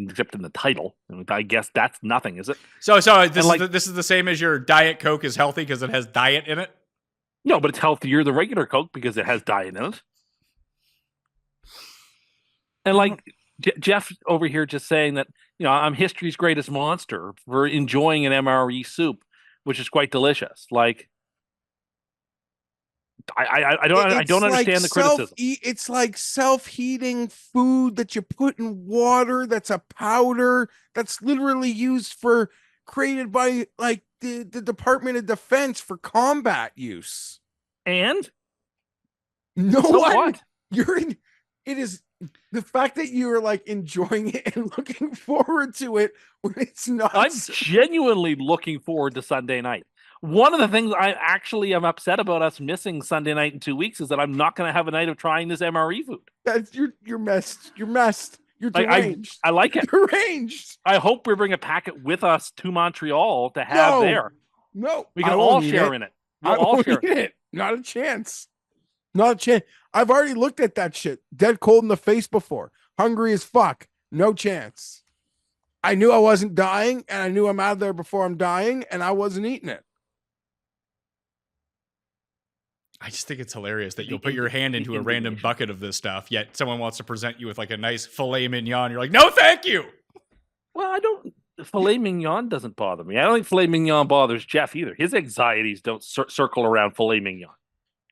except in the title. I guess that's nothing, is it? So this is the same as your Diet Coke is healthy because it has diet in it. No, but it's healthier than regular Coke because it has diet in it. And like Geoff over here just saying that, I'm history's greatest monster for enjoying an MRE soup, which is quite delicious. Like, I don't understand the criticism. It's like self-heating food that you put in water. That's a powder that's literally created by like the Department of Defense for combat use. And no so one, what? It is the fact that you're like enjoying it and looking forward to it when it's not. I'm genuinely looking forward to Sunday night. One of the things I actually am upset about us missing Sunday night in 2 weeks is that I'm not going to have a night of trying this MRE food. That's you're messed. You're messed. You're deranged. I like it. Deranged. I hope we bring a packet with us to Montreal to have there. No, we can all share in it. We'll all share it. Not a chance. Not a chance. I've already looked at that shit. Dead cold in the face before. Hungry as fuck. No chance. I knew I wasn't dying, and I knew I'm out of there before I'm dying, and I wasn't eating it. I just think it's hilarious that you'll put your hand into a random bucket of this stuff, yet someone wants to present you with like a nice filet mignon. You're like, no, thank you. Well, I don't. Filet mignon doesn't bother me. I don't think filet mignon bothers Geoff either. His anxieties don't circle around filet mignon.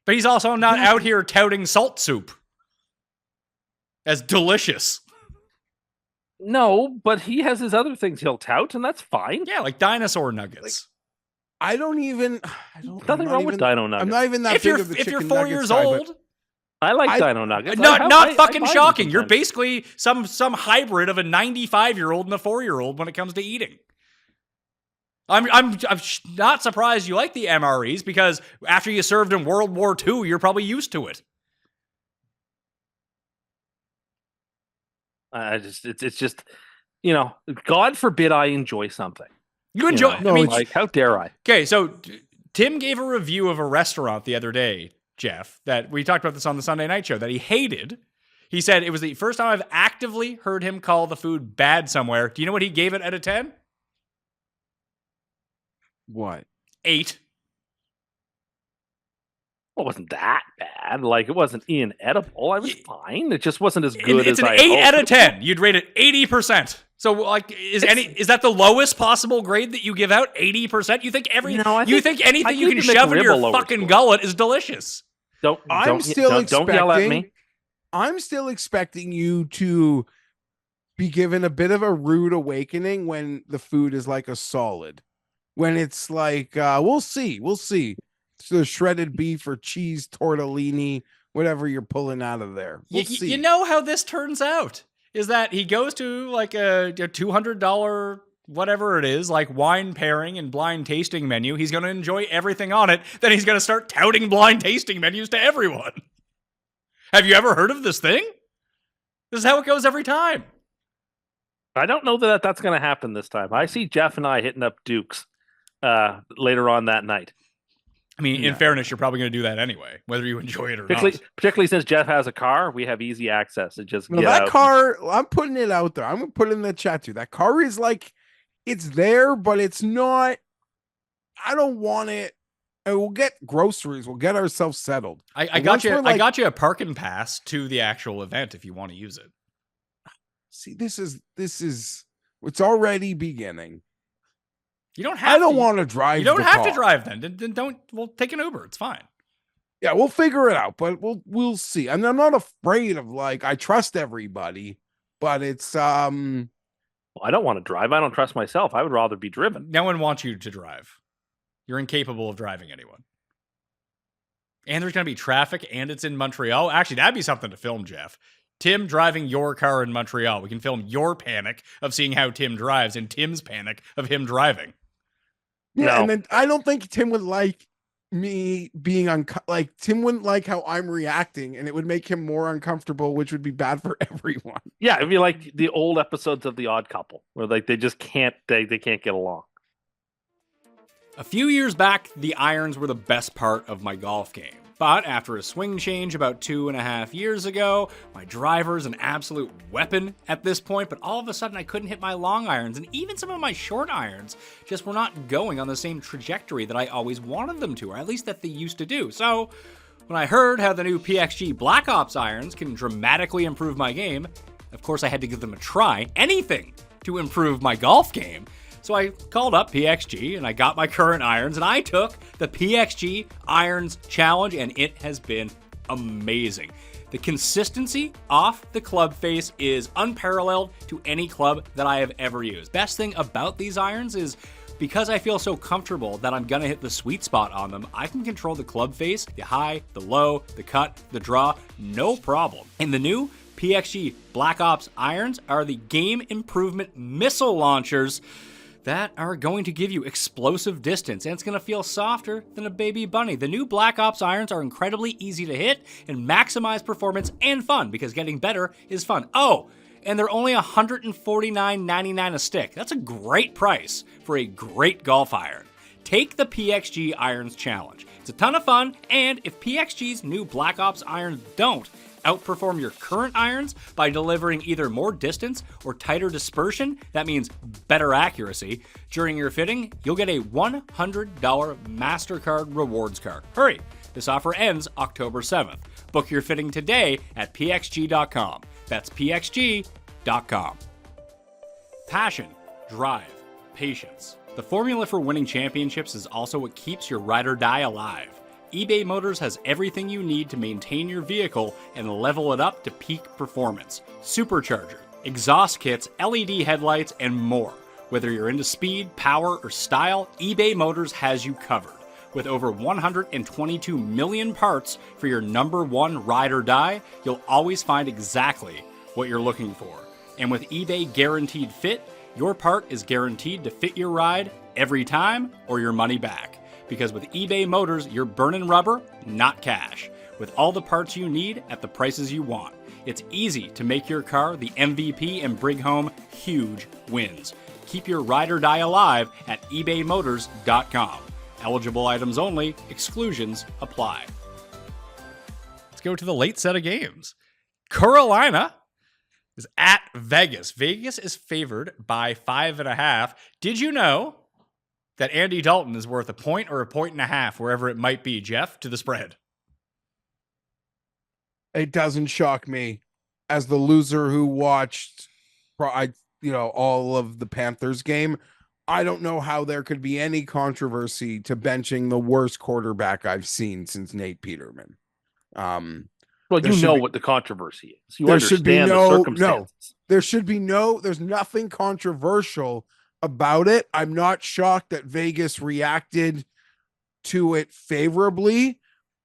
But he's also not out here touting salt soup as delicious. No, but he has his other things he'll tout, and that's fine. Yeah, like dinosaur nuggets. I don't even. Nothing wrong with Dino Nuggets. I'm not even that If big you're of a if you're chicken 4 nuggets years guy, but old, I like Dino Nuggets. not fucking buy them shocking. You're sometimes. basically some hybrid of a 95-year-old and a 4-year-old when it comes to eating. I'm not surprised you like the MREs because after you served in World War II, you're probably used to it. It's just, God forbid I enjoy something. You enjoy. No, I mean, Like, how dare I? okay, so Tim gave a review of a restaurant the other day, Geoff, that we talked about this on the Sunday Night Show, that he hated. He said it was the first time I've actively heard him call the food bad somewhere. Do you know what he gave it out of 10? what? 8. Well, it wasn't that bad. Like, it wasn't inedible. I was fine. It just wasn't as good It's as an I 8 out of hoped. 10. You'd rate it 80%. So, like, is that the lowest possible grade that you give out? 80%? You think No, I you think- think anything I you can give the shove in McRib your a lower fucking score. gullet is delicious? Don't Expecting. yell at me. I'm still expecting you to be given a bit of a rude awakening when the food is like a solid. When it's like, we'll see. So shredded beef or cheese tortellini, whatever you're pulling out of there. We'll see. You know how this turns out is that he goes to like a $200 whatever it is, like wine pairing and blind tasting menu. He's going to enjoy everything on it. Then he's going to start touting blind tasting menus to everyone. Have you ever heard of this thing? This is how it goes every time. I don't know that that's going to happen this time. I see Geoff and I hitting up Dukes later on that night. I mean, in fairness, you're probably going to do that anyway, whether you enjoy it or Particularly since Geoff has a car, we have easy access to just No, get that out. car, I'm putting it out there. I'm gonna put it in the chat too. That car is like, it's there, but it's not. I don't want it. And we'll get groceries. We'll get ourselves settled. I But got once you. we're I like- got you a parking pass to the actual event if you want to use it. See, this is. It's already beginning. You don't have. I don't to, want to drive. You don't the have to car. drive then. Then don't. We'll take an Uber. It's fine. Yeah, we'll figure it out, but we'll see. And I'm not afraid of I trust everybody, but it's I don't want to drive. I don't trust myself. I would rather be driven. No one wants you to drive. You're incapable of driving anyone. And there's going to be traffic, and it's in Montreal. Actually, that'd be something to film, Geoff. Tim driving your car in Montreal. We can film your panic of seeing how Tim drives and Tim's panic of him driving. yeah. No. And then I don't think Tim would like me being Tim wouldn't like how I'm reacting, and it would make him more uncomfortable, which would be bad for everyone. Yeah, it'd be like the old episodes of The Odd Couple, where like they just can't they can't get along. A few years back, the irons were the best part of my golf game. But after a swing change about 2.5 years ago, my driver's an absolute weapon at this point, but all of a sudden I couldn't hit my long irons, and even some of my short irons just were not going on the same trajectory that I always wanted them to, or at least that they used to do. So, when I heard how the new PXG Black Ops irons can dramatically improve my game, of course I had to give them a try. Anything to improve my golf game. So I called up PXG and I got my current irons and I took the PXG Irons Challenge and it has been amazing. The consistency off the club face is unparalleled to any club that I have ever used. Best thing about these irons is because I feel so comfortable that I'm gonna hit the sweet spot on them, I can control the club face, the high, the low, the cut, the draw, no problem. And the new PXG Black Ops irons are the game improvement missile launchers that are going to give you explosive distance, and it's going to feel softer than a baby bunny. The new Black Ops irons are incredibly easy to hit and maximize performance and fun, because getting better is fun. Oh, and they're only $149.99 a stick. That's a great price for a great golf iron. Take the PXG Irons Challenge. It's a ton of fun, and if PXG's new Black Ops irons don't, outperform your current irons by delivering either more distance or tighter dispersion, that means better accuracy, during your fitting, you'll get a $100 MasterCard rewards card. Hurry! This offer ends October 7th. Book your fitting today at pxg.com. That's pxg.com. Passion, drive, patience. The formula for winning championships is also what keeps your ride or die alive. eBay Motors has everything you need to maintain your vehicle and level it up to peak performance. Supercharger, exhaust kits, LED headlights, and more. Whether you're into speed, power, or style, eBay Motors has you covered. With over 122 million parts for your number one ride or die, you'll always find exactly what you're looking for. And with eBay Guaranteed Fit, your part is guaranteed to fit your ride every time or your money back. Because with eBay Motors, you're burning rubber, not cash. With all the parts you need at the prices you want. It's easy to make your car the MVP and bring home huge wins. Keep your ride or die alive at ebaymotors.com. Eligible items only, exclusions apply. Let's go to the late set of games. Carolina is at Vegas. Vegas is favored by 5.5. Did you know that Andy Dalton is worth a point or a point and a half, wherever it might be, Geoff, to the spread? It doesn't shock me as the loser who watched, all of the Panthers game. I don't know how there could be any controversy to benching the worst quarterback I've seen since Nate Peterman. Well, you know what the controversy is. You understand the circumstances. There's nothing controversial about it. I'm not shocked that Vegas reacted to it favorably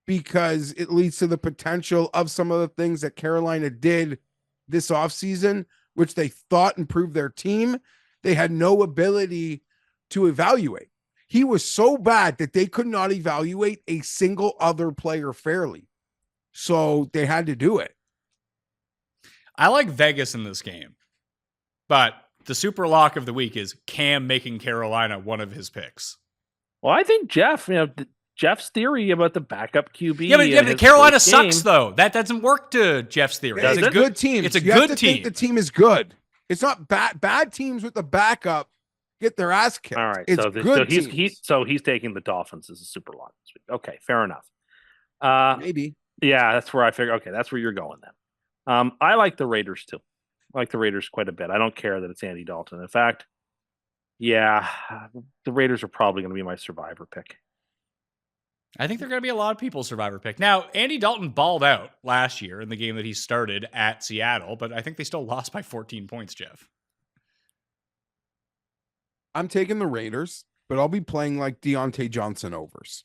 because it leads to the potential of some of the things that Carolina did this offseason, which they thought improved their team. They had no ability to evaluate. He was so bad that they could not evaluate a single other player fairly. So they had to do it. I like Vegas in this game, but the super lock of the week is Cam making Carolina one of his picks. Well, I think Jeff's theory about the backup QB. Yeah, but Carolina sucks, though. That doesn't work to Jeff's theory. It's a good team. It's a good team. Think the team is good. It's not bad teams with the backup get their ass kicked. All right. It's He's taking the Dolphins as a super lock this week. Okay, fair enough. Maybe. Yeah, that's where I figure. Okay, that's where you're going then. I like the Raiders too. I like the Raiders quite a bit. I don't care that it's Andy Dalton. In fact, yeah, the Raiders are probably going to be my survivor pick. I think they're going to be a lot of people's survivor pick. Now, Andy Dalton balled out last year in the game that he started at Seattle, but I think they still lost by 14 points, Geoff. I'm taking the Raiders, but I'll be playing like Deontay Johnson overs.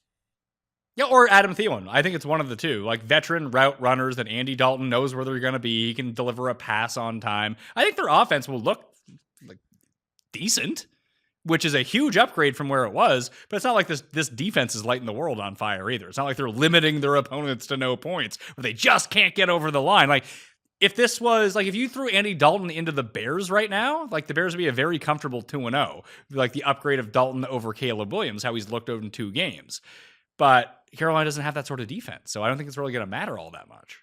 Yeah, or Adam Thielen. I think it's one of the two. Like veteran route runners that Andy Dalton knows where they're going to be. He can deliver a pass on time. I think their offense will look like decent, which is a huge upgrade from where it was. But it's not like this defense is lighting the world on fire either. It's not like they're limiting their opponents to no points, where they just can't get over the line. Like, if this was, like, if you threw Andy Dalton into the Bears right now, like, the Bears would be a very comfortable 2-0. Like, the upgrade of Dalton over Caleb Williams, how he's looked over in 2 games. But Carolina doesn't have that sort of defense, so I don't think it's really going to matter all that much.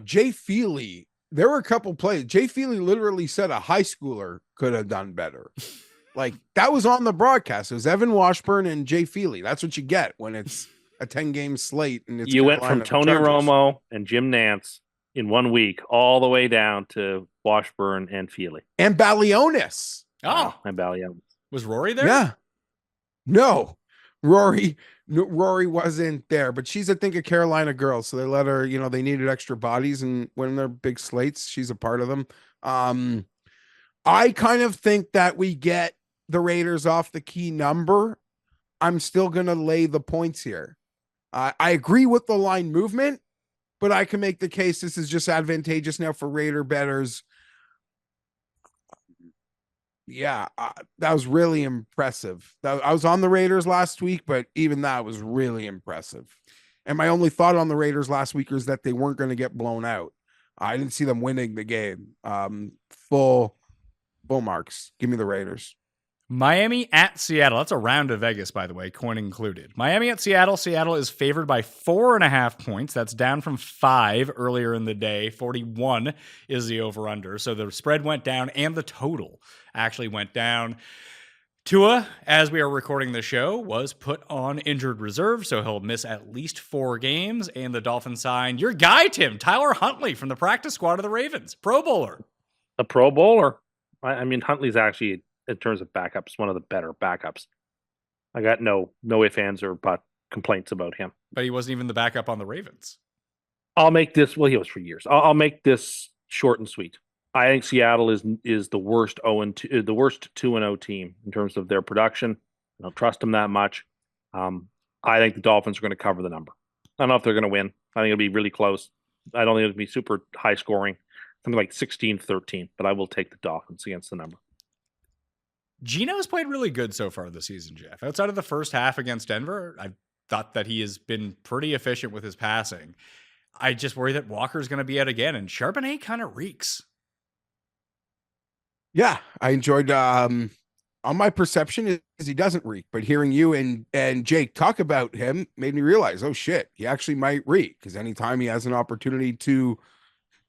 Jay Feely. There were a couple plays. Jay Feely literally said a high schooler could have done better. Like, that was on the broadcast. It was Evan Washburn and Jay Feely. That's what you get when it's a 10-game slate. And it's you went from Tony Romo and Jim Nantz in 1 week all the way down to Washburn and Feely. And Balionis. Oh. And Balionis. Was Rory there? Yeah. No. Rory wasn't there, but she's, I think, a Carolina girl. So they let her, they needed extra bodies, and when they're big slates, she's a part of them. I kind of think that we get the Raiders off the key number. I'm still going to lay the points here. I agree with the line movement, but I can make the case this is just advantageous now for Raider bettors. Yeah, that was really impressive. I was on the Raiders last week, but even that was really impressive. And my only thought on the Raiders last week is that they weren't going to get blown out. I didn't see them winning the game. Full marks. Give me the Raiders. Miami at Seattle. That's a round of Vegas, by the way, coin included. Miami at Seattle. Seattle is favored by 4.5 points. That's down from 5 earlier in the day. 41 is the over-under. So the spread went down and the total actually went down. Tua, as we are recording the show, was put on injured reserve, so he'll miss at least 4 games. And the Dolphins signed your guy, Tim, Tyler Huntley from the practice squad of the Ravens. Pro Bowler. A Pro Bowler. I mean, Huntley's actually, in terms of backups, one of the better backups. I got no ifs, ands, or but complaints about him. But he wasn't even the backup on the Ravens. I'll make this. Well, he was for years. I'll make this short and sweet. I think Seattle is the worst 2-0 team in terms of their production. I don't trust them that much. I think the Dolphins are going to cover the number. I don't know if they're going to win. I think it'll be really close. I don't think it'll be super high scoring, something like 16-13. But I will take the Dolphins against the number. Geno's played really good so far this season, Geoff. Outside of the first half against Denver, I thought that he has been pretty efficient with his passing. I just worry that Walker's going to be out again, and Charbonnet kind of reeks. Yeah, I enjoyed on my perception is he doesn't reek, but hearing you and Jake talk about him made me realize, oh shit, he actually might reek, because anytime he has an opportunity to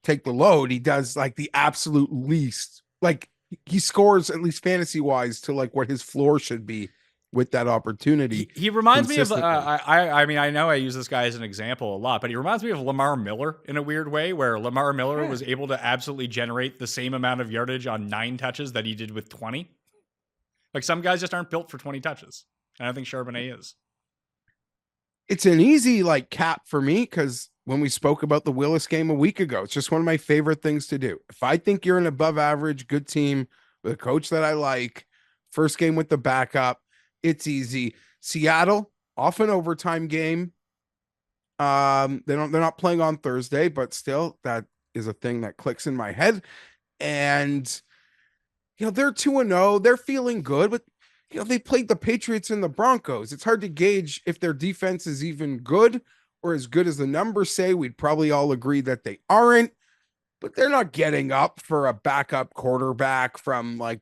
take the load, he does like the absolute least. Like he scores, at least fantasy wise, to like what his floor should be with that opportunity. He reminds me of I mean, I know I use this guy as an example a lot, but he reminds me of Lamar Miller in a weird way, where Lamar Miller was able to absolutely generate the same amount of yardage on 9 touches that he did with 20. Like some guys just aren't built for 20 touches. And I think Charbonnet is. It's an easy like cap for me, because when we spoke about the Willis game a week ago, it's just one of my favorite things to do. If I think you're an above average good team with a coach that I like, first game with the backup, it's easy. Seattle, off an overtime game. They're not playing on Thursday, but still, that is a thing that clicks in my head. And they're 2-0. They're feeling good, but they played the Patriots and the Broncos. It's hard to gauge if their defense is even good or as good as the numbers say. We'd probably all agree that they aren't, but they're not getting up for a backup quarterback from like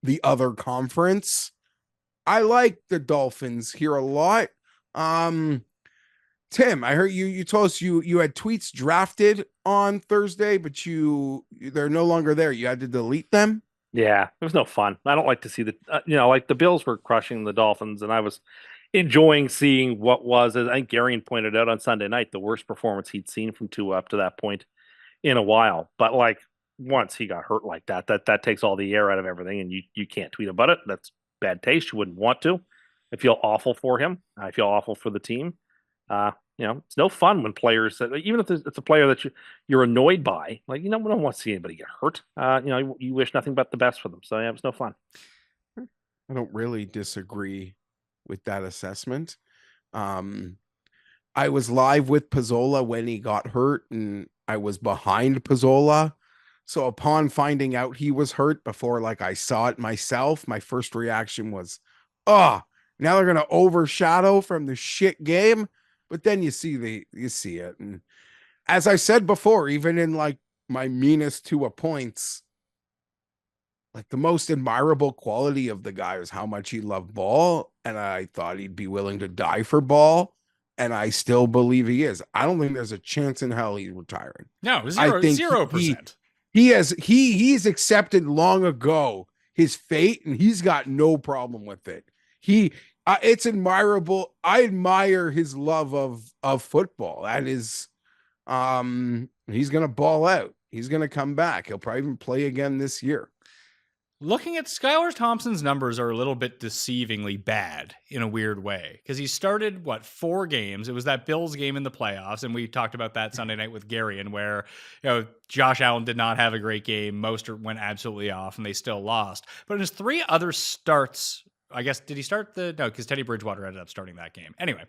the other conference. I like the Dolphins here a lot. Tim, I heard you told us you had tweets drafted on Thursday, but they're no longer there. You had to delete them. Yeah, it was no fun. I don't like to see like the Bills were crushing the Dolphins, and I was enjoying seeing what was, as I think Garion pointed out on Sunday night, the worst performance he'd seen from Tua up to that point in a while. But like once he got hurt like that takes all the air out of everything, and you can't tweet about it. That's bad taste. You wouldn't want to. I feel awful for him. I feel awful for the team. It's no fun when players, even if it's a player that you're annoyed by, like, we don't want to see anybody get hurt. You wish nothing but the best for them. So yeah, it was no fun. I don't really disagree with that assessment. I was live with Pizzola when he got hurt, and I was behind Pizzola. So upon finding out he was hurt before, like, I saw it myself, my first reaction was, now they're going to overshadow from the shit game. But then you see it. And as I said before, even in like my meanest Tua points, like the most admirable quality of the guy was how much he loved ball. And I thought he'd be willing to die for ball. And I still believe he is. I don't think there's a chance in hell he's retiring. No, 0%. He's accepted long ago his fate, and he's got no problem with it. It's admirable. I admire his love of football. That is, he's going to ball out. He's going to come back. He'll probably even play again this year. Looking at Skylar Thompson's numbers are a little bit deceivingly bad in a weird way, because he started 4 games. It was that Bills game in the playoffs, and we talked about that Sunday night with Garion, where Josh Allen did not have a great game. Mostert went absolutely off, and they still lost. But in his 3 other starts, I guess, did he start no, because Teddy Bridgewater ended up starting that game. Anyway,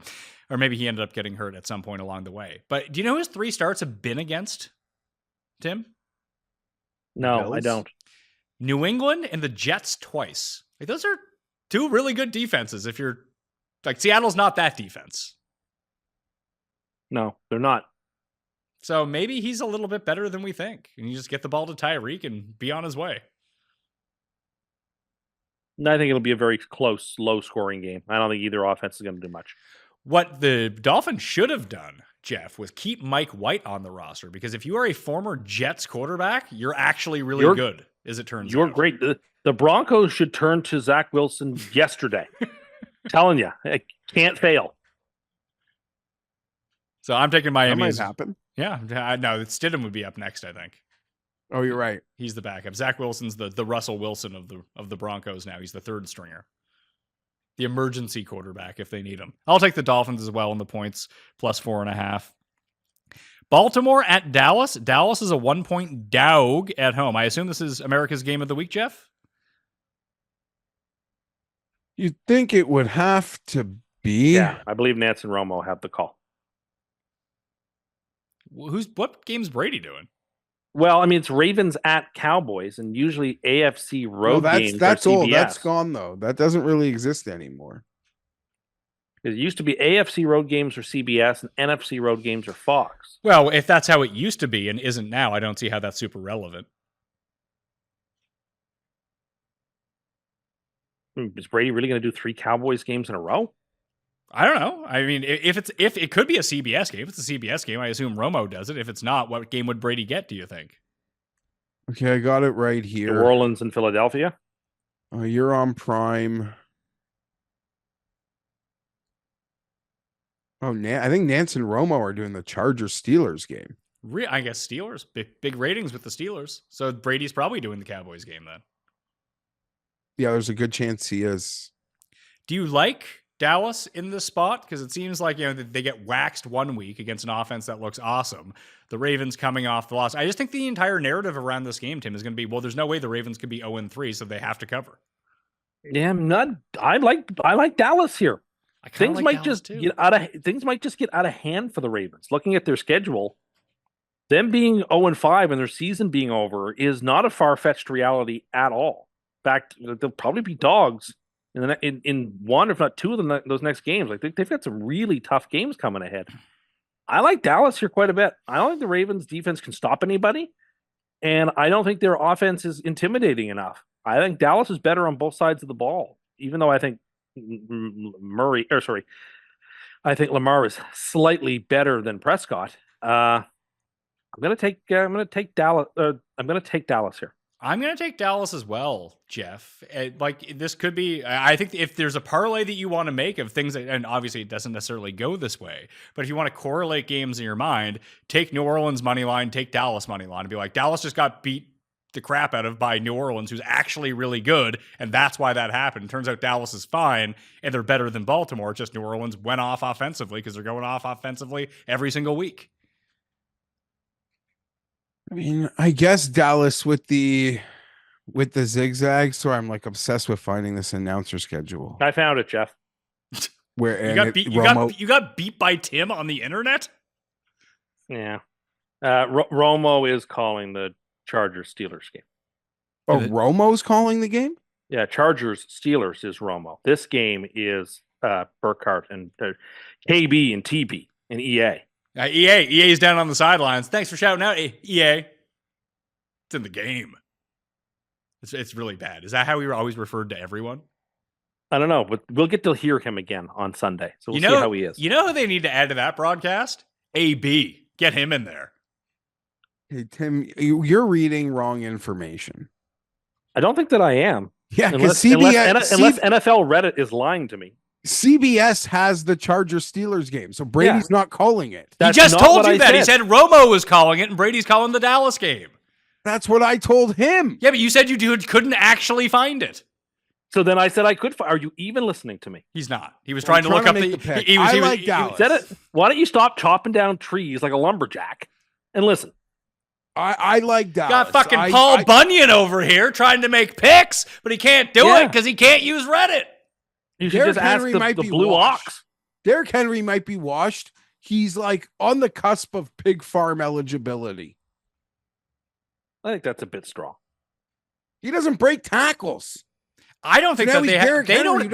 or maybe he ended up getting hurt at some point along the way. But do you know who his 3 starts have been against, Tim? No, Bills? I don't. New England and the Jets twice. Like, those are 2 really good defenses. If you're like, Seattle's not that defense. No, they're not. So maybe he's a little bit better than we think. And you just get the ball to Tyreek and be on his way. I think it'll be a very close, low-scoring game. I don't think either offense is going to do much. What the Dolphins should have done, Geoff, was keep Mike White on the roster, because if you are a former Jets quarterback, you're actually really good, as it turns out. You're great. The Broncos should turn to Zach Wilson yesterday. Telling you, it can't fail. So I'm taking Miami. That might happen. Yeah, no, Stidham would be up next, I think. Oh, you're right. He's the backup. Zach Wilson's the Russell Wilson of the Broncos now. He's the third stringer. The emergency quarterback if they need him. I'll take the Dolphins as well in the points, plus 4.5. Baltimore at Dallas. Dallas is a 1-point dog at home. I assume this is America's game of the week, Geoff? You'd think it would have to be. Yeah, I believe Nance and Romo have the call. What game's Brady doing? Well, I mean, it's Ravens at Cowboys, and usually AFC road games that's are CBS. old. That's gone, though. That doesn't really exist anymore. It used to be AFC road games are CBS, and NFC road games are Fox. Well, if that's how it used to be and isn't now, I don't see how that's super relevant. Is Brady really going to do 3 Cowboys games in a row? I don't know. I mean, if it could be a CBS game. If it's a CBS game, I assume Romo does it. If it's not, what game would Brady get, do you think? Okay, I got it right here. New Orleans and Philadelphia? You're on Prime. Oh, I think Nance and Romo are doing the Chargers-Steelers game. I guess Steelers. Big ratings with the Steelers. So Brady's probably doing the Cowboys game then. Yeah, there's a good chance he is. Do you like Dallas in this spot? Because it seems like, they get waxed one week against an offense that looks awesome. The Ravens coming off the loss. I just think the entire narrative around this game, Tim, is going to be, well, there's no way the Ravens could be 0-3, so they have to cover. Yeah, I like Dallas here. Things might just get out of hand for the Ravens. Looking at their schedule, them being 0-5 and their season being over is not a far-fetched reality at all. In fact, they'll probably be dogs in one, if not two of them, those next games. Like they've got some really tough games coming ahead. I like Dallas here quite a bit. I don't think the Ravens defense can stop anybody, and I don't think their offense is intimidating enough. I think Dallas is better on both sides of the ball, even though I think I think Lamar is slightly better than Prescott. I'm going to take Dallas. I'm going to take Dallas here. I'm going to take Dallas as well, Geoff. This could be, I think if there's a parlay that you want to make of things, and obviously it doesn't necessarily go this way, but if you want to correlate games in your mind, take New Orleans money line, take Dallas money line, and be like, Dallas just got beat the crap out of by New Orleans, who's actually really good, and that's why that happened. Turns out Dallas is fine, and they're better than Baltimore. Just New Orleans went off offensively because they're going off offensively every single week. I mean, I guess Dallas with the zigzag. So I'm like obsessed with finding this announcer schedule. I found it, Geoff. Where you got beat by Tim on the internet? Yeah. Romo is calling the Chargers-Steelers game. Oh, Romo's calling the game? Yeah, Chargers-Steelers is Romo. This game is Burkhardt and KB and TB and EA. EA's down on the sidelines. Thanks for shouting out, EA. It's in the game. It's really bad. Is that how we were always referred to everyone? I don't know, but we'll get to hear him again on Sunday. So we'll see how he is. You know who they need to add to that broadcast? AB. Get him in there. Hey, Tim, you're reading wrong information. I don't think that I am. Yeah, unless NFL Reddit is lying to me. CBS has the Chargers-Steelers game, so Brady's not calling it. He just told you that. He said Romo was calling it, and Brady's calling the Dallas game. That's what I told him. Yeah, but you said you couldn't actually find it. So then I said I could. Are you even listening to me? He's not. He was trying to look up the pick. He said it. Why don't you stop chopping down trees like a lumberjack and listen? I like Dallas. Got fucking Paul Bunyan over here trying to make picks, but he can't do it because he can't use Reddit. You should just ask the Blue Ox. Derrick Henry might be washed. He's like on the cusp of pig farm eligibility. I think that's a bit strong. He doesn't break tackles. I don't think that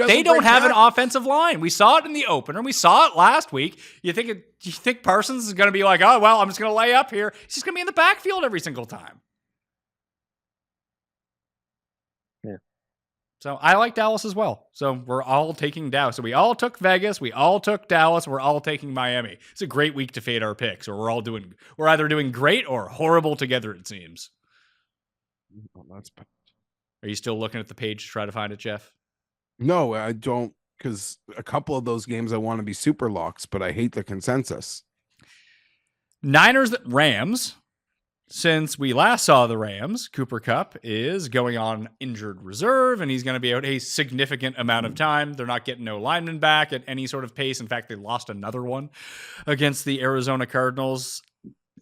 they don't have an offensive line. We saw it in the opener. We saw it last week. You think Parsons is going to be like, oh, well, I'm just going to lay up here. He's just going to be in the backfield every single time. Yeah. So I like Dallas as well. So we're all taking Dallas. So we all took Vegas. We all took Dallas. We're all taking Miami. It's a great week to fade our picks, or we're either doing great or horrible together, it seems. Oh, that's bad. Are you still looking at the page to try to find it, Geoff? No, I don't, because a couple of those games I want to be super locks, but I hate the consensus. Niners, Rams. Since we last saw the Rams, Cooper Kupp is going on injured reserve, and he's going to be out a significant amount of time. They're not getting no linemen back at any sort of pace. In fact, they lost another one against the Arizona Cardinals.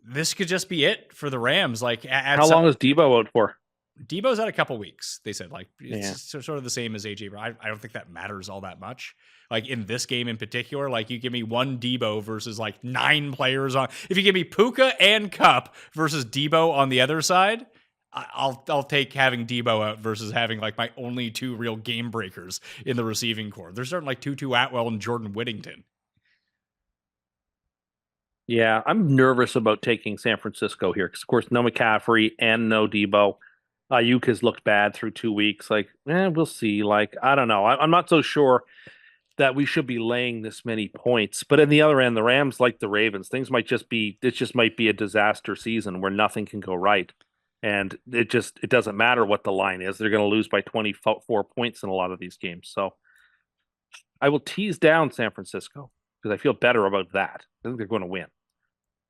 This could just be it for the Rams. Like, how long is Debo out for? Debo's out a couple weeks. They said, like, it's sort of the same as AJ Brown. I don't think that matters all that much. Like in this game in particular, like you give me one Debo versus like 9 players on. If you give me Puka and Kupp versus Debo on the other side, I'll take having Debo out versus having like my only 2 real game breakers in the receiving core. They're starting like Tutu Atwell and Jordan Whittington. Yeah, I'm nervous about taking San Francisco here because, of course, no McCaffrey and no Debo. Ayuk has looked bad through 2 weeks. Like, we'll see. Like, I don't know. I'm not so sure that we should be laying this many points. But on the other end, the Rams, like the Ravens, it just might be a disaster season where nothing can go right. And it doesn't matter what the line is. They're going to lose by 24 points in a lot of these games. So I will tease down San Francisco because I feel better about that. I think they're going to win.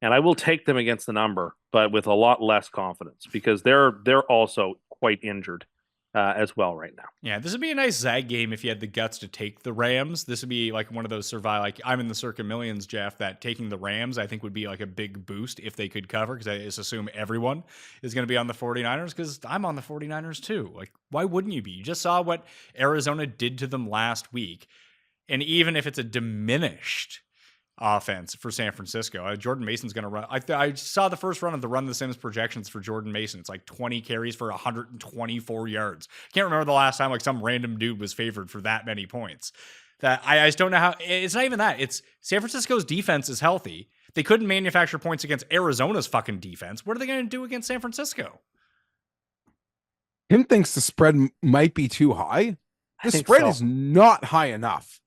And I will take them against the number, but with a lot less confidence because they're also quite injured as well right now. Yeah, this would be a nice Zag game if you had the guts to take the Rams. This would be like one of those survive. Like I'm in the Circa Millions, Geoff, that taking the Rams I think would be like a big boost if they could cover, because I just assume everyone is going to be on the 49ers because I'm on the 49ers too. Like, why wouldn't you be? You just saw what Arizona did to them last week. And even if it's a diminished offense for San Francisco, Jordan Mason's going to run. I saw the first run of the Run the Sims projections for Jordan Mason. It's like 20 carries for 124 yards. Can't remember the last time like some random dude was favored for that many points. That I just don't know how. It's not even that. It's San Francisco's defense is healthy. They couldn't manufacture points against Arizona's fucking defense. What are they going to do against San Francisco? Tim thinks the spread might be too high. The spread is not high enough.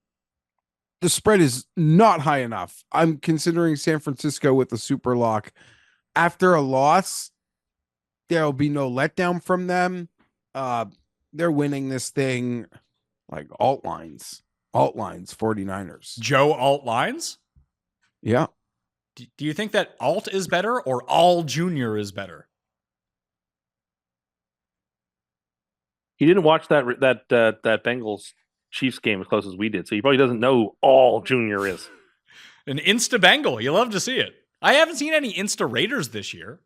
The spread is not high enough. I'm considering San Francisco with the super lock. After a loss, there'll be no letdown from them. They're winning this thing like alt lines, 49ers. Joe alt lines? Yeah. Do you think that alt is better or all junior is better? He didn't watch that Bengals Chiefs game as close as we did, so he probably doesn't know who all junior is. An Insta Bengal. You love to see it. I haven't seen any Insta Raiders this year.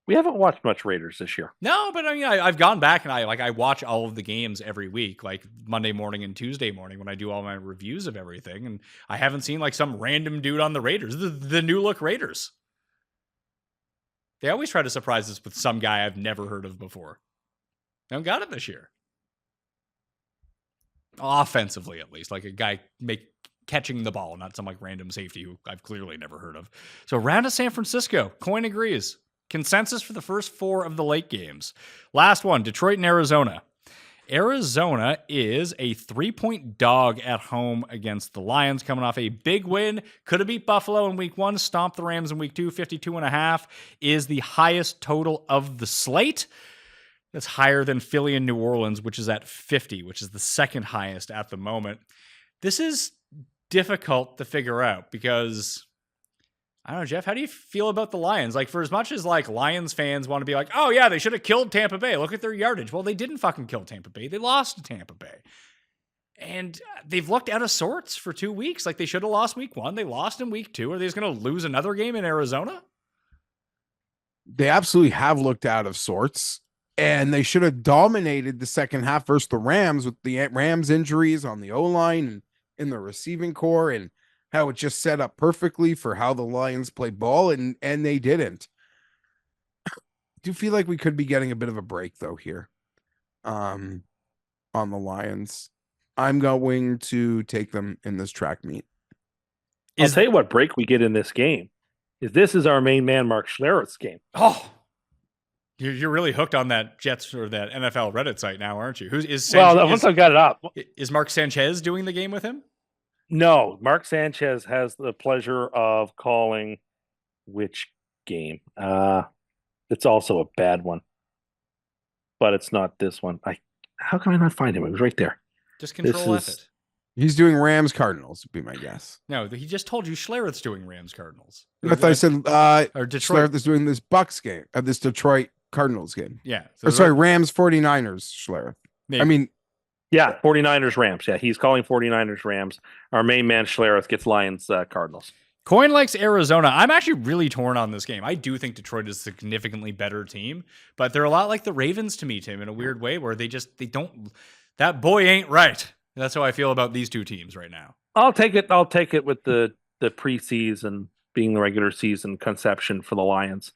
We haven't watched much Raiders this year. No, but I mean, I've gone back and I watch all of the games every week, like Monday morning and Tuesday morning when I do all my reviews of everything, and I haven't seen like some random dude on the Raiders, the new look Raiders. They always try to surprise us with some guy I've never heard of before. I haven't got it this year. Offensively, at least, like a guy catching the ball, not some like random safety who I've clearly never heard of. So round to San Francisco. Coin agrees. Consensus for the first 4 of the late games. Last one, Detroit and Arizona. Arizona is a 3-point dog at home against the Lions, coming off a big win. Could have beat Buffalo in week 1, stomped the Rams in week 2. 52.5 is the highest total of the slate. That's higher than Philly and New Orleans, which is at 50, which is the second highest at the moment. This is difficult to figure out because, I don't know, Geoff, how do you feel about the Lions? Like, for as much as like Lions fans want to be like, oh yeah, they should have killed Tampa Bay. Look at their yardage. Well, they didn't fucking kill Tampa Bay. They lost to Tampa Bay. And they've looked out of sorts for 2 weeks. Like, they should have lost week 1. They lost in week 2. Are they just going to lose another game in Arizona? They absolutely have looked out of sorts. And they should have dominated the second half versus the Rams with the Rams injuries on the O-line and in the receiving core and how it just set up perfectly for how the Lions played ball, and they didn't. I do feel like we could be getting a bit of a break, though, here on the Lions. I'm going to take them in this track meet. I'll tell you what break we get in this game. This is our main man, Mark Schlereth's game. Oh, You're really hooked on that Jets or that NFL Reddit site now, aren't you? Once I've got it up. Is Mark Sanchez doing the game with him? No, Mark Sanchez has the pleasure of calling which game? It's also a bad one, but it's not this one. How can I not find him? It was right there. Just control F it. He's doing Rams Cardinals, would be my guess. No, he just told you Schlereth's doing Rams Cardinals. I thought I said or Detroit. Schlereth is doing this Bucks game, this Detroit Cardinals game. Yeah. Sorry, Rams 49ers Schlereth. Maybe. I mean, yeah, 49ers Rams. Yeah, he's calling 49ers Rams. Our main man Schlereth gets Lions Cardinals. Coin likes Arizona. I'm actually really torn on this game. I do think Detroit is a significantly better team, but they're a lot like the Ravens to me, Tim, in a weird way where they don't. That boy ain't right. That's how I feel about these two teams right now. I'll take it with the preseason being the regular season conception for the Lions.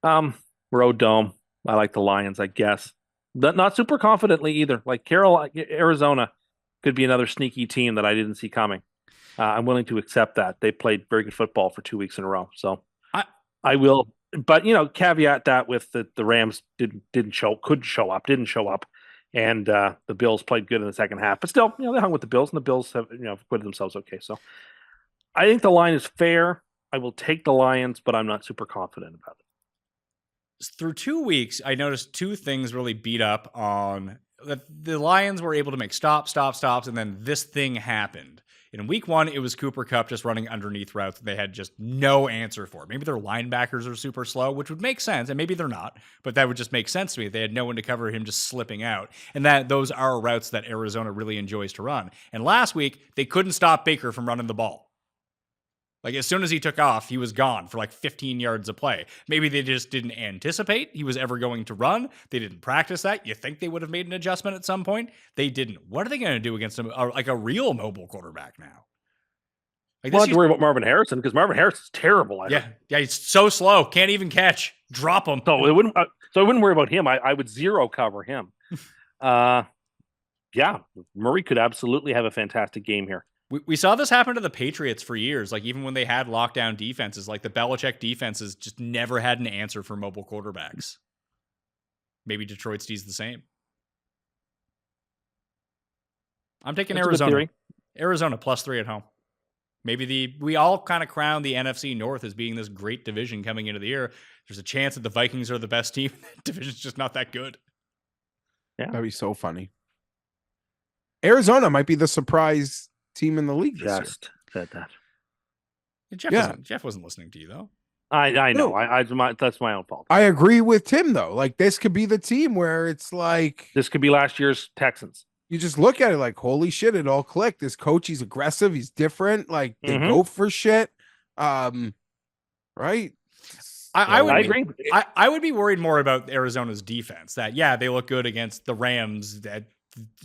Road dome. I like the Lions, I guess. Not super confidently either. Like Arizona could be another sneaky team that I didn't see coming. I'm willing to accept that. They played very good football for 2 weeks in a row. So I will, but caveat that with the Rams didn't show up. And the Bills played good in the second half, but still, they hung with the Bills, and the Bills have acquitted themselves okay. So I think the line is fair. I will take the Lions, but I'm not super confident about it. Through 2 weeks, I noticed two things really beat up on that. The Lions were able to make stops, and then this thing happened. In week 1, it was Cooper Kupp just running underneath routes that they had just no answer for. Maybe their linebackers are super slow, which would make sense, and maybe they're not, but that would just make sense to me if they had no one to cover him just slipping out. And that those are routes that Arizona really enjoys to run. And last week, they couldn't stop Baker from running the ball. Like, as soon as he took off, he was gone for like 15 yards of play. Maybe they just didn't anticipate he was ever going to run. They didn't practice that. You think they would have made an adjustment at some point? They didn't. What are they going to do against a real mobile quarterback now? Like, well, I have to worry about Marvin Harrison because Marvin Harrison's terrible. Yeah, he's so slow. Can't even catch. Drop him. So I wouldn't worry about him. I would zero cover him. Yeah, Murray could absolutely have a fantastic game here. We saw this happen to the Patriots for years. Like, even when they had lockdown defenses, like the Belichick defenses just never had an answer for mobile quarterbacks. Maybe Detroit sees the same. I'm taking Arizona. Arizona +3 at home. Maybe we all kind of crown the NFC North as being this great division coming into the year. There's a chance that the Vikings are the best team. The division's just not that good. Yeah, that'd be so funny. Arizona might be the surprise team in the league this year. Said that. Geoff wasn't listening to you though. I know. No. That's my own fault. I agree with Tim though. Like, this could be the team where it's like this could be last year's Texans. You just look at it like, holy shit, it all clicked. This coach, he's aggressive, he's different. Like, they go for shit. Right? I would agree. I would be worried more about Arizona's defense. That they look good against the Rams. That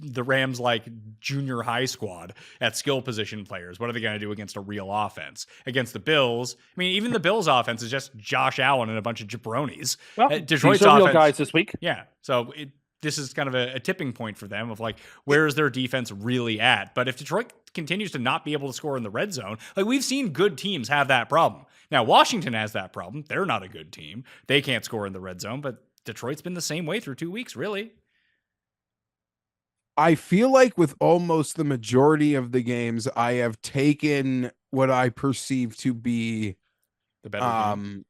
the Rams like junior high squad at skill position players. What are they going to do against a real offense? Against the Bills? I mean, even the Bills offense is just Josh Allen and a bunch of jabronis. Well, Detroit's real offense, guys this week. Yeah, so this is kind of a tipping point for them of like, where is their defense really at? But if Detroit continues to not be able to score in the red zone, like we've seen good teams have that problem. Now, Washington has that problem. They're not a good team. They can't score in the red zone, but Detroit's been the same way through 2 weeks, really. I feel like with almost the majority of the games, I have taken what I perceive to be the better game.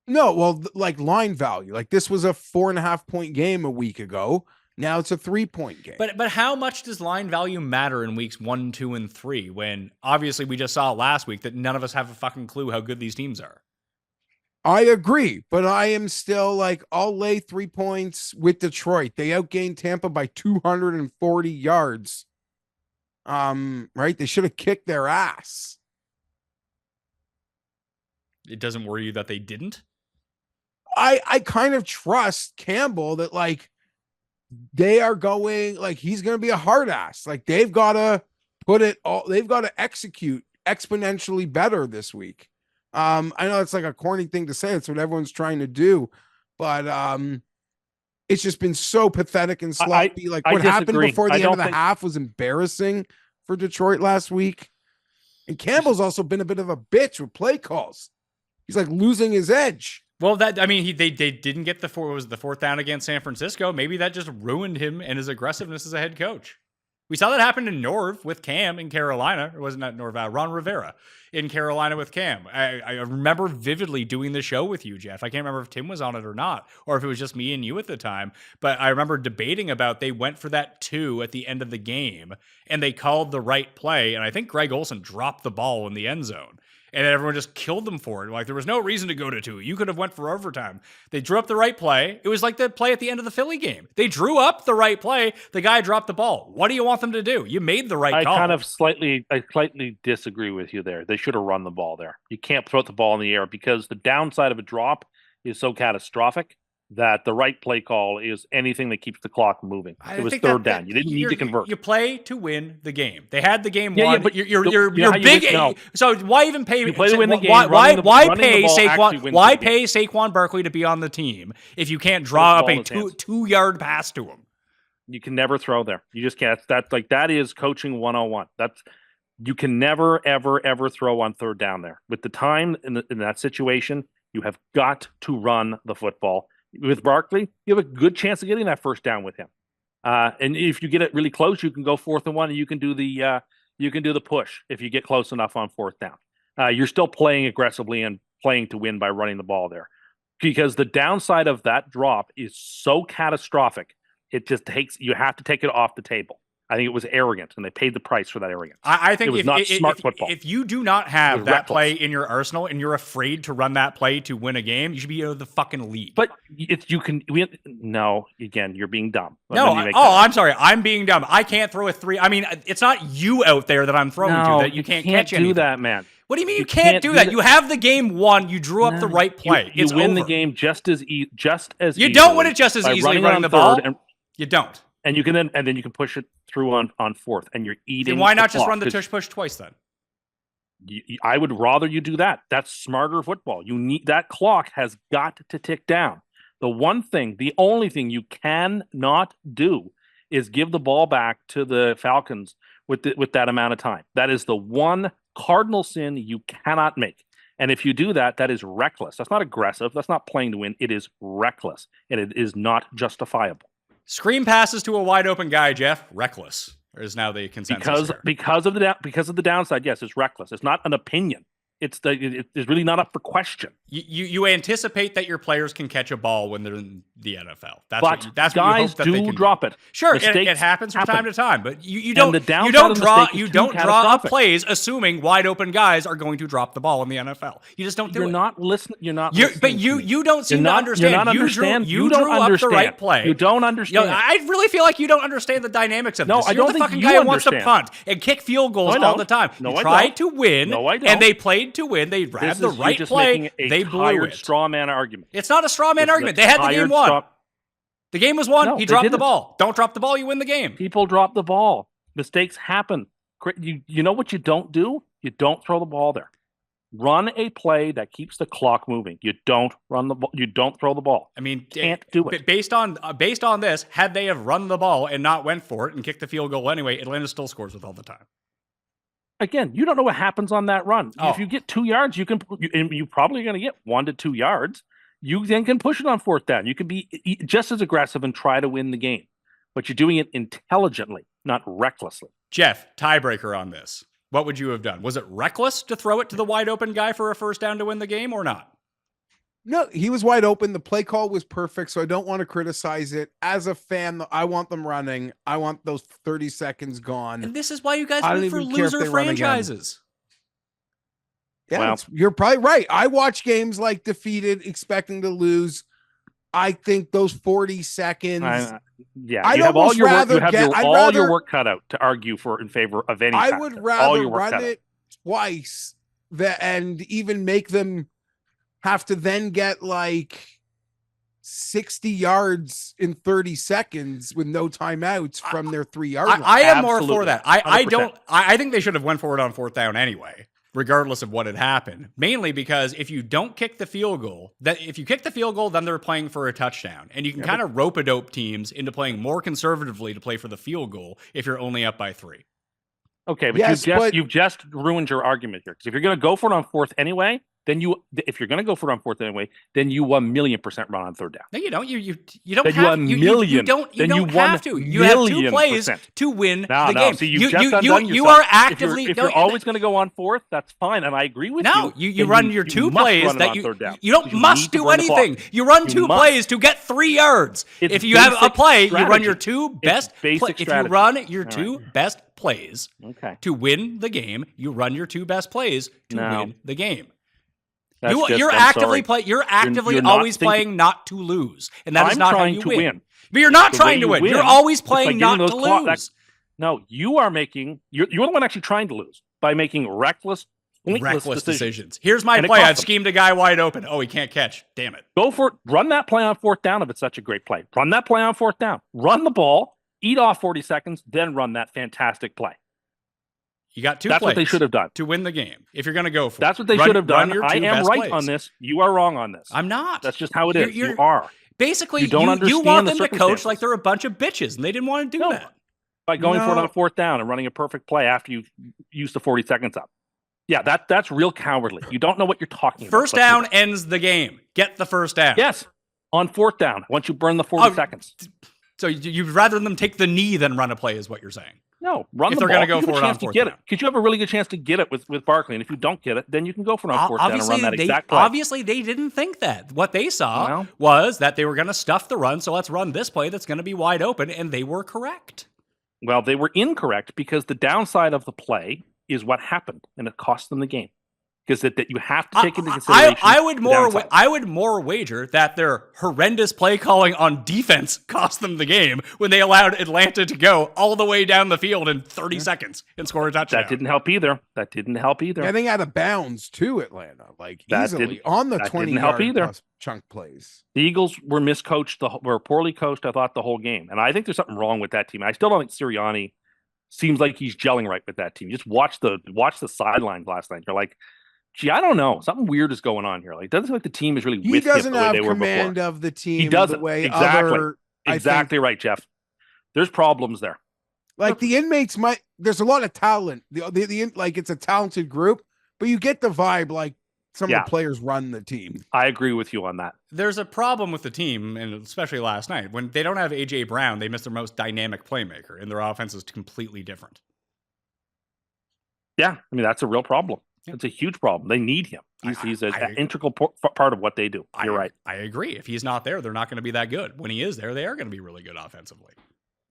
No, well, like line value. Like, this was a 4.5 point game a week ago. Now it's a 3-point game. But how much does line value matter in weeks 1, 2, and 3 when obviously we just saw last week that none of us have a fucking clue how good these teams are? I agree, but I am still like, I'll lay 3 points with Detroit. They outgained Tampa by 240 yards. Right? They should have kicked their ass. It doesn't worry you that they didn't? I kind of trust Campbell that like they are going, like, he's going to be a hard ass. Like, they've got to they've got to execute exponentially better this week. I know it's like a corny thing to say. It's what everyone's trying to do, but it's just been so pathetic and sloppy. Like, what happened before the end of the half was embarrassing for Detroit last week. And Campbell's also been a bit of a bitch with play calls. He's like losing his edge. Well, they didn't get the fourth down against San Francisco. Maybe that just ruined him and his aggressiveness as a head coach. We saw that happen in Norv with Cam in Carolina. Or wasn't that Norv? Ron Rivera in Carolina with Cam. I remember vividly doing the show with you, Geoff. I can't remember if Tim was on it or not, or if it was just me and you at the time. But I remember debating about they went for that 2 at the end of the game, and they called the right play. And I think Greg Olsen dropped the ball in the end zone. And then everyone just killed them for it. Like, there was no reason to go to 2. You could have went for overtime. They drew up the right play. It was like the play at the end of the Philly game. They drew up the right play. The guy dropped the ball. What do you want them to do? You made the right call. I slightly disagree with you there. They should have run the ball there. You can't throw the ball in the air because the downside of a drop is so catastrophic that the right play call is anything that keeps the clock moving. It was third down. You didn't need to convert. You play to win the game. They had the game won. Yeah, but you're big. So why even pay? You play to win the game. Why pay Saquon? Why pay Saquon Barkley to be on the team if you can't draw up a 2-yard pass to him? You can never throw there. You just can't. That is coaching 101. You can never ever throw on third down there. With the time in that situation, you have got to run the football. With Barkley, you have a good chance of getting that first down with him. And if you get it really close, you can go 4th and 1, and you can do the push if you get close enough on 4th down. You're still playing aggressively and playing to win by running the ball there, because the downside of that drop is so catastrophic. It just you have to take it off the table. I think it was arrogant, and they paid the price for that arrogance. I think it was not smart football. If you do not have that play in your arsenal and you're afraid to run that play to win a game, you should be out of the fucking league. But again, you're being dumb. I'm sorry. I'm being dumb. I can't throw a 3. I mean, it's not you out there that I'm throwing to that you can't catch anything. Do that, man. What do you mean you can't do that? You have the game won. You drew up the right play. You win over. The game just as you easily. Don't win it just as easily running the ball. You don't. And you can then you can push it through on 4th, and you're eating. Then why not just run the tush push twice then? I would rather you do that. That's smarter football. That clock has got to tick down. The only thing you cannot do is give the ball back to the Falcons with that amount of time. That is the one cardinal sin you cannot make. And if you do that, that is reckless. That's not aggressive. That's not playing to win. It is reckless, and it is not justifiable. Screen passes to a wide open guy, Geoff. Reckless. Or is now the consensus because of the downside. Yes, it's reckless. It's not an opinion. It's really not up for question. You anticipate that your players can catch a ball when they're in the NFL. That's guys what you hope that they can drop it. Sure, it happens from time to time, but you don't draw up plays assuming wide open guys are going to drop the ball in the NFL. You just don't do it. You're not listening. But you don't seem to understand. You drew up the right play. You don't understand. I really feel like you don't understand the dynamics of this. I don't You're the think fucking you guy who understand. wants to punt and kick field goals all the time. You tried to win, and they played to win. They had the right play. They blew it. Straw man argument. It's not a straw man argument. They had the game won. The game was won. He dropped the ball. Don't drop the ball. You win the game. People drop the ball. Mistakes happen. You know what you don't do? You don't throw the ball there. Run a play that keeps the clock moving. You don't run the ball. You don't throw the ball. I mean, can't do it. Based on this, had they have run the ball and not went for it and kicked the field goal anyway, Atlanta still scores with all the time. Again, you don't know what happens on that run. If you get 2 yards, you're probably going to get 1 to 2 yards. You then can push it on 4th down. You can be just as aggressive and try to win the game, but you're doing it intelligently, not recklessly. Geoff, tiebreaker on this. What would you have done? Was it reckless to throw it to the wide open guy for a first down to win the game or not? No, he was wide open. The play call was perfect, so I don't want to criticize it. As a fan, I want them running. I want those 30 seconds gone. And this is why you guys root for loser franchises. Yeah, wow. You're probably right. I watch games like defeated, expecting to lose. I think those 40 seconds. You have all your work cut out to argue in favor of any. I would rather run it twice and even make them have to then get like 60 yards in 30 seconds with no timeouts from their 3-yard line. I am more for that. I think they should have went for it on 4th down anyway, regardless of what had happened. Mainly because if you don't kick the field goal, then they're playing for a touchdown. And you can kind of rope-a-dope teams into playing more conservatively to play for the field goal if you're only up by 3. Okay, but you've just ruined your argument here. Because if you're going to go for it on 4th anyway, then if you're going to go for it on fourth anyway, then you 1,000,000% run on third down. No, you don't. You don't Then have you you don't have to. You have 2 plays 1,000,000%. to win No, the game. so you've just undone you yourself. are actively. If you're always going to go on fourth, that's fine, and I agree with you. No, you run your 2 must plays run it that on third down. you don't You must need to do burn the clock. anything. You run You 2 must. plays to get 3 yards. It's If you have a basic play, you run strategy. your 2 best. basic If you strategy. run your All 2 best plays Okay. to win the game, you run your 2 best plays to No. win the game. That's You're I'm actively sorry. You're actively you're not always thinking- playing not to lose, and that is I'm not how trying you to win. win. But you're not The trying way to you win. win You're always is by playing giving not those to clock- lose. No, you are making. You're the one actually trying to lose by making reckless decisions. Here's my And it play. cost I've them. schemed a guy wide open. Oh, he can't catch. Damn it. Go for it. Run that play on fourth down if it's such a great play. Run that play on fourth down. Run the ball. Eat off 40 seconds. Then run that fantastic play. You got 2 That's plays what they should have done. to win the game. If you're going to go for That's it. what they Run- should have run done. your I 2 am best right plays. on this. You are wrong on this. I'm not. That's just how it is. You're- You are. Basically, You don't you understand want the them to coach circumstances. like they're a bunch of bitches, and they didn't want to do No. that. By going for it No. on fourth down and running a perfect play after you use the 40 seconds up. Yeah, that's real cowardly. You don't know what you're talking First about. down ends the game. Get the first down. Yes. On fourth down, once you burn the 40 Oh, seconds. So you'd rather them take the knee than run a play, is what you're saying. No, run If the they're ball. gonna go You have a for it on chance to fourth get down. it. Because you have a really good chance to get it with Barkley. And if you don't get it, then you can go for it on fourth down and run that exact play. Obviously, they didn't think that. What they saw Well- was that they were going to stuff the run, so let's run this play that's going to be wide open, and they were correct. Well, they were incorrect because the downside of the play is what happened, and it cost them the game. Because that you have to take into consideration. I would the more downside. I would more wager that their horrendous play calling on defense cost them the game when they allowed Atlanta to go all the way down the field in 30 seconds and score a touchdown. That didn't help either. Getting out of bounds too, Atlanta, like That easily didn't- on the that 20 didn't help yard either. plus chunk plays. The Eagles were miscoached. Were poorly coached. I thought the whole game, and I think there's something wrong with that team. I still don't think Sirianni seems like he's gelling right with that team. Just watch the sidelines last night. You're like, gee, I don't know. Something weird is going on here. Like, it doesn't seem like the team is really He with him doesn't the way have they were command before. of the team He doesn't. the way Exactly. other. I think, Exactly right, Geoff. There's problems there. like the inmates might. There's a lot of talent. Like it's a talented group, but you get the vibe like some Yeah. of the players run the team. I agree with you on that. There's a problem with the team, and especially last night. When they don't have A.J. Brown, they miss their most dynamic playmaker, and their offense is completely different. Yeah, I mean that's a real problem. It's a huge problem. They need him. He's an integral part of what they do. You're right. I agree. If he's not there, they're not going to be that good. When he is there, they are going to be really good offensively.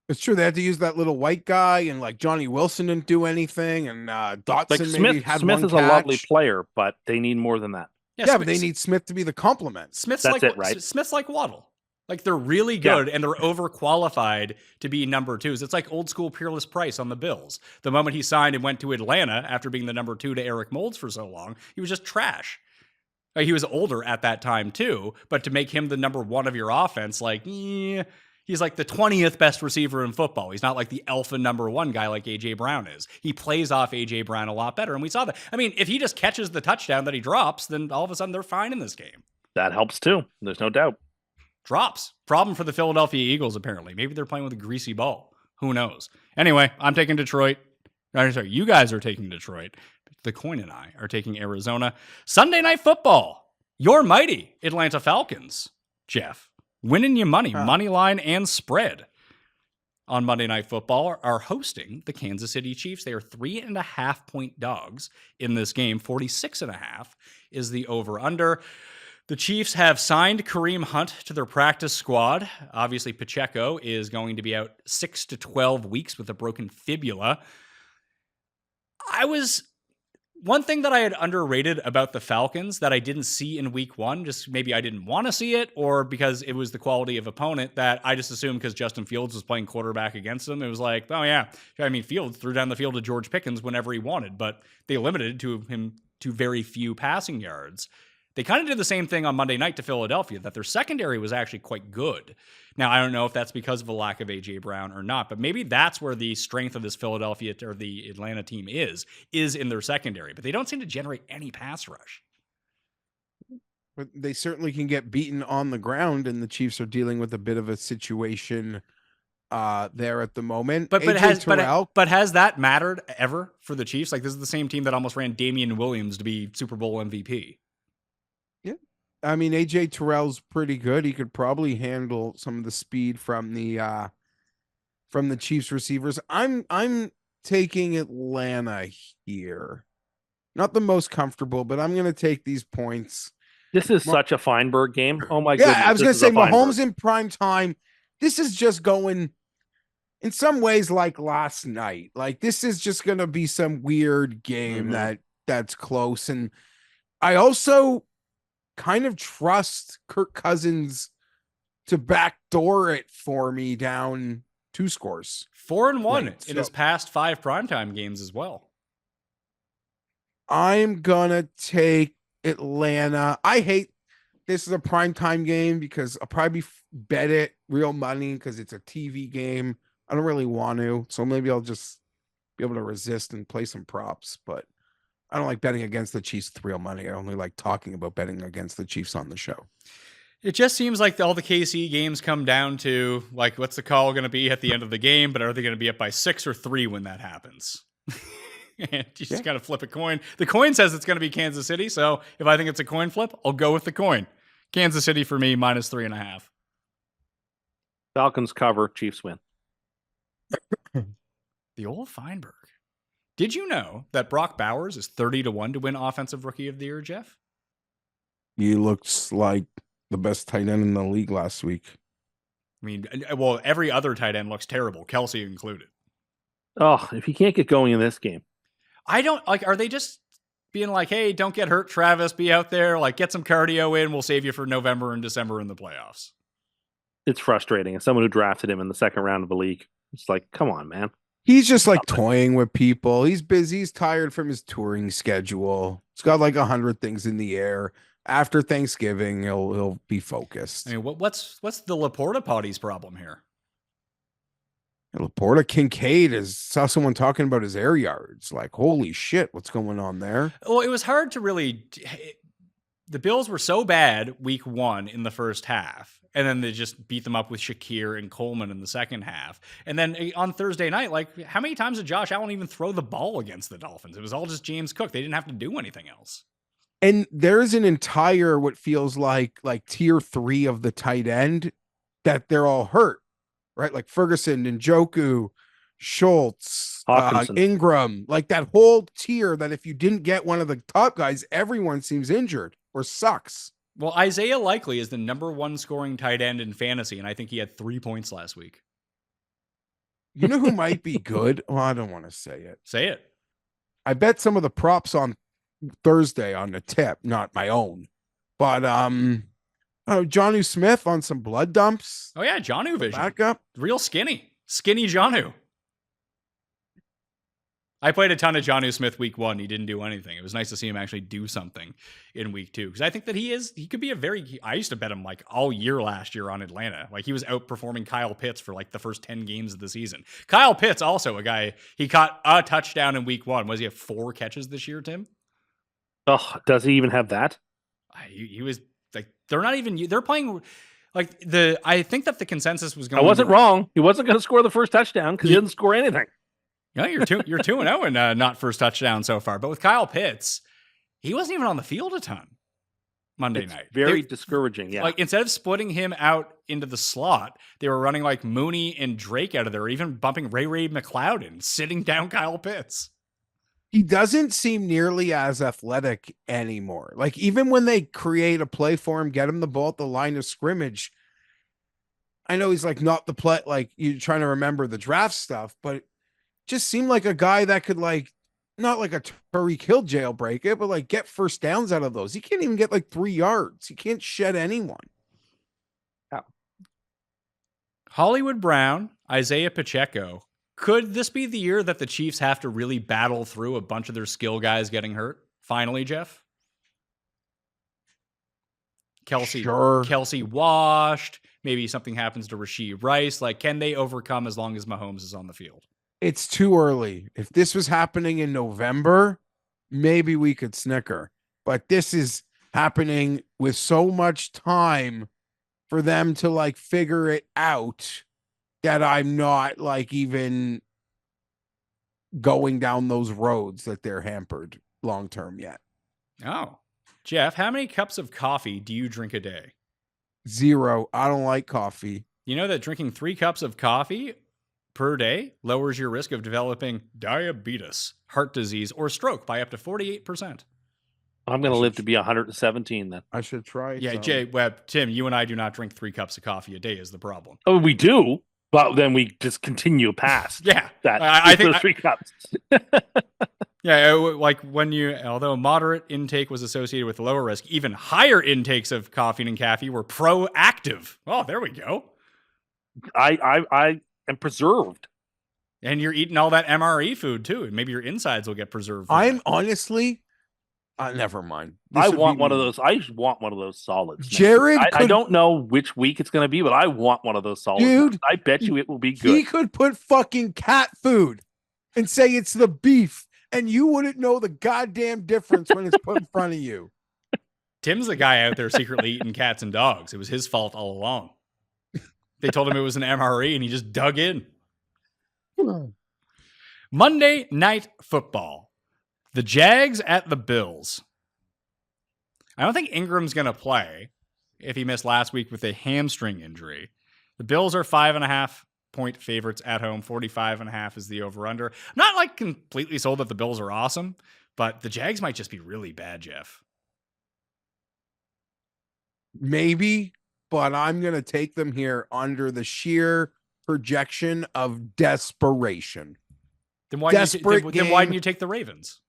It's true. They had to use that little white guy, and like Johnny Wilson didn't do anything, and Dotson Like maybe had Smith one is a lovely catch. player, but they need more than that. Yeah, but they need Smith to be the complement. Smith's That's like it, right? Smith's like Waddle. Like they're really good and they're overqualified to be number 2s. It's like old school Peerless Price on the Bills. The moment he signed and went to Atlanta after being the number 2 to Eric Moulds for so long, he was just trash. Like, he was older at that time too, but to make him the number 1 of your offense, like, he's like the 20th best receiver in football. He's not like the alpha number 1 guy like A.J. Brown is. He plays off A.J. Brown a lot better, and we saw that. I mean, if he just catches the touchdown that he drops, then all of a sudden they're fine in this game. That helps too. There's no doubt. Drops. Problem for the Philadelphia Eagles, apparently. Maybe they're playing with a greasy ball. Who knows? Anyway, I'm taking Detroit. I'm sorry, you guys are taking Detroit. The Coin and I are taking Arizona. Sunday Night Football. Your mighty Atlanta Falcons, Geoff. Winning you money, money line and spread. On Monday Night Football are hosting the Kansas City Chiefs. They are 3.5-point dogs in this game. 46.5 is the over-under. The Chiefs have signed Kareem Hunt to their practice squad. Obviously, Pacheco is going to be out 6 to 12 weeks with a broken fibula. One thing that I had underrated about the Falcons that I didn't see in week 1, just maybe I didn't want to see it, or because it was the quality of opponent that I just assumed because Justin Fields was playing quarterback against them. It was like, oh yeah, I mean, Fields threw down the field to George Pickens whenever he wanted, but they limited him to very few passing yards. They kind of did the same thing on Monday night to Philadelphia, that their secondary was actually quite good. Now, I don't know if that's because of a lack of A.J. Brown or not, but maybe that's where the strength of this Philadelphia or the Atlanta team is in their secondary. But they don't seem to generate any pass rush. But they certainly can get beaten on the ground, and the Chiefs are dealing with a bit of a situation there at the moment. But Terrell, has that mattered ever for the Chiefs? Like, this is the same team that almost ran Damian Williams to be Super Bowl MVP. I mean, AJ Terrell's pretty good. He could probably handle some of the speed from the Chiefs receivers. I'm taking Atlanta here. Not the most comfortable, but I'm going to take these points. This is such a Fienberg game. Oh my Yeah, goodness. I was this going to is say a Fienberg. Mahomes in prime time. This is just going in some ways like last night. Like this is just going to be some weird game that's close. And I also kind of trust Kirk Cousins to backdoor it for me down 2 scores. 4-1 in his past 5 primetime games as well. I'm gonna take Atlanta. I hate this is a primetime game because I'll probably bet it real money because it's a TV game. I don't really want to, so maybe I'll just be able to resist and play some props. But I don't like betting against the Chiefs with real money. I only like talking about betting against the Chiefs on the show. It just seems like all the KC games come down to, like, what's the call going to be at the end of the game, but are they going to be up by 6 or 3 when that happens? And you just got to flip a coin. The coin says it's going to be Kansas City, so if I think it's a coin flip, I'll go with the coin. Kansas City for me, -3.5. Falcons cover, Chiefs win. The old Fienberg. Did you know that Brock Bowers is 30-1 to win Offensive Rookie of the Year, Geoff? He looks like the best tight end in the league last week. I mean, well, every other tight end looks terrible, Kelsey included. Oh, if he can't get going in this game. I don't, like, are they just being like, hey, don't get hurt, Travis, be out there, like, get some cardio in, we'll save you for November and December in the playoffs? It's frustrating. As someone who drafted him in the second round of the league, it's like, come on, man. He's just like toying with people. He's busy. He's tired from his touring schedule. He's got like 100 things in the air. After Thanksgiving, he'll be focused. I mean, what's the Laporta Potty's problem here? Laporta Kincaid saw someone talking about his air yards. Like, holy shit, what's going on there? Well, it was hard to really. The Bills were so bad week 1 in the first half, and then they just beat them up with Shakir and Coleman in the second half. And then on Thursday night, like, how many times did Josh Allen even throw the ball against the Dolphins? It was all just James Cook. They didn't have to do anything else. And there's an entire what feels like tier 3 of the tight end that they're all hurt, right? Like Ferguson, Njoku, Schultz, Ingram, like that whole tier that if you didn't get one of the top guys, everyone seems injured or sucks. Well, Isaiah Likely is the #1 scoring tight end in fantasy, and I think he had 3 points last week. You know who might be good? Well, I don't want to say it. Say it. I bet some of the props on Thursday on the tip, not my own, but Jonnu Smith on some blood dumps. Oh yeah, Jonnu vision. Back up. Real skinny Jonnu. I played a ton of Jonnu Smith week 1. He didn't do anything. It was nice to see him actually do something in week 2. Because I think that he could be I used to bet him like all year last year on Atlanta. Like he was outperforming Kyle Pitts for like the first 10 games of the season. Kyle Pitts also a guy, he caught a touchdown in week 1. Was he have 4 catches this year, Tim? Oh, does he even have that? He was like, they're playing like I think that the consensus was going. I wasn't wrong. He wasn't going to score the first touchdown because he didn't score anything. Yeah, you're 2-0 and not first touchdown so far. But with Kyle Pitts, he wasn't even on the field a ton Monday night. Very discouraging. Yeah, like instead of splitting him out into the slot, they were running like Mooney and Drake out of there, even bumping Ray McLeod in, sitting down Kyle Pitts. He doesn't seem nearly as athletic anymore. Like even when they create a play for him, get him the ball at the line of scrimmage. I know he's like not the play, like you're trying to remember the draft stuff, but it just seemed like a guy that could like, not like a Tyreek Hill jailbreak it, but like get first downs out of those. He can't even get like 3 yards. He can't shed anyone. Yeah. Hollywood Brown, Isaiah Pacheco. Could this be the year that the Chiefs have to really battle through a bunch of their skill guys getting hurt? Finally, Geoff? Kelsey washed. Maybe something happens to Rashee Rice. Like, can they overcome as long as Mahomes is on the field? It's too early. If this was happening in November, maybe we could snicker. But this is happening with so much time for them to like figure it out that I'm not like even going down those roads that they're hampered long term yet. Oh, Geoff, how many cups of coffee do you drink a day? 0. I don't like coffee. You know that drinking 3 cups of coffee per day lowers your risk of developing diabetes, heart disease, or stroke by up to 48%. I'm going to live to be 117 then. I should try. Yeah, Tim, you and I do not drink 3 cups of coffee a day is the problem. Oh, we do, but then we just continue past Yeah, that. I think those 3 cups. Yeah, like although moderate intake was associated with lower risk, even higher intakes of caffeine and caffeine were proactive. Oh, there we go. I am preserved. And you're eating all that MRE food too, and maybe your insides will get preserved. I'm honestly, never mind. I want one of those. I just want one of those solids. Jared, I don't know which week it's going to be, but I want one of those solids. Dude, I bet you it will be good. He could put fucking cat food and say it's the beef, and you wouldn't know the goddamn difference when it's put in front of you. Tim's the guy out there secretly eating cats and dogs. It was his fault all along. They told him it was an MRE, and he just dug in. Monday Night Football. The Jags at the Bills. I don't think Ingram's going to play if he missed last week with a hamstring injury. The Bills are 5.5-point favorites at home. 45.5 is the over-under. I'm not like completely sold that the Bills are awesome, but the Jags might just be really bad, Geoff. Maybe, but I'm going to take them here under the sheer projection of desperation. Then why didn't you take the Ravens?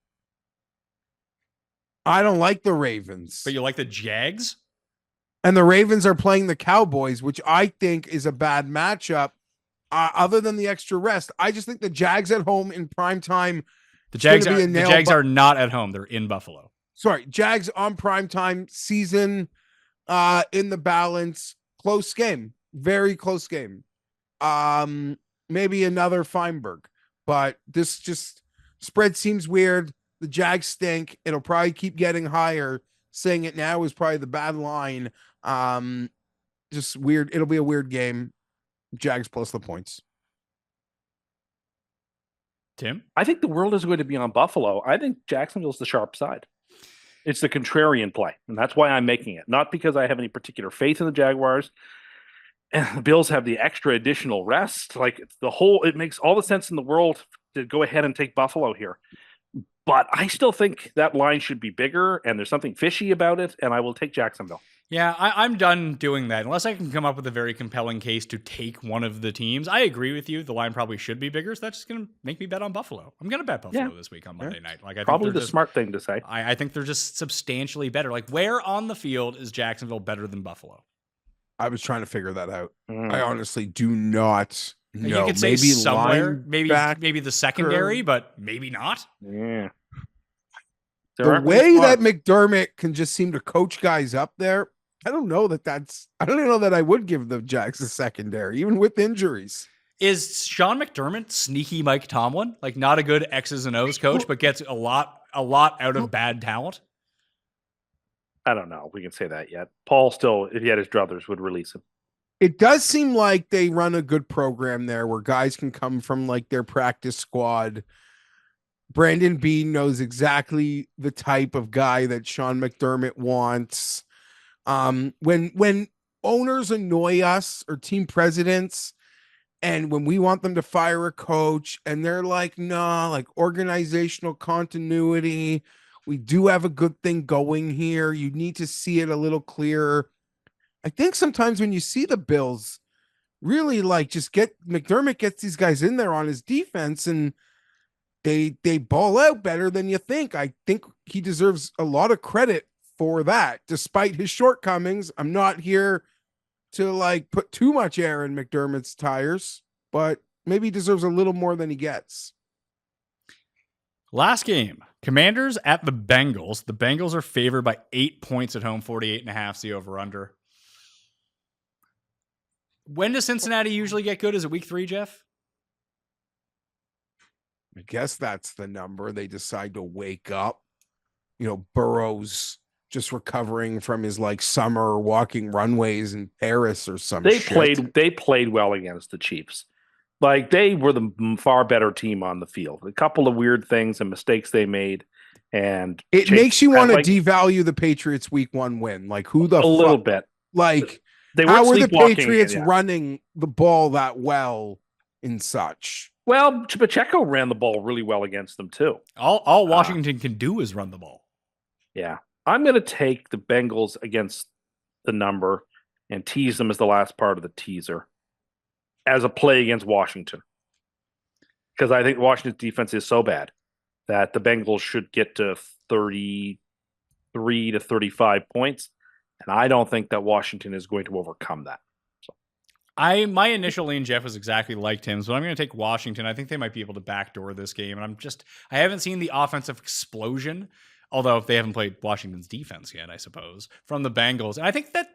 I don't like the Ravens. But you like the Jags? And the Ravens are playing the Cowboys, which I think is a bad matchup. Other than the extra rest, I just think the Jags at home in prime time. The Jags are not at home. They're in Buffalo. Sorry, Jags on prime time, season in the balance. Close game. Very close game. Maybe another Fienberg. But this just spread seems weird. The Jags stink. It'll probably keep getting higher. Saying it now is probably the bad line. Just weird. It'll be a weird game. Jags plus the points. Tim? I think the world is going to be on Buffalo. I think Jacksonville's the sharp side. It's the contrarian play, and that's why I'm making it. Not because I have any particular faith in the Jaguars. And the Bills have the extra additional rest. Like it makes all the sense in the world to go ahead and take Buffalo here. But I still think that line should be bigger, and there's something fishy about it, and I will take Jacksonville. Yeah, I'm done doing that. Unless I can come up with a very compelling case to take one of the teams. I agree with you. The line probably should be bigger, so that's just going to make me bet on Buffalo. I'm going to bet Buffalo this week on Monday night. Like, I probably think the smart thing to say. I think they're just substantially better. Like, where on the field is Jacksonville better than Buffalo? I was trying to figure that out. I honestly do not know. You could say maybe somewhere, maybe the secondary, but maybe not. Yeah. The way that McDermott can just seem to coach guys up there, I don't know that I don't even know that I would give the Jags a secondary, even with injuries. Is Sean McDermott sneaky Mike Tomlin? Like, not a good X's and O's coach, but gets a lot out of bad talent? I don't know if we can say that yet. Paul still, if he had his druthers, would release him. It does seem like they run a good program there where guys can come from like their practice squad. Brandon Beane knows exactly the type of guy that Sean McDermott wants. When owners annoy us or team presidents, and when we want them to fire a coach and they're like, no, like organizational continuity, we do have a good thing going here. You need to see it a little clearer. I think sometimes when you see the Bills really like just McDermott gets these guys in there on his defense and they ball out better than you think. I think he deserves a lot of credit for that, despite his shortcomings. I'm not here to like put too much air in McDermott's tires, but maybe he deserves a little more than he gets. Last game, Commanders at the Bengals. The Bengals are favored by 8 points at home, 48.5 the over-under. When does Cincinnati usually get good? Is it week 3, Geoff? I guess that's the number. They decide to wake up. You know, Burrow's just recovering from his like summer walking runways in Paris or something. They played well against the Chiefs. Like, they were the far better team on the field. A couple of weird things and mistakes they made, and It Chase makes you want to like, devalue the Patriots week 1 win. Like who the a little fuck? bit. Like They how weren't are the sleepwalking. Patriots Yeah. running the ball that well and such? Well, Pacheco ran the ball really well against them too. All Washington can do is run the ball. Yeah. I'm going to take the Bengals against the number and tease them as the last part of the teaser as a play against Washington. Because I think Washington's defense is so bad that the Bengals should get to 33 to 35 points. And I don't think that Washington is going to overcome that. My initial lean, Geoff, was exactly like Tim's, but I'm going to take Washington. I think they might be able to backdoor this game. And I haven't seen the offensive explosion, although they haven't played Washington's defense yet, I suppose, from the Bengals. And I think that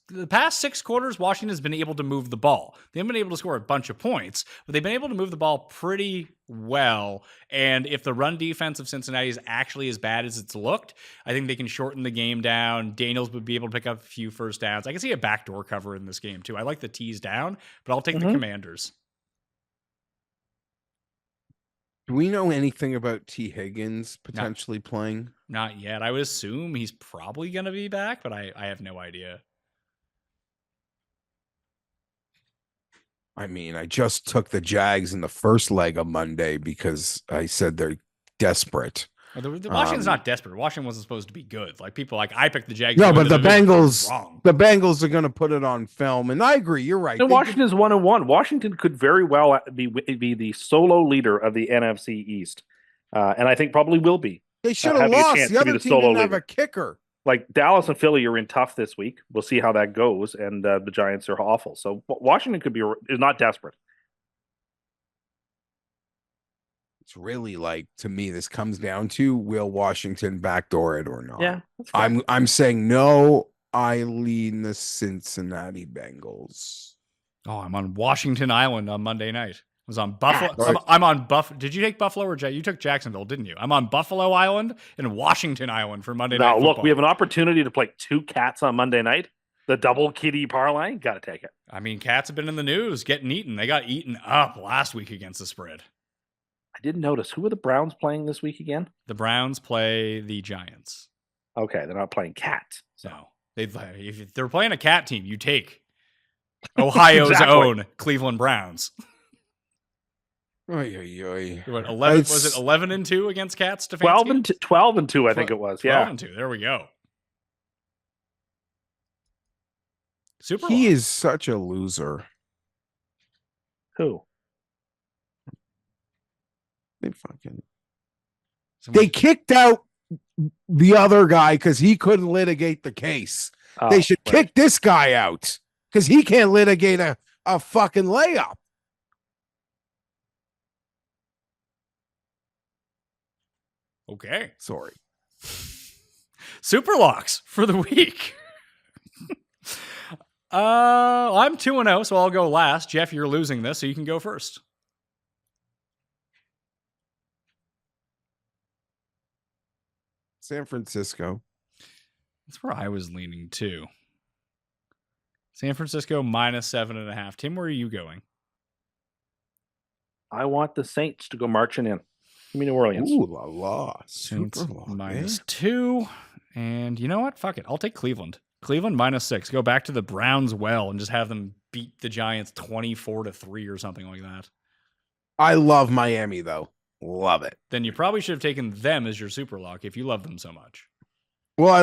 the past 6 quarters, Washington has been able to move the ball. They haven't been able to score a bunch of points, but they've been able to move the ball pretty well. And if the run defense of Cincinnati is actually as bad as it's looked, I think they can shorten the game down. Daniels would be able to pick up a few first downs. I can see a backdoor cover in this game, too. I like the tease down, but I'll take the Commanders. Do we know anything about T. Higgins potentially playing? Not yet. I would assume he's probably going to be back, but I have no idea. I mean, I just took the Jags in the first leg of Monday because I said they're desperate. Washington's not desperate. Washington wasn't supposed to be good. Like people, like I picked the Jags. No, but the Bengals Bengals are going to put it on film, and I agree. You're right. And Washington is 1-1. Washington could very well be the solo leader of the NFC East, and I think probably will be. They should have lost. The other team didn't have a kicker. Like Dallas and Philly are in tough this week. We'll see how that goes, and the Giants are awful. So Washington is not desperate. It's really like, to me, this comes down to will Washington backdoor it or not? Yeah, I'm saying no. I lean the Cincinnati Bengals. Oh, I'm on Washington Island on Monday night. I was on Buffalo. I'm on Buffalo. Did you take Buffalo or you took Jacksonville, didn't you? I'm on Buffalo Island and Washington Island for Monday night. Now, look, football. we have an opportunity to play 2 cats on Monday night. The double kitty parlay. Got to take it. I mean, cats have been in the news getting eaten. They got eaten up last week against the spread. I didn't notice. Who are the Browns playing this week again? The Browns play the Giants. Okay, they're not playing cats. So if they're playing a cat team, you take Ohio's own Cleveland Browns. Oy, oy, oy. What, 11? Was it 11-2 against Cats? 12-2, I think it was. Yeah, 12-2. There we go. Super. He is such a loser. Who? They kicked out the other guy because he couldn't litigate the case. They should kick this guy out because he can't litigate a fucking layup. Okay. Sorry. Super locks for the week. I'm 2-0, so I'll go last. Geoff, you're losing this, so you can go first. San Francisco. That's where I was leaning too. San Francisco -7.5. Tim, where are you going? I want the Saints to go marching in. Give me New Orleans. Ooh la la. Saints Super lock, -2. And you know what? Fuck it. I'll take Cleveland. Cleveland -6. Go back to the Browns well and just have them beat the Giants 24-3 or something like that. I love Miami though. Love it. Then you probably should have taken them as your super lock if you love them so much. Well,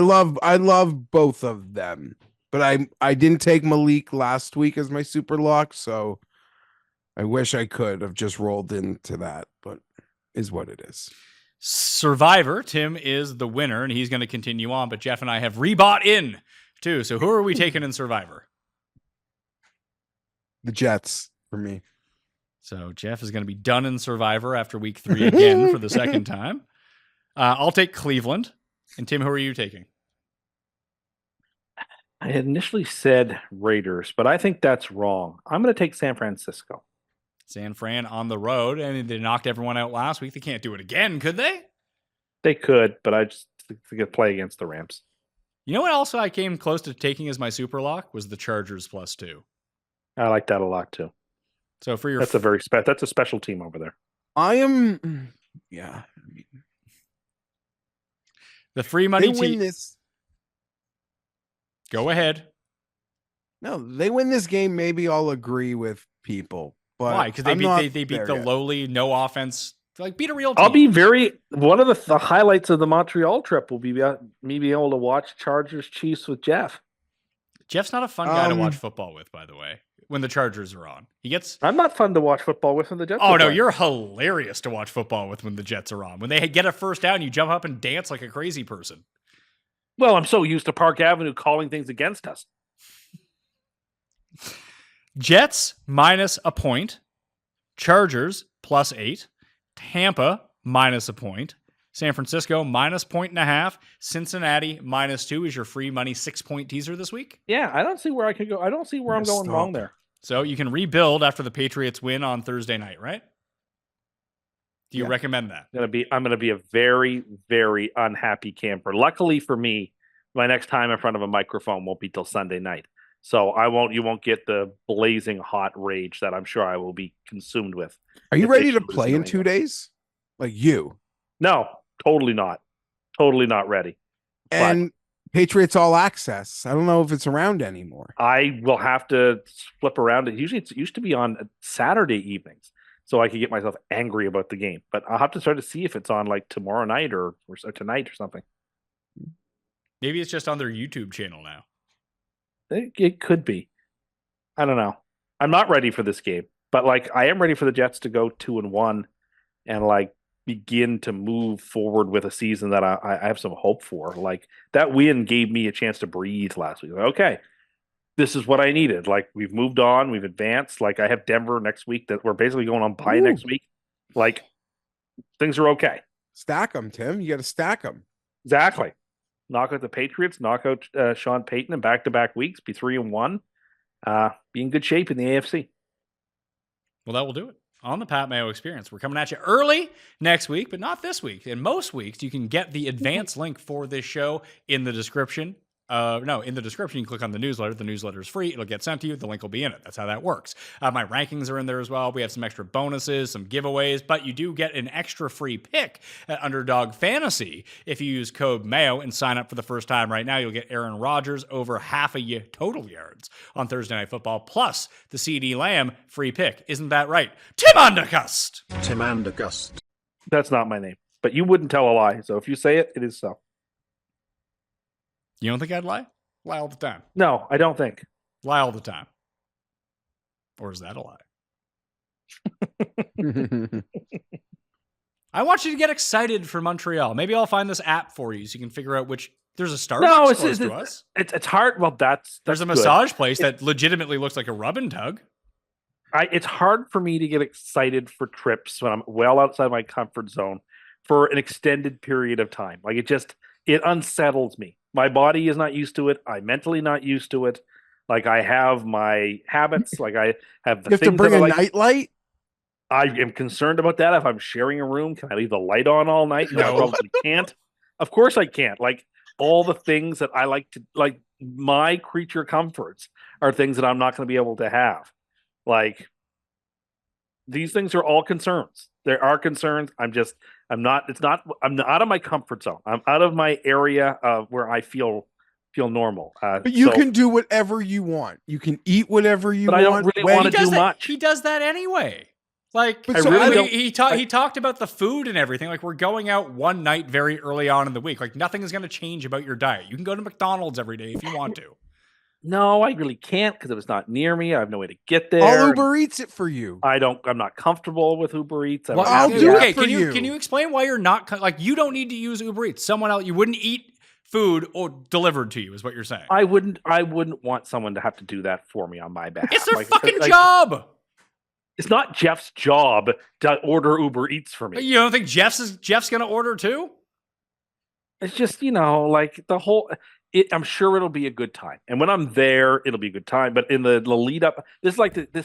I love both of them, but I didn't take Malik last week as my super lock, so I wish I could have just rolled into that, but is what it is. Survivor, Tim is the winner, and he's going to continue on, but Geoff and I have rebought in too. So who are we taking in Survivor? The Jets for me. So Geoff is going to be done in Survivor after week 3 again for the second time. I'll take Cleveland. And Tim, who are you taking? I had initially said Raiders, but I think that's wrong. I'm going to take San Francisco. San Fran on the road, and they knocked everyone out last week. They can't do it again, could they? They could, but I just think they could play against the Rams. You know what else I came close to taking as my super lock was the Chargers +2. I like that a lot too. So for your that's a special team over there. I am, yeah. The free money They win team. this. Go ahead. No, they win this game. Maybe I'll agree with people. But Why? Because they I'm not beat they beat there the yet. lowly, no offense. Like beat a real team. I'll be one of the highlights of the Montreal trip will be me being able to watch Chargers Chiefs with Geoff. Jeff's not a fun guy to watch football with, by the way. When the Chargers are on, I'm not fun to watch football with when the Jets. Oh are no, playing. you're hilarious to watch football with when the Jets are on. When they get a first down, you jump up and dance like a crazy person. Well, I'm so used to Park Avenue calling things against us. Jets minus a point. Chargers +8. Tampa minus a point. San Francisco minus 1.5. Cincinnati -2 is your free money 6-point teaser this week. Yeah, I don't see where I could go. I don't see where I'm going wrong there. So you can rebuild after the Patriots win on Thursday night, right? Do you recommend that? I'm gonna be a very, very unhappy camper. Luckily for me, my next time in front of a microphone won't be till Sunday night. So you won't get the blazing hot rage that I'm sure I will be consumed with. Are you ready to play in 2 days? Like you? No, totally not. Totally not ready. And Patriots All Access. I don't know if it's around anymore. I will have to flip around it. Usually it used to be on Saturday evenings, so I could get myself angry about the game. But I'll have to start to see if it's on like tomorrow night or tonight or something. Maybe it's just on their YouTube channel now. It could be. I don't know. I'm not ready for this game, but like I am ready for the Jets to go 2-1 and like begin to move forward with a season that I have some hope for. Like that win gave me a chance to breathe last week. Okay, this is what I needed. Like we've moved on, we've advanced. Like I have Denver next week that we're basically going on bye next week. Like things are okay. Stack them, Tim. You got to stack them. Exactly. Knock out the Patriots, knock out Sean Payton in back-to-back weeks, be 3-1, be in good shape in the AFC. Well, that will do it on the Pat Mayo Experience. We're coming at you early next week, but not this week. In most weeks, you can get the advance link for this show in the description. In the description, you click on the newsletter. The newsletter is free. It'll get sent to you. The link will be in it. That's how that works. My rankings are in there as well. We have some extra bonuses, some giveaways, but you do get an extra free pick at Underdog Fantasy. If you use code MAYO and sign up for the first time right now, you'll get Aaron Rodgers over half a total yards on Thursday Night Football, plus the CD Lamb free pick. Isn't that right? Tim Undercust! Tim Andergust. That's not my name, but you wouldn't tell a lie. So if you say it, it is so. You don't think I'd lie? Lie all the time. No, I don't think. Lie all the time. Or is that a lie? I want you to get excited for Montreal. Maybe I'll find this app for you so you can figure out which. There's a Starbucks close to us. It's hard. Well, there's a massage place that legitimately looks like a rub and tug. It's hard for me to get excited for trips when I'm well outside my comfort zone for an extended period of time. Like it unsettles me. My body is not used to it. I'm mentally not used to it. Like I have my habits. Like I have the You have to bring a nightlight? I am concerned about that. If I'm sharing a room, can I leave the light on all night? No, I probably can't. Of course I can't. Like all the things that I like to, like my creature comforts are things that I'm not going to be able to have. Like these things are all concerns. There are concerns. I'm out of my comfort zone. I'm out of my area of where I feel normal. But you can do whatever you want. You can eat whatever you want. But I don't really want to do much. He does that anyway. Like he talked about the food and everything. Like we're going out one night very early on in the week. Like nothing is going to change about your diet. You can go to McDonald's every day if you want to. No, I really can't because it was not near me. I have no way to get there. I'll Uber Eats it for you. I'm not comfortable with Uber Eats. I'll do it for you. Can you explain why you're not like you don't need to use Uber Eats? Someone else, you wouldn't eat food or delivered to you is what you're saying. I wouldn't want someone to have to do that for me on my behalf. It's their fucking job. It's not Jeff's job to order Uber Eats for me. You don't think Jeff's going to order too? It's just, like the whole I'm sure it'll be a good time. And when I'm there, it'll be a good time. But in the lead up, this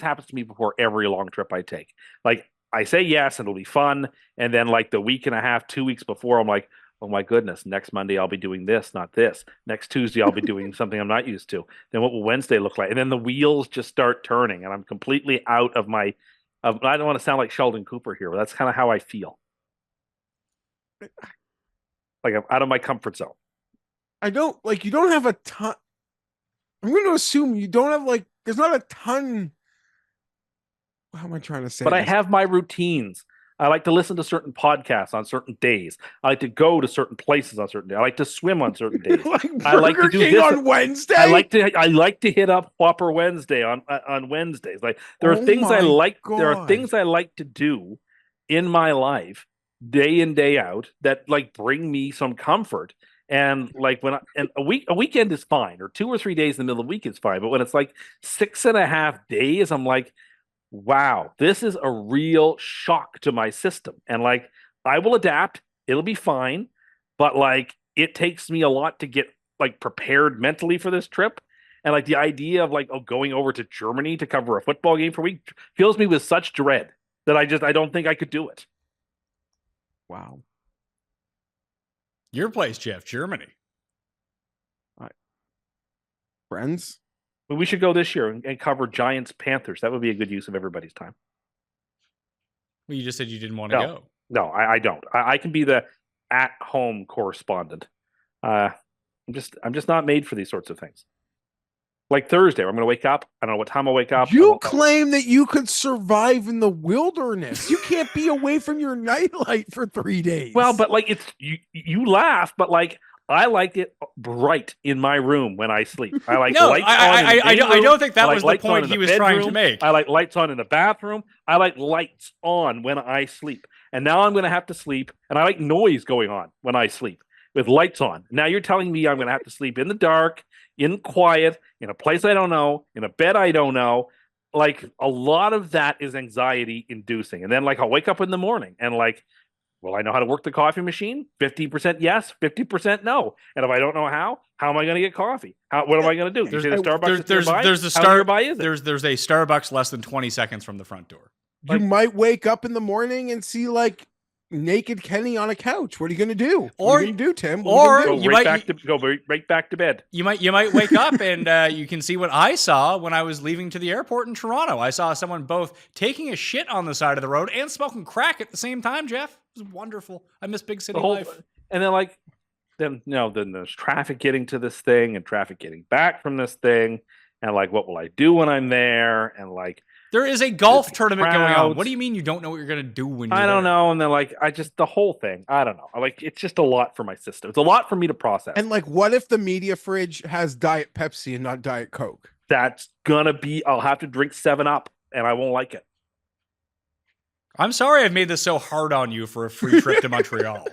happens to me before every long trip I take. Like I say yes, and it'll be fun. And then like the week and a half, 2 weeks before, I'm like, oh my goodness, next Monday I'll be doing this, not this. Next Tuesday I'll be doing something I'm not used to. Then what will Wednesday look like? And then the wheels just start turning, and I'm completely out of my. I don't want to sound like Sheldon Cooper here, but that's kind of how I feel. Like I'm out of my comfort zone. I don't like. You don't have a ton. I'm going to assume you don't have like. There's not a ton. How am I trying to say? But I this? have my routines. I like to listen to certain podcasts on certain days. I like to go to certain places on certain days. I like to swim on certain days. like I like to Burger do King this on Wednesday. I like to hit up Whopper Wednesday on Wednesdays. Like there are Oh things I my like. There are God. things I like to do in my life day in day out that like bring me some comfort. And like and a weekend is fine, or 2 or 3 days in the middle of the week is fine. But when it's like 6.5 days, I'm like, wow, this is a real shock to my system. And like I will adapt, it'll be fine, but like it takes me a lot to get like prepared mentally for this trip. And like the idea of like going over to Germany to cover a football game for a week fills me with such dread that I don't think I could do it. Wow. Your place, Geoff, Germany. Friends. But we should go this year and cover Giants Panthers. That would be a good use of everybody's time. Well, you just said you didn't want to No. go. No, I don't. I can be the at-home correspondent. I'm just not made for these sorts of things. Like Thursday, I'm going to wake up. I don't know what time I'll wake up. You claim that you could survive in the wilderness. You can't be away from your nightlight for 3 days. Well, but like it's you laugh, but like I like it bright in my room when I sleep. I like No, lights on. I don't think that was the point he was trying to bedroom. make. I like lights on in the bathroom. I like lights on when I sleep. And now I'm going to have to sleep, and I like noise going on when I sleep with lights on. Now you're telling me I'm going to have to sleep in the dark, in quiet, in a place I don't know, in a bed I don't know. Like a lot of that is anxiety inducing. And then like I'll wake up in the morning and like, well, I know how to work the coffee machine. 50% yes, 50% no. And if I don't know how am I going to get coffee? What am I going to do? You say the Starbucks is nearby? How nearby is it? There's a Starbucks less than 20 seconds from the front door. you might wake up in the morning and see like naked Kenny on a couch. What are you going to do? What are you going to do, Tim? Or Go you right might back to bed. You might wake up and you can see what I saw when I was leaving to the airport in Toronto. I saw someone both taking a shit on the side of the road and smoking crack at the same time, Geoff. It was wonderful. I miss big city life. And then like then there's traffic getting to this thing and traffic getting back from this thing, and like what will I do when I'm there? And like there is a golf tournament going on. crowds. What do you mean you don't know what you're going to do when you're I don't there? know. And then like the whole thing. I don't know. Like it's just a lot for my system. It's a lot for me to process. And like, what if the media fridge has Diet Pepsi and not Diet Coke? That's gonna be. I'll have to drink 7-Up, and I won't like it. I'm sorry I've made this so hard on you for a free trip to Montreal.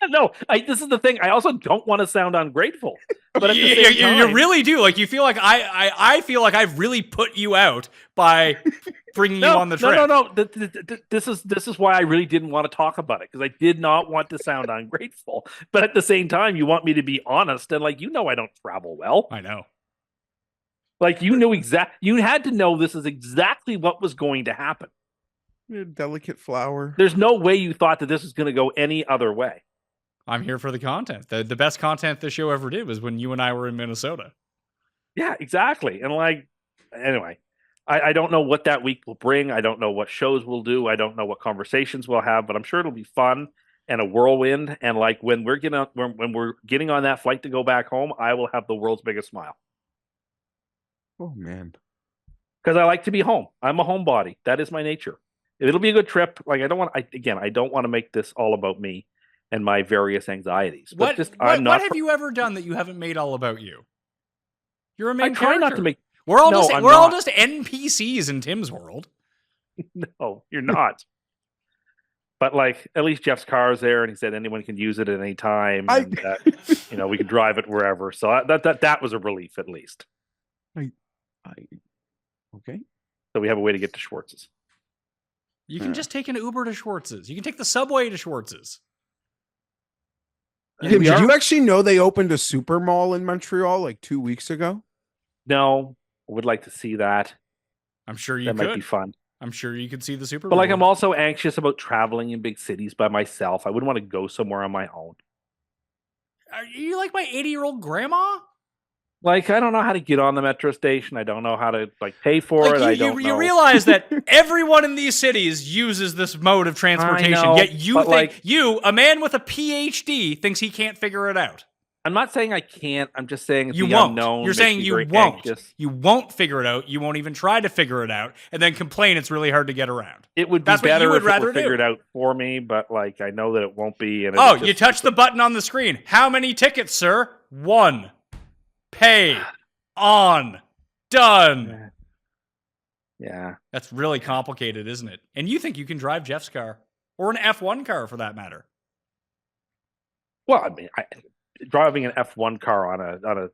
No, this is the thing. I also don't want to sound ungrateful, but at the same time, you really do. Like you feel like I feel like I've really put you out by bringing you on the trip. No. This is why I really didn't want to talk about it, because I did not want to sound ungrateful. But at the same time, you want me to be honest, and like I don't travel well. I know. Like you had to know this is exactly what was going to happen. Delicate flower. There's no way you thought that this was going to go any other way. I'm here for the content. The best content the show ever did was when you and I were in Minnesota. Yeah, exactly. And like, anyway, I don't know what that week will bring. I don't know what shows we'll do. I don't know what conversations we'll have, but I'm sure it'll be fun and a whirlwind. And like when we're getting on that flight to go back home, I will have the world's biggest smile. Oh man. Because I like to be home. I'm a homebody. That is my nature. It'll be a good trip. Like I don't want to make this all about me and my various anxieties. But what have you ever done that you haven't made all about you? You're a main I try character. not to make. We're all No, just NPCs in Tim's world. No, you're not. But like, at least Jeff's car is there, and he said anyone can use it at any time, and we can drive it wherever. So that was a relief, at least. Okay. So we have a way to get to Schwartz's. You can just take an Uber to Schwartz's. You can take the subway to Schwartz's. Did you actually know they opened a super mall in Montreal like 2 weeks ago? No, I would like to see that. I'm sure you that could. might be fun. I'm sure you could see the super But mall. like, I'm also anxious about traveling in big cities by myself. I wouldn't want to go somewhere on my own. Are you like my 80-year-old grandma? Like, I don't know how to get on the metro station. I don't know how to like pay for Like it. I don't know. you realize that everyone in these cities uses this mode of transportation, know, yet you but, think like- you, a man with a PhD, thinks he can't figure it out. I'm not saying I can't. I'm just saying You the won't. unknown You're makes saying me you very won't. anxious. You won't figure it out. You won't even try to figure it out, and then complain it's really hard to get around. It would be That's what you better would if it rather were do. figured out for me, but like I know that it won't be. And Oh, it's you just- touch the button on the screen. How many tickets, sir? 1. Pay. On. Done. Yeah. That's really complicated, isn't it? And you think you can drive Geoff's car, or an F1 car for that matter? Well, I mean, driving an F1 car on a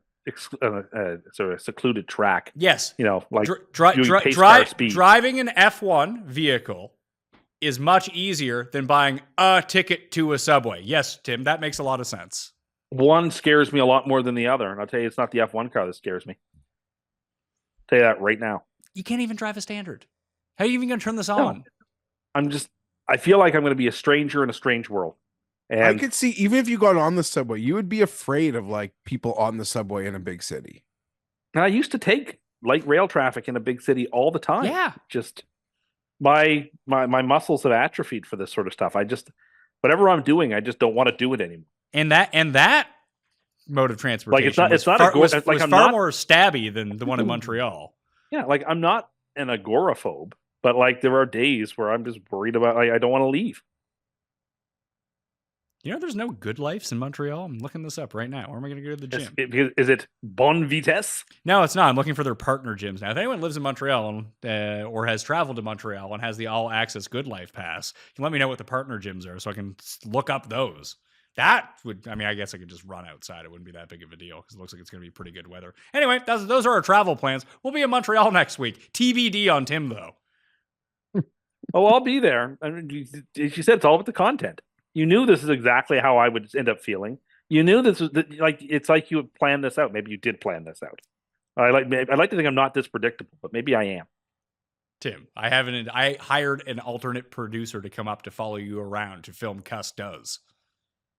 sort of secluded track, Yes. you know, like Dri- doing pace car speed. driving an F1 vehicle is much easier than buying a ticket to a subway. Yes, Tim, that makes a lot of sense. One scares me a lot more than the other, and I'll tell you, it's not the F1 car that scares me. I'll tell you that right now. You can't even drive a standard. How are you even going to turn this No. on? I feel like I'm going to be a stranger in a strange world. And I could see, even if you got on the subway, you would be afraid of like people on the subway in a big city. I used to take light rail traffic in a big city all the time. Yeah. Just my muscles have atrophied for this sort of stuff. Whatever I'm doing, I just don't want to do it anymore. And that mode of transportation It's not was I'm far not- more stabby than the one in Montreal. Yeah, like I'm not an agoraphobe, but like there are days where I'm just worried about I don't want to leave. You know, there's no good lives in Montreal. I'm looking this up right now. Where am I going to go to the gym? Is it Bon Vitesse? No, it's not. I'm looking for their partner gyms now. If anyone lives in Montreal or has traveled to Montreal and has the All Access Good Life Pass, you can let me know what the partner gyms are so I can look up those. That would, I mean, I guess I could just run outside. It wouldn't be that big of a deal because it looks like it's going to be pretty good weather. Anyway, those are our travel plans. We'll be in Montreal next week. TBD on Tim, though. Oh, I'll be there. I mean, she said it's all about the content. You knew this is exactly how I would end up feeling. You knew this was like it's like you had planned this out. Maybe you did plan this out. I like to think I'm not this predictable, but maybe I am. Tim, I hired an alternate producer to come up to follow you around to film Cust Does,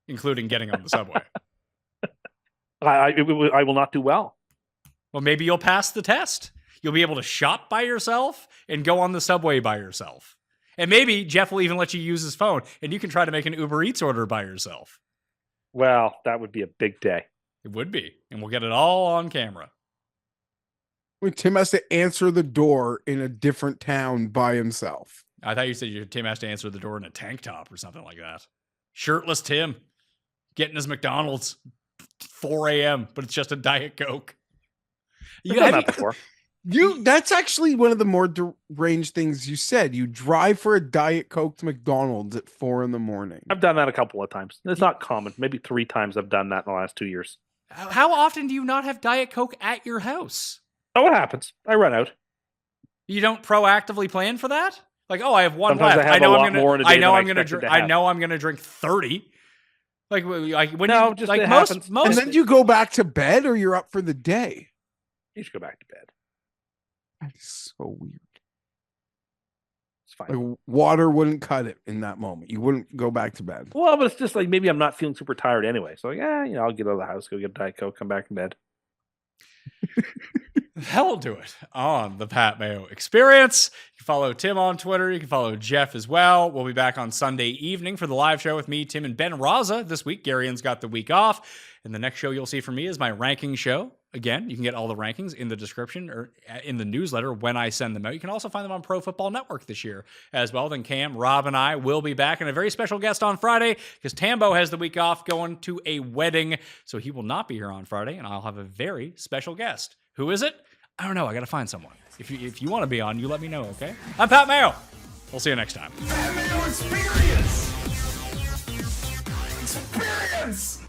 including getting on the subway. I will not do well. Well, maybe you'll pass the test. You'll be able to shop by yourself and go on the subway by yourself. And maybe Geoff will even let you use his phone and you can try to make an Uber Eats order by yourself. Well, that would be a big day. It would be. And we'll get it all on camera. When Tim has to answer the door in a different town by himself. I thought you said Tim has to answer the door in a tank top or something like that. Shirtless Tim getting his McDonald's 4 a.m., but it's just a Diet Coke. I've done that before. That's actually one of the more deranged things you said. You drive for a Diet Coke to McDonald's at 4 a.m. I've done that a couple of times. It's not common. Maybe 3 times I've done that in the last 2 years. How often do you not have Diet Coke at your house? Oh, what happens? I run out. You don't proactively plan for that? Like, oh, I have one Sometimes left. I have a lot more in a day I know than I I'm gonna expected drink. to I have. know I'm gonna drink 30. Like when No, you just like it most happens. most. And then you go back to bed or you're up for the day. You should go back to bed. That's so weird. It's fine. Like water wouldn't cut it in that moment. You wouldn't go back to bed. Well, but it's just like maybe I'm not feeling super tired anyway. So, I'll get out of the house, go get a Diet Coke, come back in bed. Hell do it on the Pat Mayo Experience. You can follow Tim on Twitter. You can follow Geoff as well. We'll be back on Sunday evening for the live show with me, Tim, and Ben Raza this week. Garion's got the week off. And the next show you'll see from me is my ranking show. Again, you can get all the rankings in the description or in the newsletter when I send them out. You can also find them on Pro Football Network this year as well. Then Cam, Rob, and I will be back, and a very special guest on Friday because Tambo has the week off going to a wedding, so he will not be here on Friday, and I'll have a very special guest. Who is it? I don't know. I got to find someone. If you want to be on, you let me know, okay? I'm Pat Mayo. We'll see you next time. That Mayo experience. Experience.